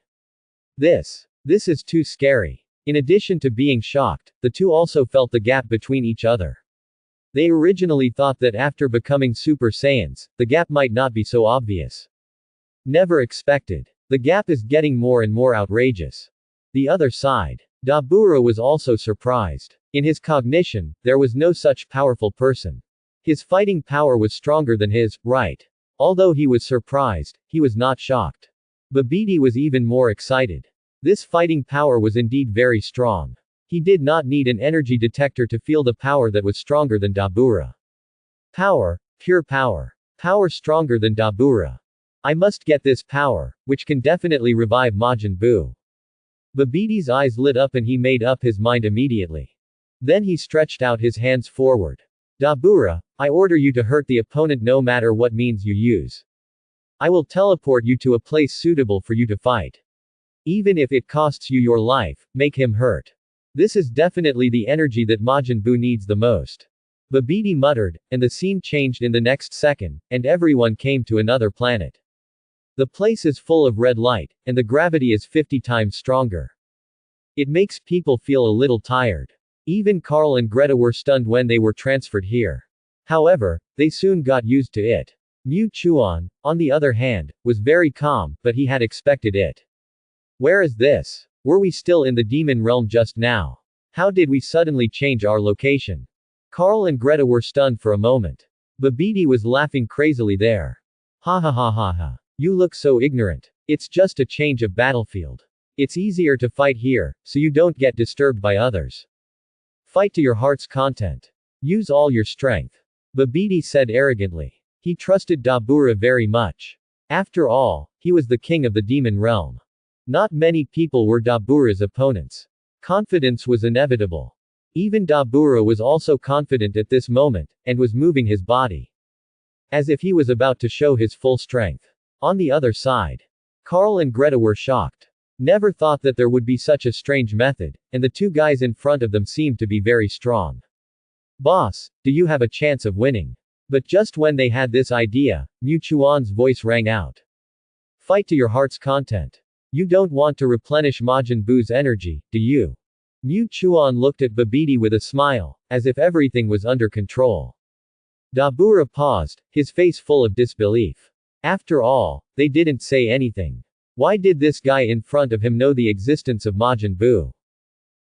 This is too scary. In addition to being shocked, the two also felt the gap between each other. They originally thought that after becoming Super Saiyans, the gap might not be so obvious. Never expected. The gap is getting more and more outrageous. The other side. Dabura was also surprised. In his cognition, there was no such powerful person. His fighting power was stronger than his, right? Although he was surprised, he was not shocked. Babidi was even more excited. This fighting power was indeed very strong. He did not need an energy detector to feel the power that was stronger than Dabura. Power, pure power. Power stronger than Dabura. I must get this power, which can definitely revive Majin Buu. Babidi's eyes lit up and he made up his mind immediately. Then he stretched out his hands forward. Dabura, I order you to hurt the opponent no matter what means you use. I will teleport you to a place suitable for you to fight. Even if it costs you your life, make him hurt. This is definitely the energy that Majin Buu needs the most. Babidi muttered, and the scene changed in the next second, and everyone came to another planet. The place is full of red light, and the gravity is 50 times stronger. It makes people feel a little tired. Even Carl and Greta were stunned when they were transferred here. However, they soon got used to it. Mu Chuan, on the other hand, was very calm, but he had expected it. Where is this? Were we still in the demon realm just now? How did we suddenly change our location? Carl and Greta were stunned for a moment. Babidi was laughing crazily there. Ha ha ha ha ha. You look so ignorant. It's just a change of battlefield. It's easier to fight here, so you don't get disturbed by others. Fight to your heart's content. Use all your strength. Babidi said arrogantly. He trusted Dabura very much. After all, he was the king of the demon realm. Not many people were Dabura's opponents. Confidence was inevitable. Even Dabura was also confident at this moment, and was moving his body as if he was about to show his full strength. On the other side, Carl and Greta were shocked. Never thought that there would be such a strange method, and the two guys in front of them seemed to be very strong. Boss, do you have a chance of winning? But just when they had this idea, Mu Chuan's voice rang out. Fight to your heart's content. You don't want to replenish Majin Buu's energy, do you? Mu Chuan looked at Babidi with a smile, as if everything was under control. Dabura paused, his face full of disbelief. After all, they didn't say anything. Why did this guy in front of him know the existence of Majin Buu?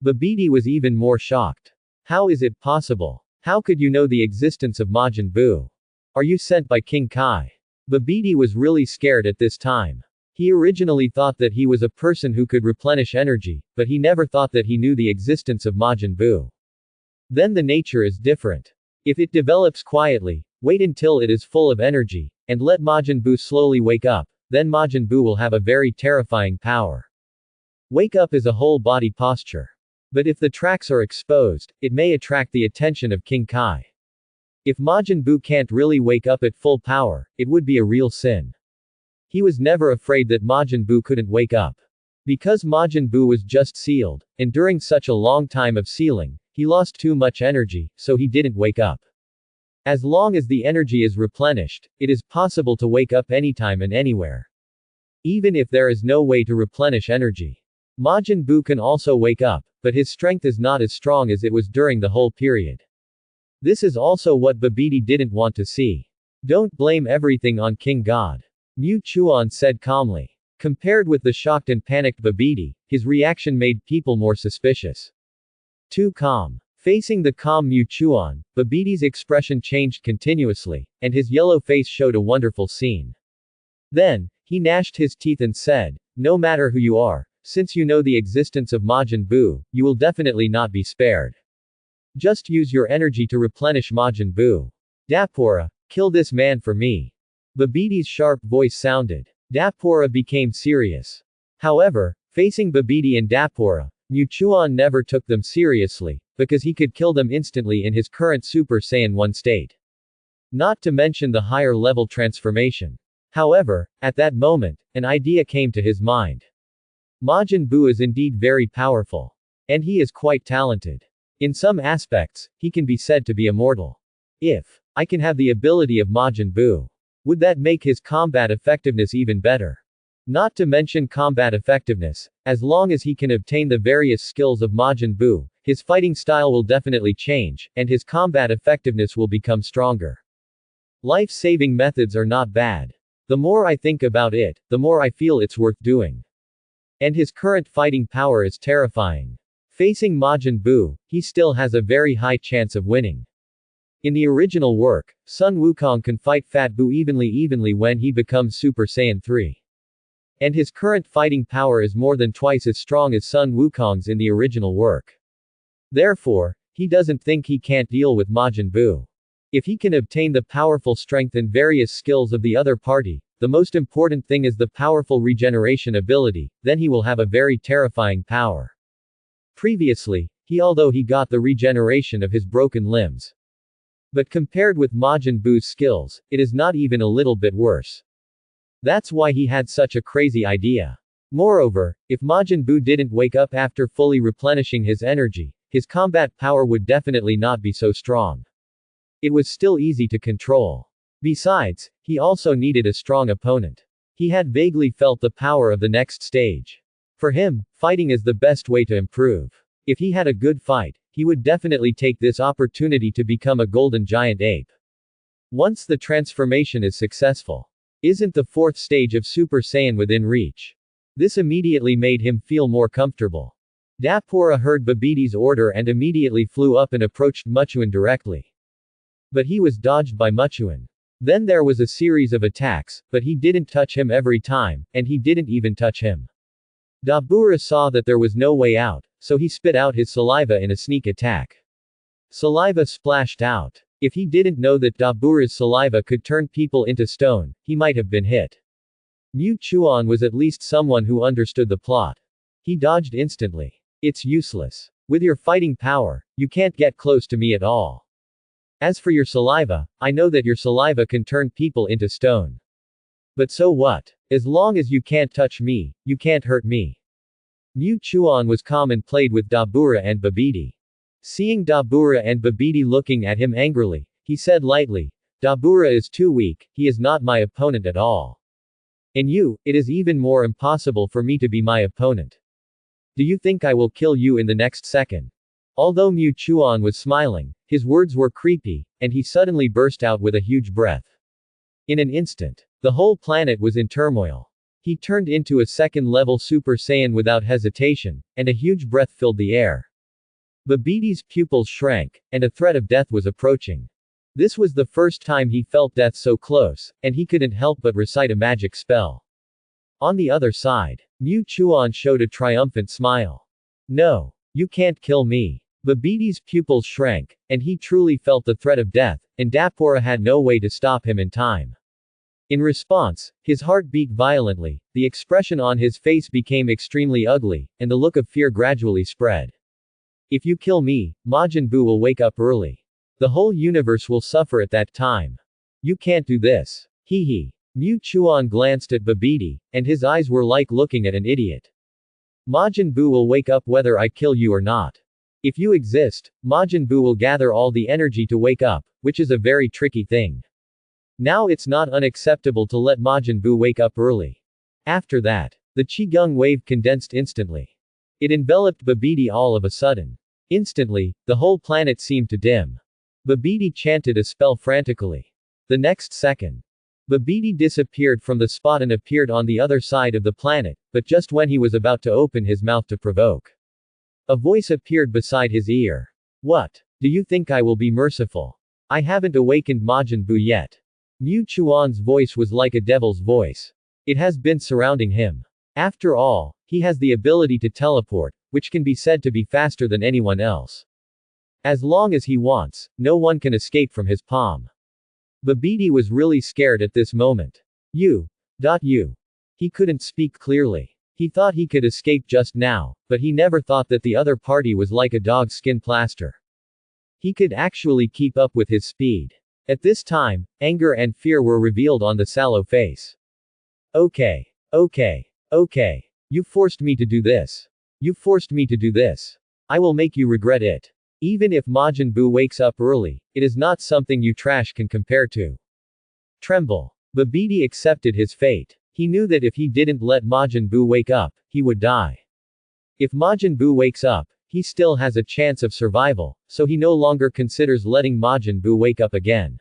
Babidi was even more shocked. How is it possible? How could you know the existence of Majin Buu? Are you sent by King Kai? Babidi was really scared at this time. He originally thought that he was a person who could replenish energy, but he never thought that he knew the existence of Majin Buu. Then the nature is different. If it develops quietly, wait until it is full of energy, and let Majin Buu slowly wake up, then Majin Buu will have a very terrifying power. Wake up is a whole body posture. But if the tracks are exposed, it may attract the attention of King Kai. If Majin Buu can't really wake up at full power, it would be a real sin. He was never afraid that Majin Buu couldn't wake up. Because Majin Buu was just sealed, and during such a long time of sealing, he lost too much energy, so he didn't wake up. As long as the energy is replenished, it is possible to wake up anytime and anywhere. Even if there is no way to replenish energy. Majin Buu can also wake up, but his strength is not as strong as it was during the whole period. This is also what Babidi didn't want to see. Don't blame everything on King God. Mu Chuan said calmly. Compared with the shocked and panicked Babidi, his reaction made people more suspicious. Too calm. Facing the calm Mu Chuan, Babidi's expression changed continuously, and his yellow face showed a wonderful scene. Then, he gnashed his teeth and said, no matter who you are, since you know the existence of Majin Buu, you will definitely not be spared. Just use your energy to replenish Majin Buu. Dapura, kill this man for me. Babidi's sharp voice sounded. Dapura became serious. However, facing Babidi and Dapura, Mu Chuan never took them seriously, because he could kill them instantly in his current Super Saiyan 1 state. Not to mention the higher level transformation. However, at that moment, an idea came to his mind. Majin Buu is indeed very powerful. And he is quite talented. In some aspects, he can be said to be immortal. If I can have the ability of Majin Buu, would that make his combat effectiveness even better? Not to mention combat effectiveness, as long as he can obtain the various skills of Majin Buu, his fighting style will definitely change, and his combat effectiveness will become stronger. Life-saving methods are not bad. The more I think about it, the more I feel it's worth doing. And his current fighting power is terrifying. Facing Majin Buu, he still has a very high chance of winning. In the original work, Sun Wukong can fight Fat Buu evenly when he becomes Super Saiyan 3. And his current fighting power is more than twice as strong as Sun Wukong's in the original work. Therefore, he doesn't think he can't deal with Majin Buu. If he can obtain the powerful strength and various skills of the other party, the most important thing is the powerful regeneration ability, then he will have a very terrifying power. Previously, although he got the regeneration of his broken limbs. But compared with Majin Buu's skills, it is not even a little bit worse. That's why he had such a crazy idea. Moreover, if Majin Buu didn't wake up after fully replenishing his energy, his combat power would definitely not be so strong. It was still easy to control. Besides, he also needed a strong opponent. He had vaguely felt the power of the next stage. For him, fighting is the best way to improve. If he had a good fight, he would definitely take this opportunity to become a golden giant ape. Once the transformation is successful. Isn't the fourth stage of Super Saiyan within reach? This immediately made him feel more comfortable. Dapura heard Babiti's order and immediately flew up and approached Muchuan directly. But he was dodged by Muchuan. Then there was a series of attacks, but he didn't touch him every time, and he didn't even touch him. Dabura saw that there was no way out, so he spit out his saliva in a sneak attack. Saliva splashed out. If he didn't know that Dabura's saliva could turn people into stone, he might have been hit. Mu Chuan was at least someone who understood the plot. He dodged instantly. It's useless. With your fighting power, you can't get close to me at all. As for your saliva, I know that your saliva can turn people into stone. But so what? As long as you can't touch me, you can't hurt me. Mu Chuan was calm and played with Dabura and Babiti. Seeing Dabura and Babiti looking at him angrily, he said lightly, Dabura is too weak, he is not my opponent at all. And you, it is even more impossible for me to be my opponent. Do you think I will kill you in the next second? Although Mu Chuan was smiling, his words were creepy, and he suddenly burst out with a huge breath. In an instant, the whole planet was in turmoil. He turned into a second-level Super Saiyan without hesitation, and a huge breath filled the air. Babiti's pupils shrank, and a threat of death was approaching. This was the first time he felt death so close, and he couldn't help but recite a magic spell. On the other side, Mu Chuan showed a triumphant smile. No. You can't kill me. Babiti's pupils shrank, and he truly felt the threat of death, and Dapura had no way to stop him in time. In response, his heart beat violently, the expression on his face became extremely ugly, and the look of fear gradually spread. If you kill me, Majin Buu will wake up early. The whole universe will suffer at that time. You can't do this. Hee hee. Mu Chuan glanced at Babiti, and his eyes were like looking at an idiot. Majin Buu will wake up whether I kill you or not. If you exist, Majin Buu will gather all the energy to wake up, which is a very tricky thing. Now it's not unacceptable to let Majin Buu wake up early. After that, the Qigong wave condensed instantly. It enveloped Babiti all of a sudden. Instantly, the whole planet seemed to dim. Babiti chanted a spell frantically. The next second, Babiti disappeared from the spot and appeared on the other side of the planet, but just when he was about to open his mouth to provoke. A voice appeared beside his ear. What? Do you think I will be merciful? I haven't awakened Majin Buu yet. Mu Chuan's voice was like a devil's voice. It has been surrounding him. After all, he has the ability to teleport, which can be said to be faster than anyone else. As long as he wants, no one can escape from his palm. Babiti was really scared at this moment. You. He couldn't speak clearly. He thought he could escape just now, but he never thought that the other party was like a dog's skin plaster. He could actually keep up with his speed. At this time, anger and fear were revealed on the sallow face. Okay. You forced me to do this. You forced me to do this. I will make you regret it. Even if Majin Buu wakes up early, it is not something you trash can compare to. Tremble. Babiti accepted his fate. He knew that if he didn't let Majin Buu wake up, he would die. If Majin Buu wakes up, he still has a chance of survival, so he no longer considers letting Majin Buu wake up again.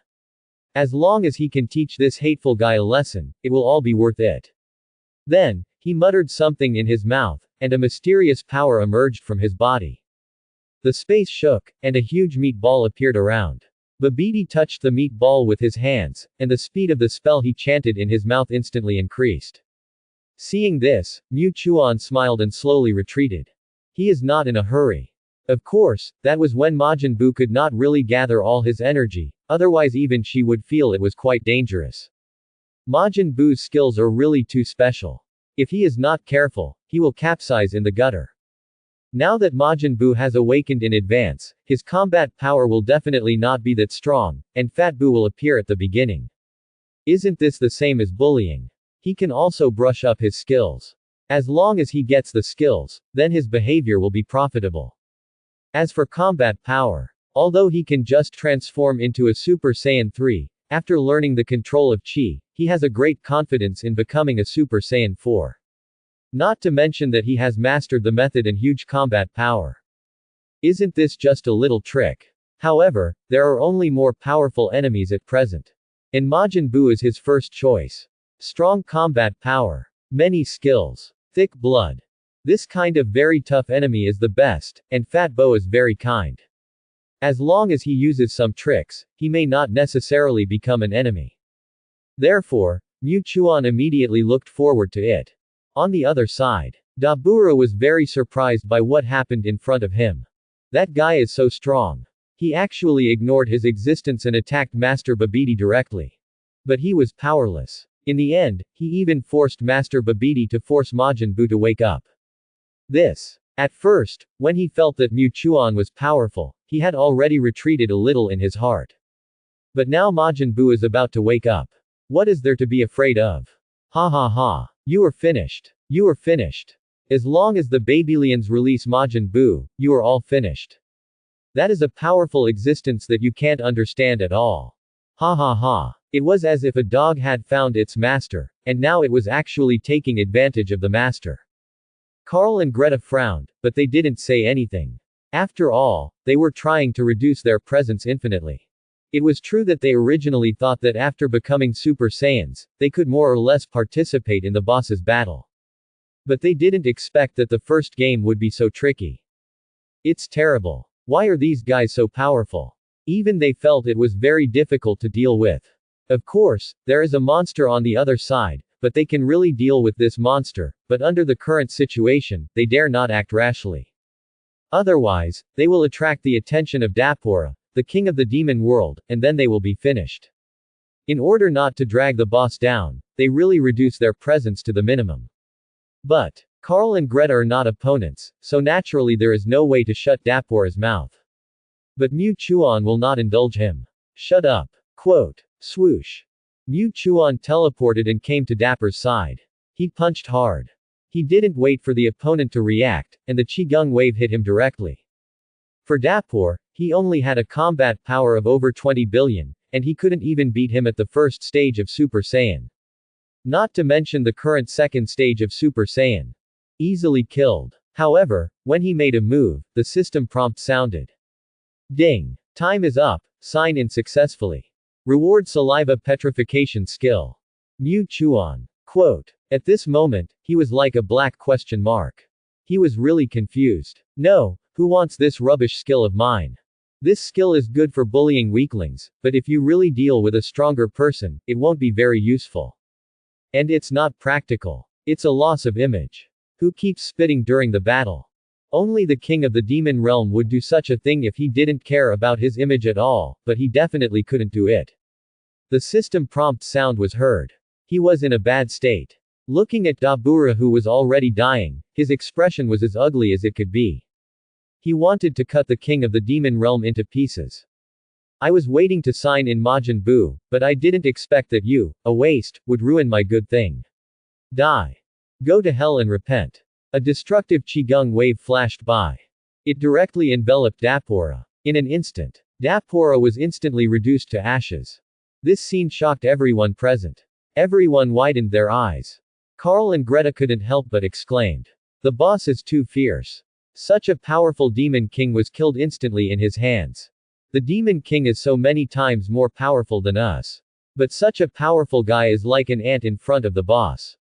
As long as he can teach this hateful guy a lesson, it will all be worth it. Then, he muttered something in his mouth, and a mysterious power emerged from his body. The space shook, and a huge meat ball appeared around. Babiti touched the meat ball with his hands, and the speed of the spell he chanted in his mouth instantly increased. Seeing this, Mu Chuan smiled and slowly retreated. He is not in a hurry. Of course, that was when Majin Buu could not really gather all his energy, otherwise even she would feel it was quite dangerous. Majin Buu's skills are really too special. If he is not careful, he will capsize in the gutter. Now that Majin Buu has awakened in advance, his combat power will definitely not be that strong, and Fat Buu will appear at the beginning. Isn't this the same as bullying? He can also brush up his skills. As long as he gets the skills, then his behavior will be profitable. As for combat power, although he can just transform into a Super Saiyan 3, after learning the control of Qi, he has a great confidence in becoming a Super Saiyan 4. Not to mention that he has mastered the method and huge combat power. Isn't this just a little trick? However, there are only more powerful enemies at present. And Majin Buu is his first choice. Strong combat power. Many skills. Thick blood. This kind of very tough enemy is the best, and Fat Bo is very kind. As long as he uses some tricks, he may not necessarily become an enemy. Therefore, Mu Chuan immediately looked forward to it. On the other side, Dabura was very surprised by what happened in front of him. That guy is so strong. He actually ignored his existence and attacked Master Babidi directly. But he was powerless. In the end, he even forced Master Babidi to force Majin Buu to wake up. At first, when he felt that Mu Chuan was powerful, he had already retreated a little in his heart. But now Majin Buu is about to wake up. What is there to be afraid of? Ha ha ha. You are finished. You are finished. As long as the Babylians release Majin Buu, you are all finished. That is a powerful existence that you can't understand at all. Ha ha ha. It was as if a dog had found its master, and now it was actually taking advantage of the master. Carl and Greta frowned, but they didn't say anything. After all, they were trying to reduce their presence infinitely. It was true that they originally thought that after becoming Super Saiyans, they could more or less participate in the boss's battle. But they didn't expect that the first game would be so tricky. It's terrible. Why are these guys so powerful? Even they felt it was very difficult to deal with. Of course, there is a monster on the other side, but they can really deal with this monster, but under the current situation, they dare not act rashly. Otherwise, they will attract the attention of Dapura, the king of the demon world, and then they will be finished. In order not to drag the boss down, they really reduce their presence to the minimum. But Carl and Greta are not opponents, so naturally there is no way to shut Dapura's mouth. But Mu Chuan will not indulge him. Shut up. Quote. Swoosh. Mu Chuan teleported and came to Dapura's side. He punched hard. He didn't wait for the opponent to react, and the Qigong wave hit him directly. For Dapur, he only had a combat power of over 20 billion, and he couldn't even beat him at the first stage of Super Saiyan. Not to mention the current second stage of Super Saiyan. Easily killed. However, when he made a move, the system prompt sounded. Ding. Time is up, sign in successfully. Reward saliva petrification skill. Mu Chuan. Quote. At this moment, he was like a black question mark. He was really confused. No, who wants this rubbish skill of mine? This skill is good for bullying weaklings, but if you really deal with a stronger person, it won't be very useful. And it's not practical. It's a loss of image. Who keeps spitting during the battle? Only the king of the demon realm would do such a thing if he didn't care about his image at all, but he definitely couldn't do it. The system prompt sound was heard. He was in a bad state. Looking at Dabura, who was already dying, his expression was as ugly as it could be. He wanted to cut the king of the demon realm into pieces. I was waiting to sign in Majin Buu, but I didn't expect that you, a waste, would ruin my good thing. Die. Go to hell and repent. A destructive Qigong wave flashed by. It directly enveloped Dapura. In an instant, Dapura was instantly reduced to ashes. This scene shocked everyone present. Everyone widened their eyes. Carl and Greta couldn't help but exclaimed. The boss is too fierce. Such a powerful demon king was killed instantly in his hands. The demon king is so many times more powerful than us. But such a powerful guy is like an ant in front of the boss.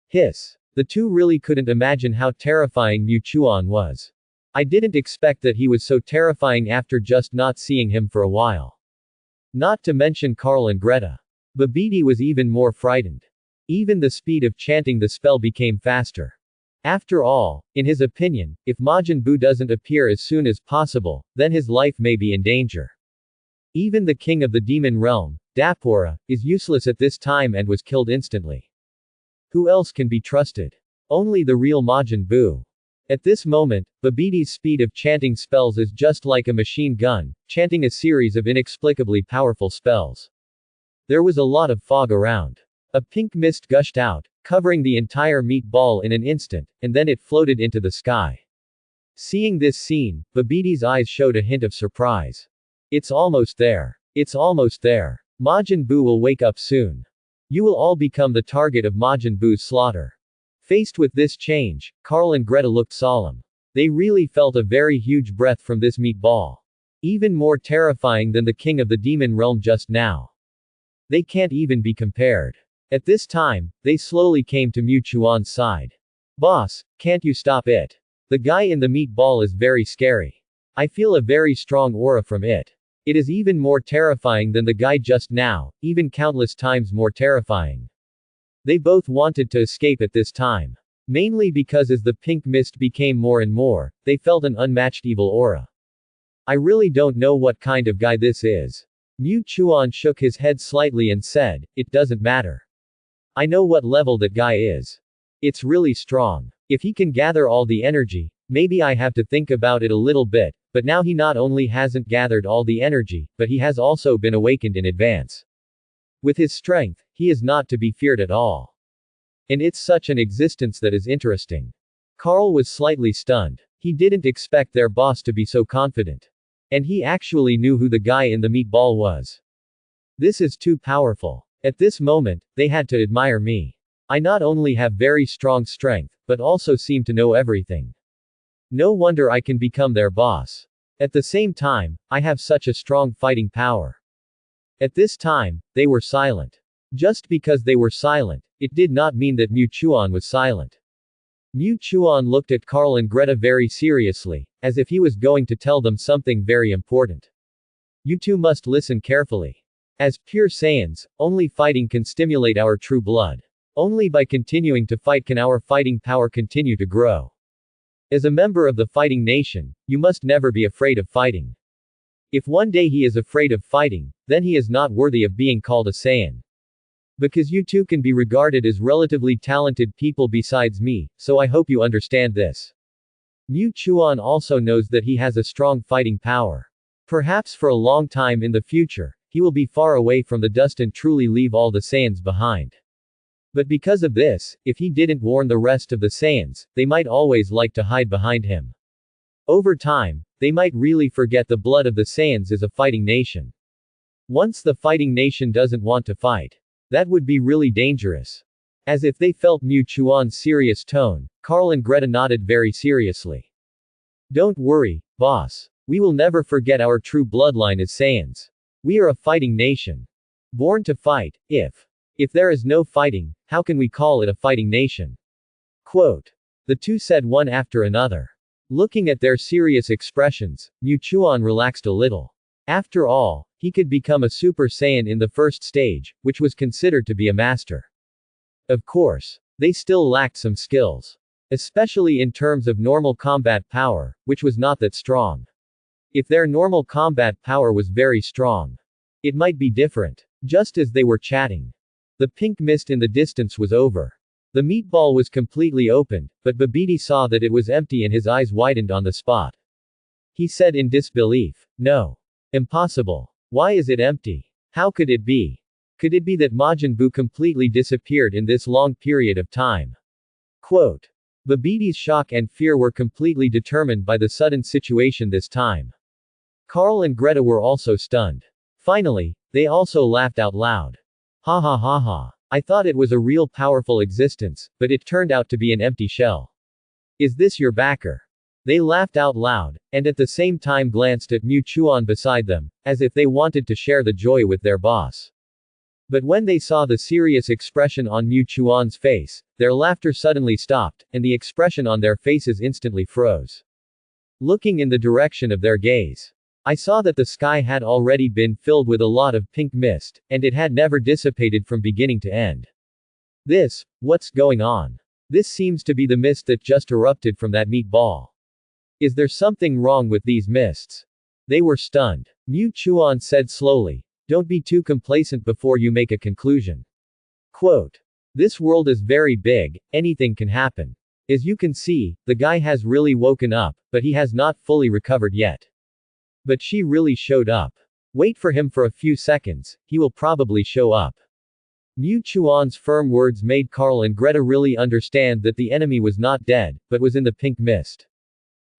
Hiss. The two really couldn't imagine how terrifying Mu Chuan was. I didn't expect that he was so terrifying after just not seeing him for a while. Not to mention Carl and Greta. Babidi was even more frightened. Even the speed of chanting the spell became faster. After all, in his opinion, if Majin Buu doesn't appear as soon as possible, then his life may be in danger. Even the king of the demon realm, Dapura, is useless at this time and was killed instantly. Who else can be trusted? Only the real Majin Buu. At this moment, Babidi's speed of chanting spells is just like a machine gun, chanting a series of inexplicably powerful spells. There was a lot of fog around. A pink mist gushed out, covering the entire meat ball in an instant, and then it floated into the sky. Seeing this scene, Babidi's eyes showed a hint of surprise. It's almost there. It's almost there. Majin Buu will wake up soon. You will all become the target of Majin Buu's slaughter. Faced with this change, Carl and Greta looked solemn. They really felt a very huge breath from this meatball. Even more terrifying than the king of the demon realm just now. They can't even be compared. At this time, they slowly came to Mu Chuan's side. Boss, can't you stop it? The guy in the meatball is very scary. I feel a very strong aura from it. It is even more terrifying than the guy just now, even countless times more terrifying. They both wanted to escape at this time. Mainly because as the pink mist became more and more, they felt an unmatched evil aura. I really don't know what kind of guy this is. Mu Chuan shook his head slightly and said, it doesn't matter. I know what level that guy is. It's really strong. If he can gather all the energy, maybe I have to think about it a little bit, but now he not only hasn't gathered all the energy, but he has also been awakened in advance. With his strength, he is not to be feared at all. And it's such an existence that is interesting. Carl was slightly stunned. He didn't expect their boss to be so confident. And he actually knew who the guy in the meatball was. This is too powerful. At this moment, they had to admire me. I not only have very strong strength, but also seem to know everything. No wonder I can become their boss. At the same time, I have such a strong fighting power. At this time, they were silent. Just because they were silent, it did not mean that Mu Chuan was silent. Mu Chuan looked at Carl and Greta very seriously, as if he was going to tell them something very important. You two must listen carefully. As pure Saiyans, only fighting can stimulate our true blood. Only by continuing to fight can our fighting power continue to grow. As a member of the fighting nation, you must never be afraid of fighting. If one day he is afraid of fighting, then he is not worthy of being called a Saiyan. Because you two can be regarded as relatively talented people besides me, so I hope you understand this. Mu Chuan also knows that he has a strong fighting power. Perhaps for a long time in the future, he will be far away from the dust and truly leave all the Saiyans behind. But because of this, if he didn't warn the rest of the Saiyans, they might always like to hide behind him. Over time, they might really forget the blood of the Saiyans is a fighting nation. Once the fighting nation doesn't want to fight, that would be really dangerous. As if they felt Mu Chuan's serious tone, Carl and Greta nodded very seriously. Don't worry, boss. We will never forget our true bloodline as Saiyans. We are a fighting nation. Born to fight. If there is no fighting, how can we call it a fighting nation? Quote. The two said one after another. Looking at their serious expressions, Mu Chuan relaxed a little. After all, he could become a Super Saiyan in the first stage, which was considered to be a master. Of course, they still lacked some skills. Especially in terms of normal combat power, which was not that strong. If their normal combat power was very strong, it might be different. Just as they were chatting, the pink mist in the distance was over. The meatball was completely opened, but Babidi saw that it was empty and his eyes widened on the spot. He said in disbelief, no. Impossible. Why is it empty? How could it be? Could it be that Majin Buu completely disappeared in this long period of time? Quote. Babidi's shock and fear were completely determined by the sudden situation this time. Carl and Greta were also stunned. Finally, they also laughed out loud. Ha ha ha ha. I thought it was a real powerful existence, but it turned out to be an empty shell. Is this your backer? They laughed out loud, and at the same time glanced at Mu Chuan beside them, as if they wanted to share the joy with their boss. But when they saw the serious expression on Mu Chuan's face, their laughter suddenly stopped, and the expression on their faces instantly froze. Looking in the direction of their gaze, I saw that the sky had already been filled with a lot of pink mist, and it had never dissipated from beginning to end. What's going on? This seems to be the mist that just erupted from that meatball. Is there something wrong with these mists? They were stunned. Mu Chuan said slowly, don't be too complacent before you make a conclusion. Quote. This world is very big, anything can happen. As you can see, the guy has really woken up, but he has not fully recovered yet. But she really showed up. Wait for him for a few seconds, he will probably show up. Mu Chuan's firm words made Carl and Greta really understand that the enemy was not dead, but was in the pink mist.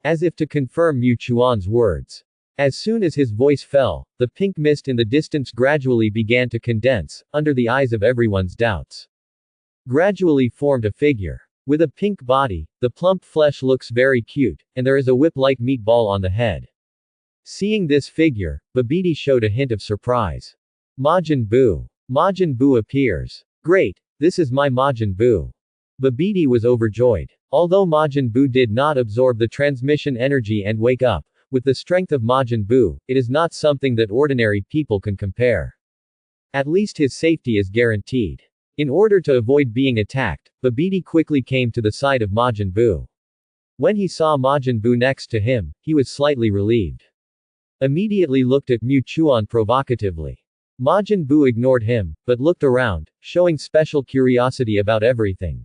As if to confirm Mu Chuan's words. As soon as his voice fell, the pink mist in the distance gradually began to condense, under the eyes of everyone's doubts. Gradually formed a figure. With a pink body, the plump flesh looks very cute, and there is a whip-like meatball on the head. Seeing this figure, Babidi showed a hint of surprise. Majin Buu. Majin Buu appears. Great, this is my Majin Buu. Babidi was overjoyed. Although Majin Buu did not absorb the transmission energy and wake up, with the strength of Majin Buu, it is not something that ordinary people can compare. At least his safety is guaranteed. In order to avoid being attacked, Babidi quickly came to the side of Majin Buu. When he saw Majin Buu next to him, he was slightly relieved. Immediately looked at Mu Chuan provocatively. Majin Buu ignored him, but looked around, showing special curiosity about everything.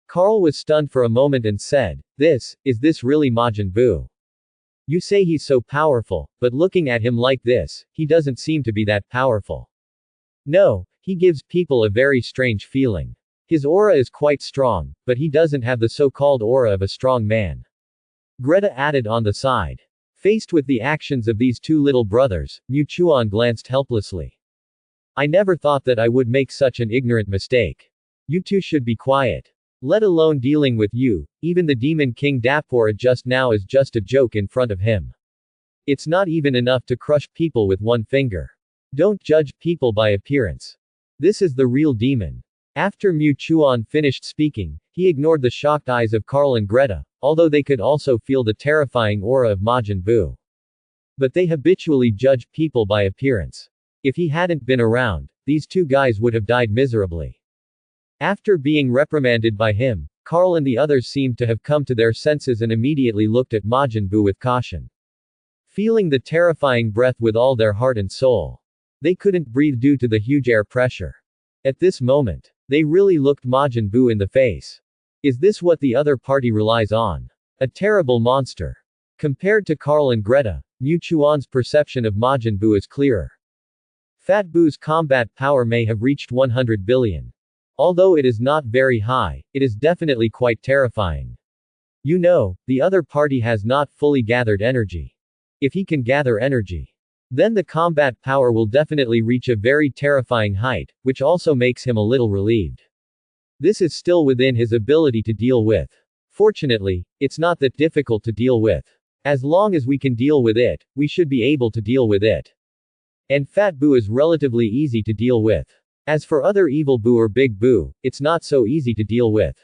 Carl was stunned for a moment and said, is this really Majin Buu? You say he's so powerful, but looking at him like this, he doesn't seem to be that powerful. No, he gives people a very strange feeling. His aura is quite strong, but he doesn't have the so-called aura of a strong man. Greta added on the side. Faced with the actions of these two little brothers, Mu Chuan glanced helplessly. I never thought that I would make such an ignorant mistake. You two should be quiet. Let alone dealing with you, even the Demon King Dapora just now is just a joke in front of him. It's not even enough to crush people with one finger. Don't judge people by appearance. This is the real demon. After Mu Chuan finished speaking, he ignored the shocked eyes of Carl and Greta, although they could also feel the terrifying aura of Majin Buu. But they habitually judge people by appearance. If he hadn't been around, these two guys would have died miserably. After being reprimanded by him, Carl and the others seemed to have come to their senses and immediately looked at Majin Buu with caution. Feeling the terrifying breath with all their heart and soul. They couldn't breathe due to the huge air pressure. At this moment, they really looked Majin Buu in the face. Is this what the other party relies on? A terrible monster. Compared to Carl and Greta, Mu Chuan's perception of Majin Buu is clearer. Fat Buu's combat power may have reached 100 billion. Although it is not very high, it is definitely quite terrifying. You know, the other party has not fully gathered energy. If he can gather energy, then the combat power will definitely reach a very terrifying height, which also makes him a little relieved. This is still within his ability to deal with. Fortunately, it's not that difficult to deal with. As long as we can deal with it, we should be able to deal with it. And Fat Buu is relatively easy to deal with. As for other Evil Buu or Big Buu, it's not so easy to deal with.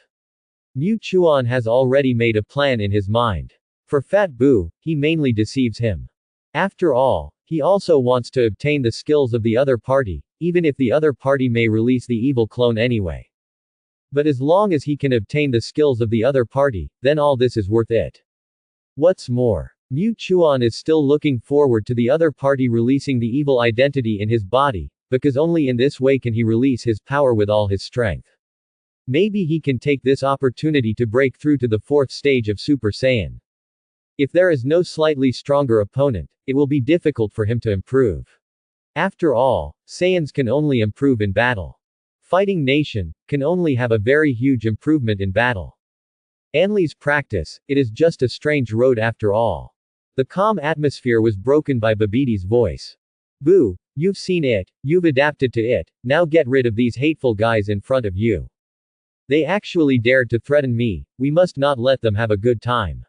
Mu Chuan has already made a plan in his mind. For Fat Buu, he mainly deceives him. After all, he also wants to obtain the skills of the other party, even if the other party may release the evil clone anyway. But as long as he can obtain the skills of the other party, then all this is worth it. What's more, Mu Chuan is still looking forward to the other party releasing the evil identity in his body, because only in this way can he release his power with all his strength. Maybe he can take this opportunity to break through to the 4th stage of Super Saiyan. If there is no slightly stronger opponent, it will be difficult for him to improve. After all, Saiyans can only improve in battle. Fighting nation can only have a very huge improvement in battle. Anli's practice, it is just a strange road after all. The calm atmosphere was broken by Babidi's voice. Boo, you've seen it, you've adapted to it, now get rid of these hateful guys in front of you. They actually dared to threaten me, we must not let them have a good time.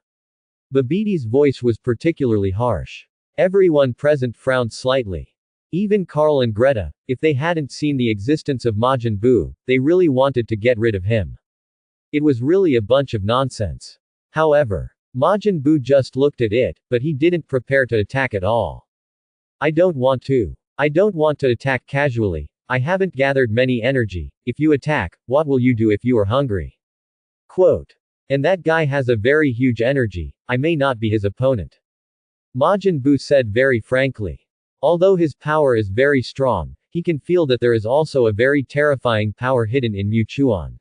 Babidi's voice was particularly harsh. Everyone present frowned slightly. Even Carl and Greta, if they hadn't seen the existence of Majin Buu, they really wanted to get rid of him. It was really a bunch of nonsense. However, Majin Buu just looked at it, but he didn't prepare to attack at all. I don't want to attack casually. I haven't gathered many energy. If you attack, what will you do if you are hungry? Quote. And that guy has a very huge energy, I may not be his opponent. Majin Buu said very frankly. Although his power is very strong, he can feel that there is also a very terrifying power hidden in Mu Chuan.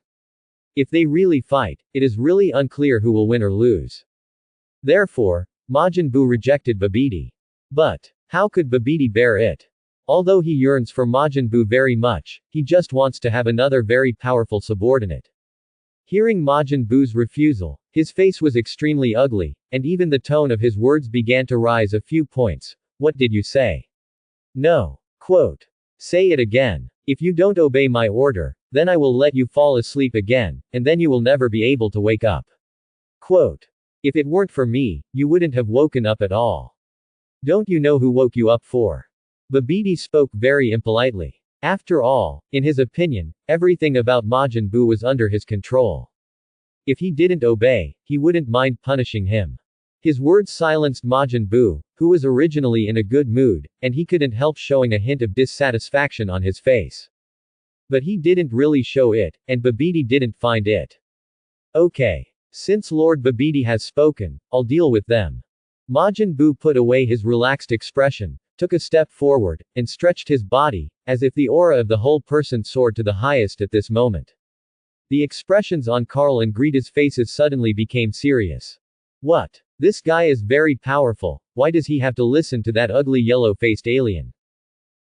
If they really fight, it is really unclear who will win or lose. Therefore, Majin Buu rejected Babidi. But, how could Babidi bear it? Although he yearns for Majin Buu very much, he just wants to have another very powerful subordinate. Hearing Majin Buu's refusal, his face was extremely ugly, and even the tone of his words began to rise a few points. What did you say? No. Quote. Say it again. If you don't obey my order, then I will let you fall asleep again, and then you will never be able to wake up. Quote. If it weren't for me, you wouldn't have woken up at all. Don't you know who woke you up for? Babidi spoke very impolitely. After all, in his opinion, everything about Majin Buu was under his control. If he didn't obey, he wouldn't mind punishing him. His words silenced Majin Buu, who was originally in a good mood, and he couldn't help showing a hint of dissatisfaction on his face. But he didn't really show it, and Babidi didn't find it. Okay. Since Lord Babidi has spoken, I'll deal with them. Majin Buu put away his relaxed expression, took a step forward, and stretched his body, as if the aura of the whole person soared to the highest at this moment. The expressions on Carl and Greta's faces suddenly became serious. What? This guy is very powerful, why does he have to listen to that ugly yellow-faced alien?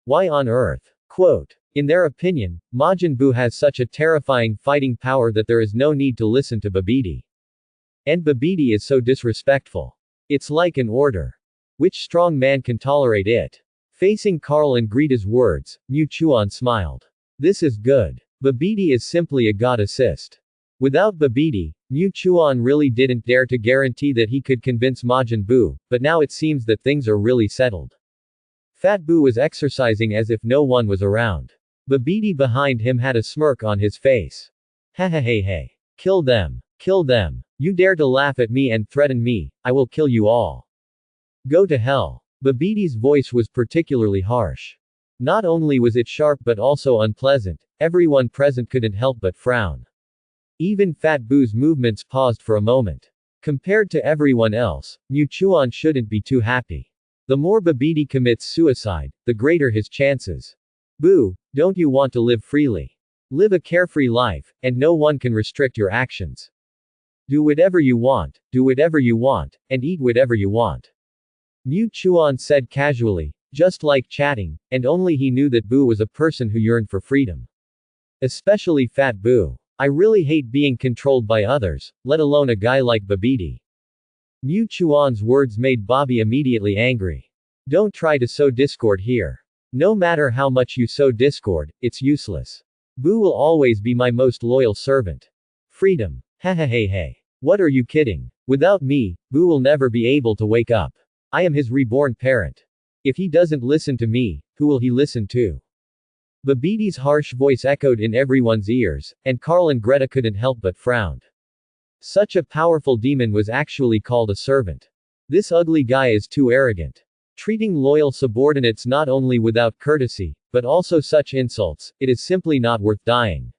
Why on earth? Quote. In their opinion, Majin Buu has such a terrifying fighting power that there is no need to listen to Babidi. And Babidi is so disrespectful. It's like an order. Which strong man can tolerate it? Facing Carl and Greta's words, Mu Chuan smiled. This is good. Babidi is simply a god assist. Without Babidi, Mu Chuan really didn't dare to guarantee that he could convince Majin Buu, but now it seems that things are really settled. Fat Buu was exercising as if no one was around. Babidi behind him had a smirk on his face. Hey. Kill them. Kill them. You dare to laugh at me and threaten me, I will kill you all. Go to hell. Babidi's voice was particularly harsh. Not only was it sharp but also unpleasant, everyone present couldn't help but frown. Even Fat Buu's movements paused for a moment. Compared to everyone else, Mu Chuan shouldn't be too happy. The more Babidi commits suicide, the greater his chances. Buu, don't you want to live freely? Live a carefree life, and no one can restrict your actions. Do whatever you want, and eat whatever you want. Mu Chuan said casually, just like chatting, and only he knew that Buu was a person who yearned for freedom. Especially Fat Buu. I really hate being controlled by others, let alone a guy like Babidi. Mu Chuan's words made Bobby immediately angry. Don't try to sow discord here. No matter how much you sow discord, it's useless. Buu will always be my most loyal servant. Freedom. Hey. What are you kidding? Without me, Buu will never be able to wake up. I am his reborn parent. If he doesn't listen to me, who will he listen to? Babidi's harsh voice echoed in everyone's ears, and Carl and Greta couldn't help but frown. Such a powerful demon was actually called a servant. This ugly guy is too arrogant. Treating loyal subordinates not only without courtesy, but also such insults, it is simply not worth dying.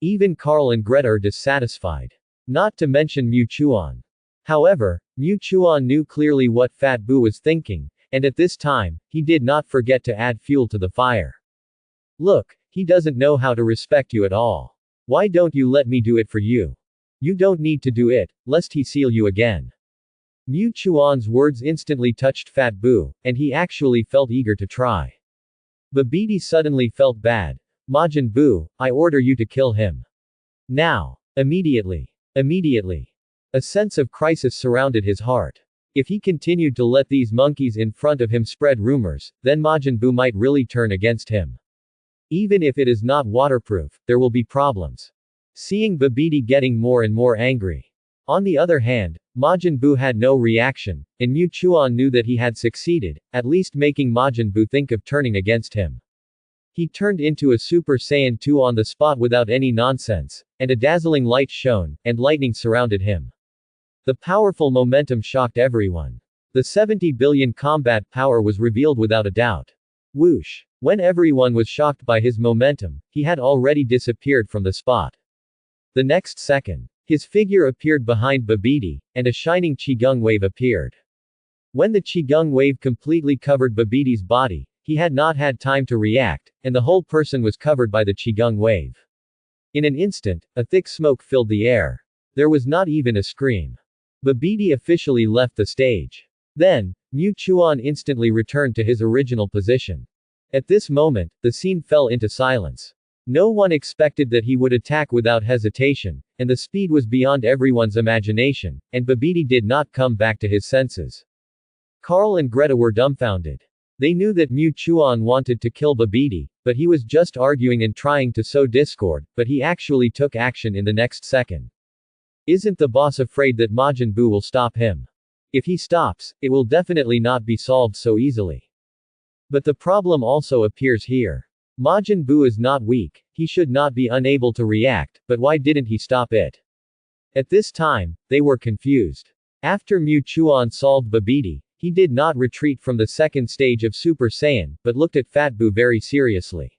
Even Carl and Greta are dissatisfied. Not to mention Mu Chuan. However, Mu Chuan knew clearly what Fat Buu was thinking, and at this time, he did not forget to add fuel to the fire. Look, he doesn't know how to respect you at all. Why don't you let me do it for you? You don't need to do it, lest he seal you again. Mu Chuan's words instantly touched Fat Buu, and he actually felt eager to try. Babidi suddenly felt bad. Majin Buu, I order you to kill him. Now. Immediately. A sense of crisis surrounded his heart. If he continued to let these monkeys in front of him spread rumors, then Majin Buu might really turn against him. Even if it is not waterproof, there will be problems. Seeing Babidi getting more and more angry. On the other hand, Majin Buu had no reaction, and Mu Chuan knew that he had succeeded, at least making Majin Buu think of turning against him. He turned into a Super Saiyan 2 on the spot without any nonsense, and a dazzling light shone, and lightning surrounded him. The powerful momentum shocked everyone. The 70 billion combat power was revealed without a doubt. Whoosh! When everyone was shocked by his momentum, he had already disappeared from the spot. The next second, his figure appeared behind Babidi, and a shining Qigong wave appeared. When the Qigong wave completely covered Babidi's body, he had not had time to react, and the whole person was covered by the Qigong wave. In an instant, a thick smoke filled the air. There was not even a scream. Babidi officially left the stage. Then, Mu Chuan instantly returned to his original position. At this moment, the scene fell into silence. No one expected that he would attack without hesitation, and the speed was beyond everyone's imagination, and Babidi did not come back to his senses. Carl and Greta were dumbfounded. They knew that Mu Chuan wanted to kill Babidi, but he was just arguing and trying to sow discord, but he actually took action in the next second. Isn't the boss afraid that Majin Buu will stop him? If he stops, it will definitely not be solved so easily. But the problem also appears here. Majin Buu is not weak, he should not be unable to react, but why didn't he stop it? At this time, they were confused. After Mu Chuan solved Babidi, he did not retreat from the second stage of Super Saiyan, but looked at Fat Buu very seriously.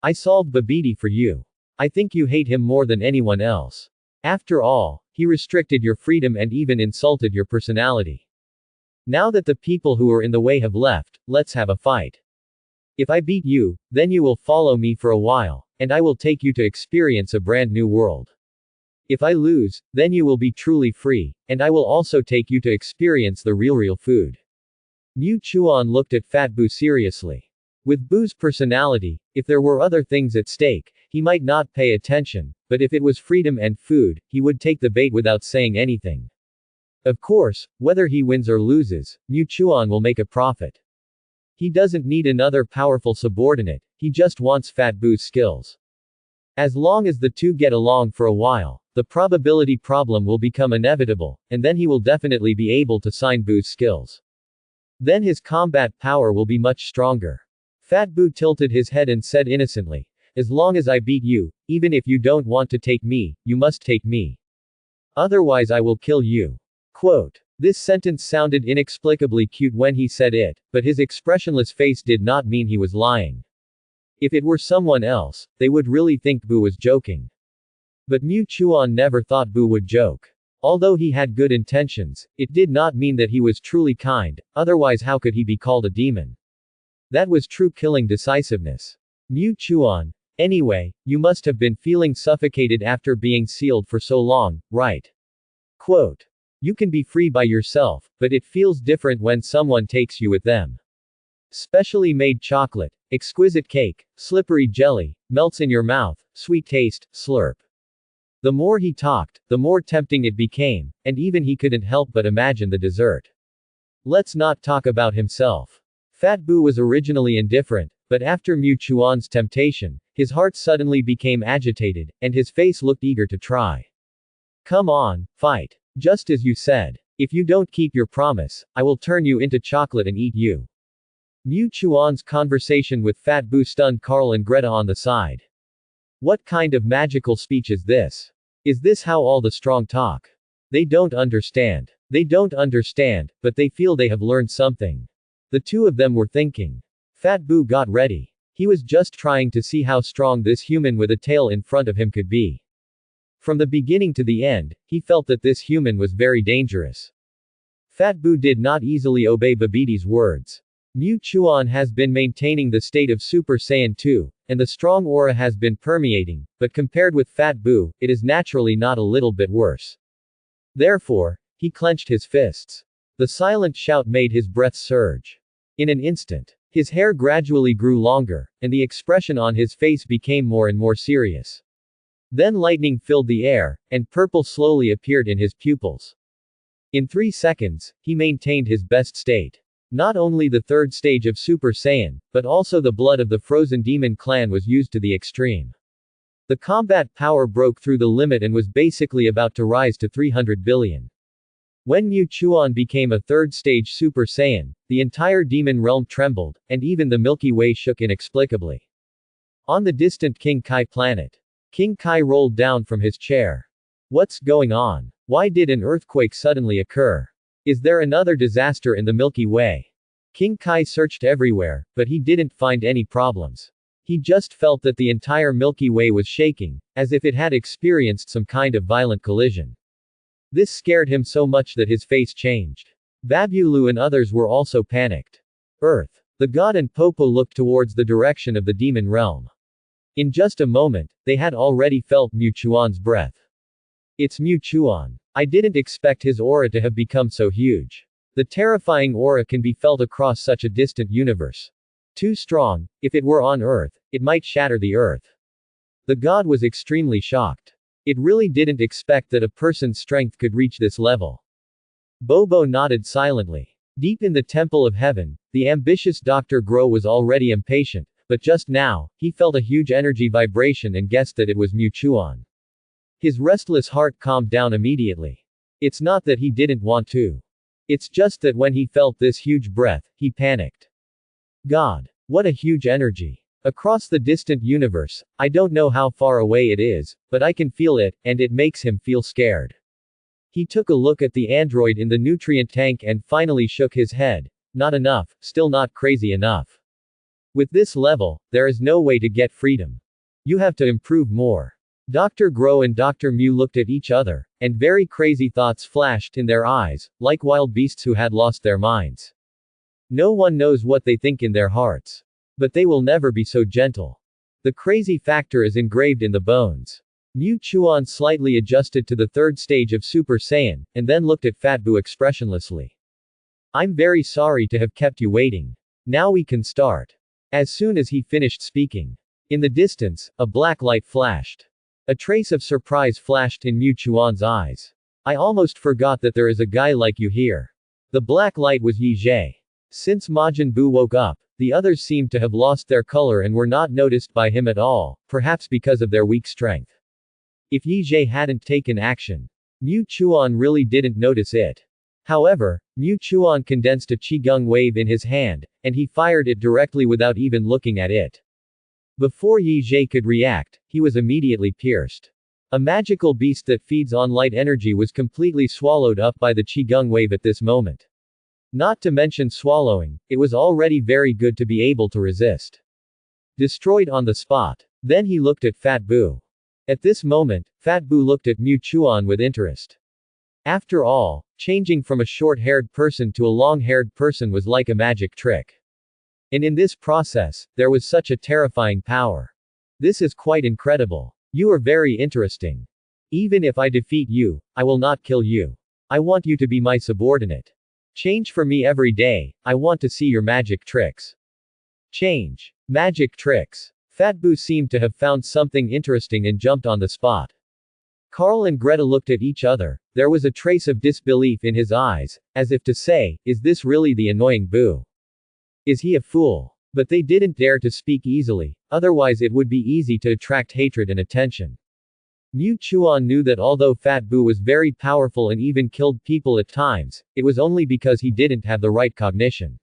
I solved Babidi for you. I think you hate him more than anyone else. After all, he restricted your freedom and even insulted your personality. Now that the people who are in the way have left, let's have a fight. If I beat you, then you will follow me for a while, and I will take you to experience a brand new world. If I lose, then you will be truly free, and I will also take you to experience the real food. Mu Chuan looked at Fat Buu seriously. With Buu's personality, if there were other things at stake, he might not pay attention, but if it was freedom and food, he would take the bait without saying anything. Of course, whether he wins or loses, Mu Chuan will make a profit. He doesn't need another powerful subordinate, he just wants Fat Buu's skills. As long as the two get along for a while, the probability problem will become inevitable, and then he will definitely be able to sign Buu's skills. Then his combat power will be much stronger. Fat Buu tilted his head and said innocently, as long as I beat you, even if you don't want to take me, you must take me. Otherwise I will kill you. Quote. This sentence sounded inexplicably cute when he said it, but his expressionless face did not mean he was lying. If it were someone else, they would really think Buu was joking. But Mu Chuan never thought Buu would joke. Although he had good intentions, it did not mean that he was truly kind, otherwise how could he be called a demon? That was true killing decisiveness. Mu Chuan, anyway, you must have been feeling suffocated after being sealed for so long, right? Quote. You can be free by yourself, but it feels different when someone takes you with them. Specially made chocolate, exquisite cake, slippery jelly, melts in your mouth, sweet taste, slurp. The more he talked, the more tempting it became, and even he couldn't help but imagine the dessert. Let's not talk about himself. Fat Buu was originally indifferent, but after Mu Chuan's temptation, his heart suddenly became agitated, and his face looked eager to try. Come on, fight. Just as you said. If you don't keep your promise, I will turn you into chocolate and eat you. Mu Chuan's conversation with Fat Buu stunned Carl and Greta on the side. What kind of magical speech is this? Is this how all the strong talk? They don't understand. They don't understand, but they feel they have learned something. The two of them were thinking. Fat Buu got ready. He was just trying to see how strong this human with a tail in front of him could be. From the beginning to the end, he felt that this human was very dangerous. Fat Buu did not easily obey Babidi's words. Mu Chuan has been maintaining the state of Super Saiyan 2, and the strong aura has been permeating, but compared with Fat Buu, it is naturally not a little bit worse. Therefore, he clenched his fists. The silent shout made his breath surge. In an instant, his hair gradually grew longer, and the expression on his face became more and more serious. Then lightning filled the air, and purple slowly appeared in his pupils. In 3 seconds, he maintained his best state. Not only the third stage of Super Saiyan, but also the blood of the frozen demon clan was used to the extreme. The combat power broke through the limit and was basically about to rise to 300 billion. When Mu Chuan became a third stage Super Saiyan, the entire demon realm trembled, and even the Milky Way shook inexplicably. On the distant King Kai planet, King Kai rolled down from his chair. What's going on? Why did an earthquake suddenly occur? Is there another disaster in the Milky Way? King Kai searched everywhere, but he didn't find any problems. He just felt that the entire Milky Way was shaking, as if it had experienced some kind of violent collision. This scared him so much that his face changed. Babulu and others were also panicked. Earth. The god and Popo looked towards the direction of the demon realm. In just a moment, they had already felt Mu Chuan's breath. It's Mu Chuan. I didn't expect his aura to have become so huge. The terrifying aura can be felt across such a distant universe. Too strong, if it were on Earth, it might shatter the Earth. The god was extremely shocked. It really didn't expect that a person's strength could reach this level. Bobo nodded silently. Deep in the Temple of Heaven, the ambitious Dr. Gro was already impatient. But just now, he felt a huge energy vibration and guessed that it was Mu Chuan. His restless heart calmed down immediately. It's not that he didn't want to. It's just that when he felt this huge breath, he panicked. God. What a huge energy. Across the distant universe, I don't know how far away it is, but I can feel it, and it makes him feel scared. He took a look at the android in the nutrient tank and finally shook his head. Not enough, still not crazy enough. With this level, there is no way to get freedom. You have to improve more. Dr. Grow and Dr. Mew looked at each other, and very crazy thoughts flashed in their eyes, like wild beasts who had lost their minds. No one knows what they think in their hearts. But they will never be so gentle. The crazy factor is engraved in the bones. Mew Chuan slightly adjusted to the third stage of Super Saiyan, and then looked at Fat Buu expressionlessly. I'm very sorry to have kept you waiting. Now we can start. As soon as he finished speaking. In the distance, a black light flashed. A trace of surprise flashed in Mew Chuan's eyes. I almost forgot that there is a guy like you here. The black light was Yi Jie. Since Majin Buu woke up, the others seemed to have lost their color and were not noticed by him at all, perhaps because of their weak strength. If Yi Jie hadn't taken action, Mew Chuan really didn't notice it. However, Mew Chuan condensed a Qigong wave in his hand, and he fired it directly without even looking at it. Before Yi Jie could react, he was immediately pierced. A magical beast that feeds on light energy was completely swallowed up by the Qigong wave at this moment. Not to mention swallowing, it was already very good to be able to resist. Destroyed on the spot. Then he looked at Fat Buu. At this moment, Fat Buu looked at Mew Chuan with interest. After all, changing from a short-haired person to a long-haired person was like a magic trick. And in this process, there was such a terrifying power. This is quite incredible. You are very interesting. Even if I defeat you, I will not kill you. I want you to be my subordinate. Change for me every day, I want to see your magic tricks. Change. Magic tricks. Fat Buu seemed to have found something interesting and jumped on the spot. Carl and Greta looked at each other, there was a trace of disbelief in his eyes, as if to say, is this really the annoying Buu? Is he a fool? But they didn't dare to speak easily, otherwise it would be easy to attract hatred and attention. Mew Chuan knew that although Fat Buu was very powerful and even killed people at times, it was only because he didn't have the right cognition.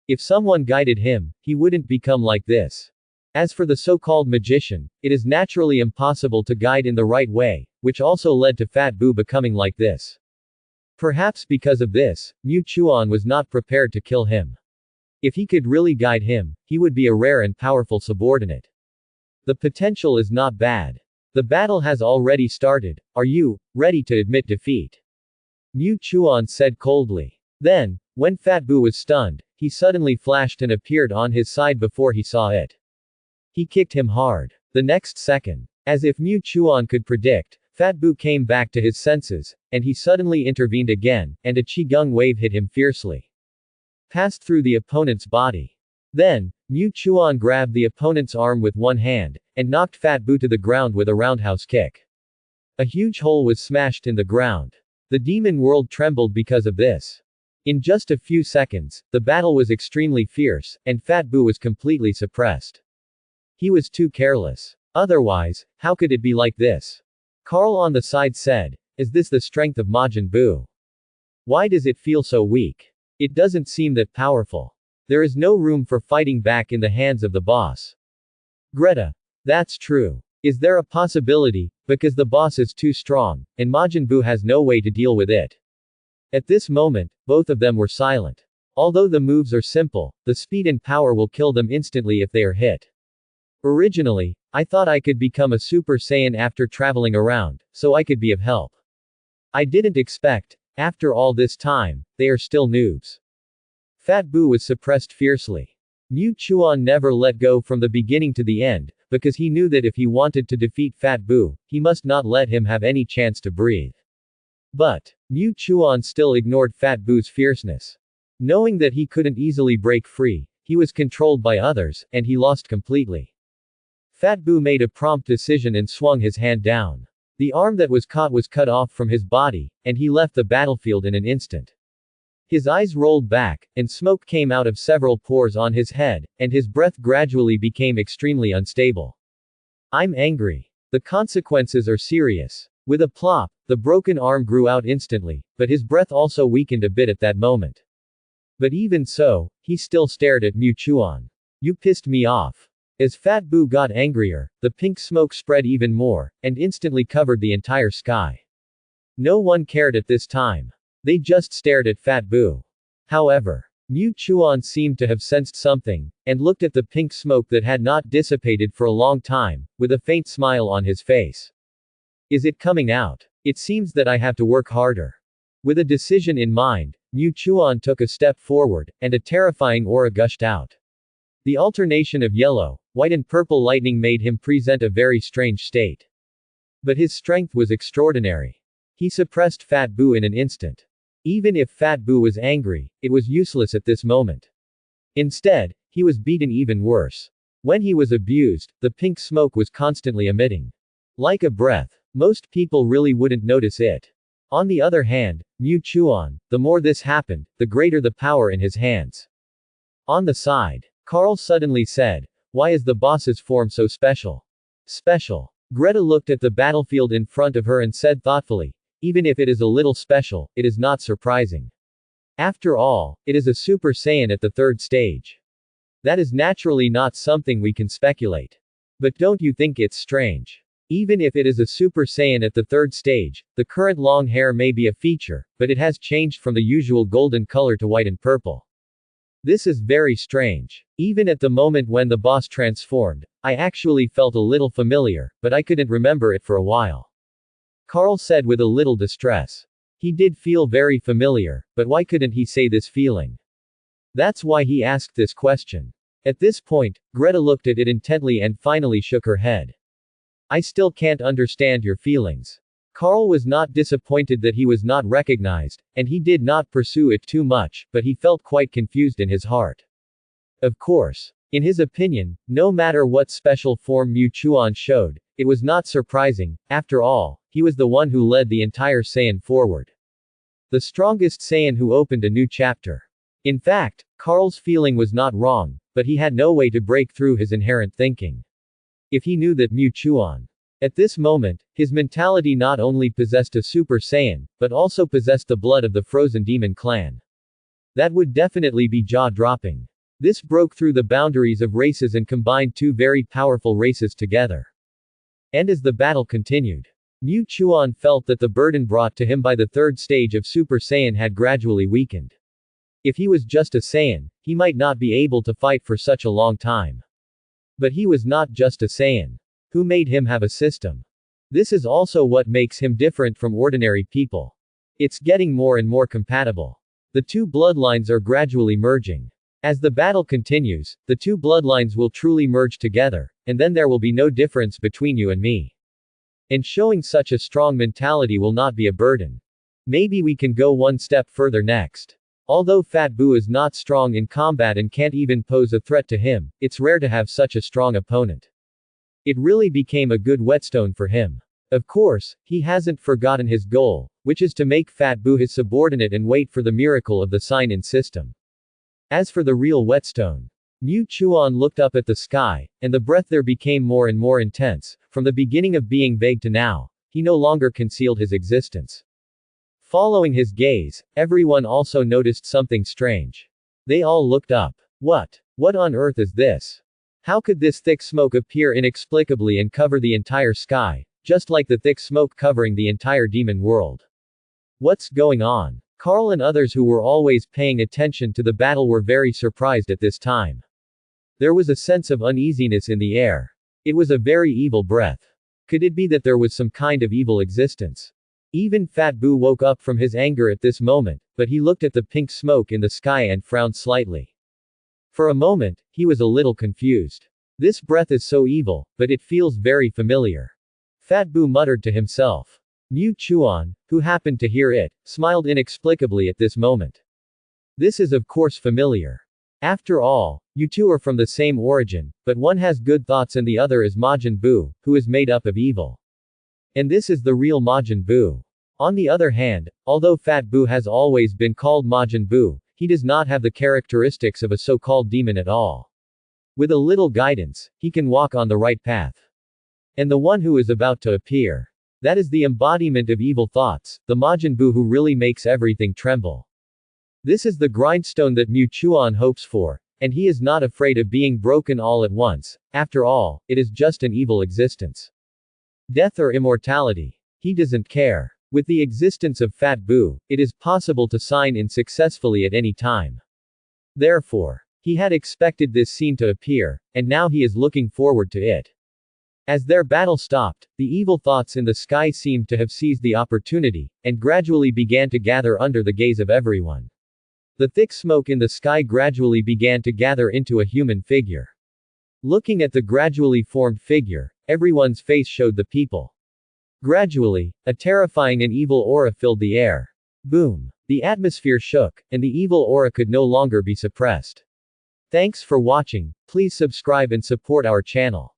If someone guided him, he wouldn't become like this. As for the so-called magician, it is naturally impossible to guide in the right way, which also led to Fat Buu becoming like this. Perhaps because of this, Mew Chuan was not prepared to kill him. If he could really guide him, he would be a rare and powerful subordinate. The potential is not bad. The battle has already started, are you ready to admit defeat? Mew Chuan said coldly. Then, when Fat Buu was stunned, he suddenly flashed and appeared on his side before he saw it. He kicked him hard. The next second, as if Mew Chuan could predict, Fat Buu came back to his senses, and he suddenly intervened again, and a Qigong wave hit him fiercely. Passed through the opponent's body. Then, Mew Chuan grabbed the opponent's arm with one hand, and knocked Fat Buu to the ground with a roundhouse kick. A huge hole was smashed in the ground. The demon world trembled because of this. In just a few seconds, the battle was extremely fierce, and Fat Buu was completely suppressed. He was too careless. Otherwise, how could it be like this? Carl on the side said, is this the strength of Majin Buu? Why does it feel so weak? It doesn't seem that powerful. There is no room for fighting back in the hands of the boss. Greta. That's true. Is there a possibility, because the boss is too strong, and Majin Buu has no way to deal with it? At this moment, both of them were silent. Although the moves are simple, the speed and power will kill them instantly if they are hit. Originally, I thought I could become a Super Saiyan after traveling around, so I could be of help. I didn't expect, after all this time, they are still noobs. Fat Buu was suppressed fiercely. Mew Chuan never let go from the beginning to the end, because he knew that if he wanted to defeat Fat Buu, he must not let him have any chance to breathe. But, Mew Chuan still ignored Fat Buu's fierceness. Knowing that he couldn't easily break free, he was controlled by others, and he lost completely. Fat Buu made a prompt decision and swung his hand down. The arm that was caught was cut off from his body, and he left the battlefield in an instant. His eyes rolled back, and smoke came out of several pores on his head, and his breath gradually became extremely unstable. I'm angry. The consequences are serious. With a plop, the broken arm grew out instantly, but his breath also weakened a bit at that moment. But even so, he still stared at Mew Chuan. You pissed me off. As Fat Boo got angrier, the pink smoke spread even more, and instantly covered the entire sky. No one cared at this time. They just stared at Fat Boo. However, Mu Chuan seemed to have sensed something, and looked at the pink smoke that had not dissipated for a long time, with a faint smile on his face. Is it coming out? It seems that I have to work harder. With a decision in mind, Mu Chuan took a step forward, and a terrifying aura gushed out. The alternation of yellow, white and purple lightning made him present a very strange state. But his strength was extraordinary. He suppressed Fat Boo in an instant. Even if Fat Boo was angry, it was useless at this moment. Instead, he was beaten even worse. When he was abused, the pink smoke was constantly emitting. Like a breath. Most people really wouldn't notice it. On the other hand, Mu Chuan, the more this happened, the greater the power in his hands. On the side, Carl suddenly said, "Why is the boss's form so special?" Special. Greta looked at the battlefield in front of her and said thoughtfully, "Even if it is a little special, it is not surprising. After all, it is a Super Saiyan at the third stage. That is naturally not something we can speculate. But don't you think it's strange? Even if it is a Super Saiyan at the third stage, the current long hair may be a feature, but it has changed from the usual golden color to white and purple. This is very strange. Even at the moment when the boss transformed, I actually felt a little familiar, but I couldn't remember it for a while." Carl said with a little distress. He did feel very familiar, but why couldn't he say this feeling? That's why he asked this question. At this point, Greta looked at it intently and finally shook her head. "I still can't understand your feelings." Carl was not disappointed that he was not recognized, and he did not pursue it too much, but he felt quite confused in his heart. Of course. In his opinion, no matter what special form Mu Chuan showed, it was not surprising. After all, he was the one who led the entire Saiyan forward. The strongest Saiyan who opened a new chapter. In fact, Carl's feeling was not wrong, but he had no way to break through his inherent thinking. If he knew that Mu Chuan, at this moment, his mentality not only possessed a Super Saiyan, but also possessed the blood of the Frozen Demon clan. That would definitely be jaw-dropping. This broke through the boundaries of races and combined two very powerful races together. And as the battle continued, Mu Chuan felt that the burden brought to him by the third stage of Super Saiyan had gradually weakened. If he was just a Saiyan, he might not be able to fight for such a long time. But he was not just a Saiyan. Who made him have a system? This is also what makes him different from ordinary people. It's getting more and more compatible. The two bloodlines are gradually merging. As the battle continues, the two bloodlines will truly merge together, and then there will be no difference between you and me. And showing such a strong mentality will not be a burden. Maybe we can go one step further next. Although Fat Boo is not strong in combat and can't even pose a threat to him, it's rare to have such a strong opponent. It really became a good whetstone for him. Of course, he hasn't forgotten his goal, which is to make Fat Boo his subordinate and wait for the miracle of the sign-in system. As for the real whetstone, Mu Chuan looked up at the sky, and the breath there became more and more intense. From the beginning of being vague to now, he no longer concealed his existence. Following his gaze, everyone also noticed something strange. They all looked up. What on earth is this? How could this thick smoke appear inexplicably and cover the entire sky, just like the thick smoke covering the entire demon world? What's going on? Carl and others who were always paying attention to the battle were very surprised at this time. There was a sense of uneasiness in the air. It was a very evil breath. Could it be that there was some kind of evil existence? Even Fat Boo woke up from his anger at this moment, but he looked at the pink smoke in the sky and frowned slightly. For a moment, he was a little confused. This breath is so evil, but it feels very familiar. Fat Boo muttered to himself. Mu Chuan, who happened to hear it, smiled inexplicably at this moment. This is of course familiar. After all, you two are from the same origin, but one has good thoughts and the other is Majin Buu, who is made up of evil. And this is the real Majin Buu. On the other hand, although Fat Boo has always been called Majin Buu, he does not have the characteristics of a so-called demon at all. With a little guidance, he can walk on the right path. And the one who is about to appear. That is the embodiment of evil thoughts, the Majin Buu who really makes everything tremble. This is the grindstone that Mu Chuan hopes for, And he is not afraid of being broken all at once, after all, it is just an evil existence. Death or immortality. He doesn't care. With the existence of Fat Boo, it is possible to sign in successfully at any time. Therefore, he had expected this scene to appear, and now he is looking forward to it. As their battle stopped, the evil thoughts in the sky seemed to have seized the opportunity, and gradually began to gather under the gaze of everyone. The thick smoke in the sky gradually began to gather into a human figure. Looking at the gradually formed figure, everyone's face showed the people. Gradually, a terrifying and evil aura filled the air. Boom! The atmosphere shook, and the evil aura could no longer be suppressed. Thanks for watching, please subscribe and support our channel.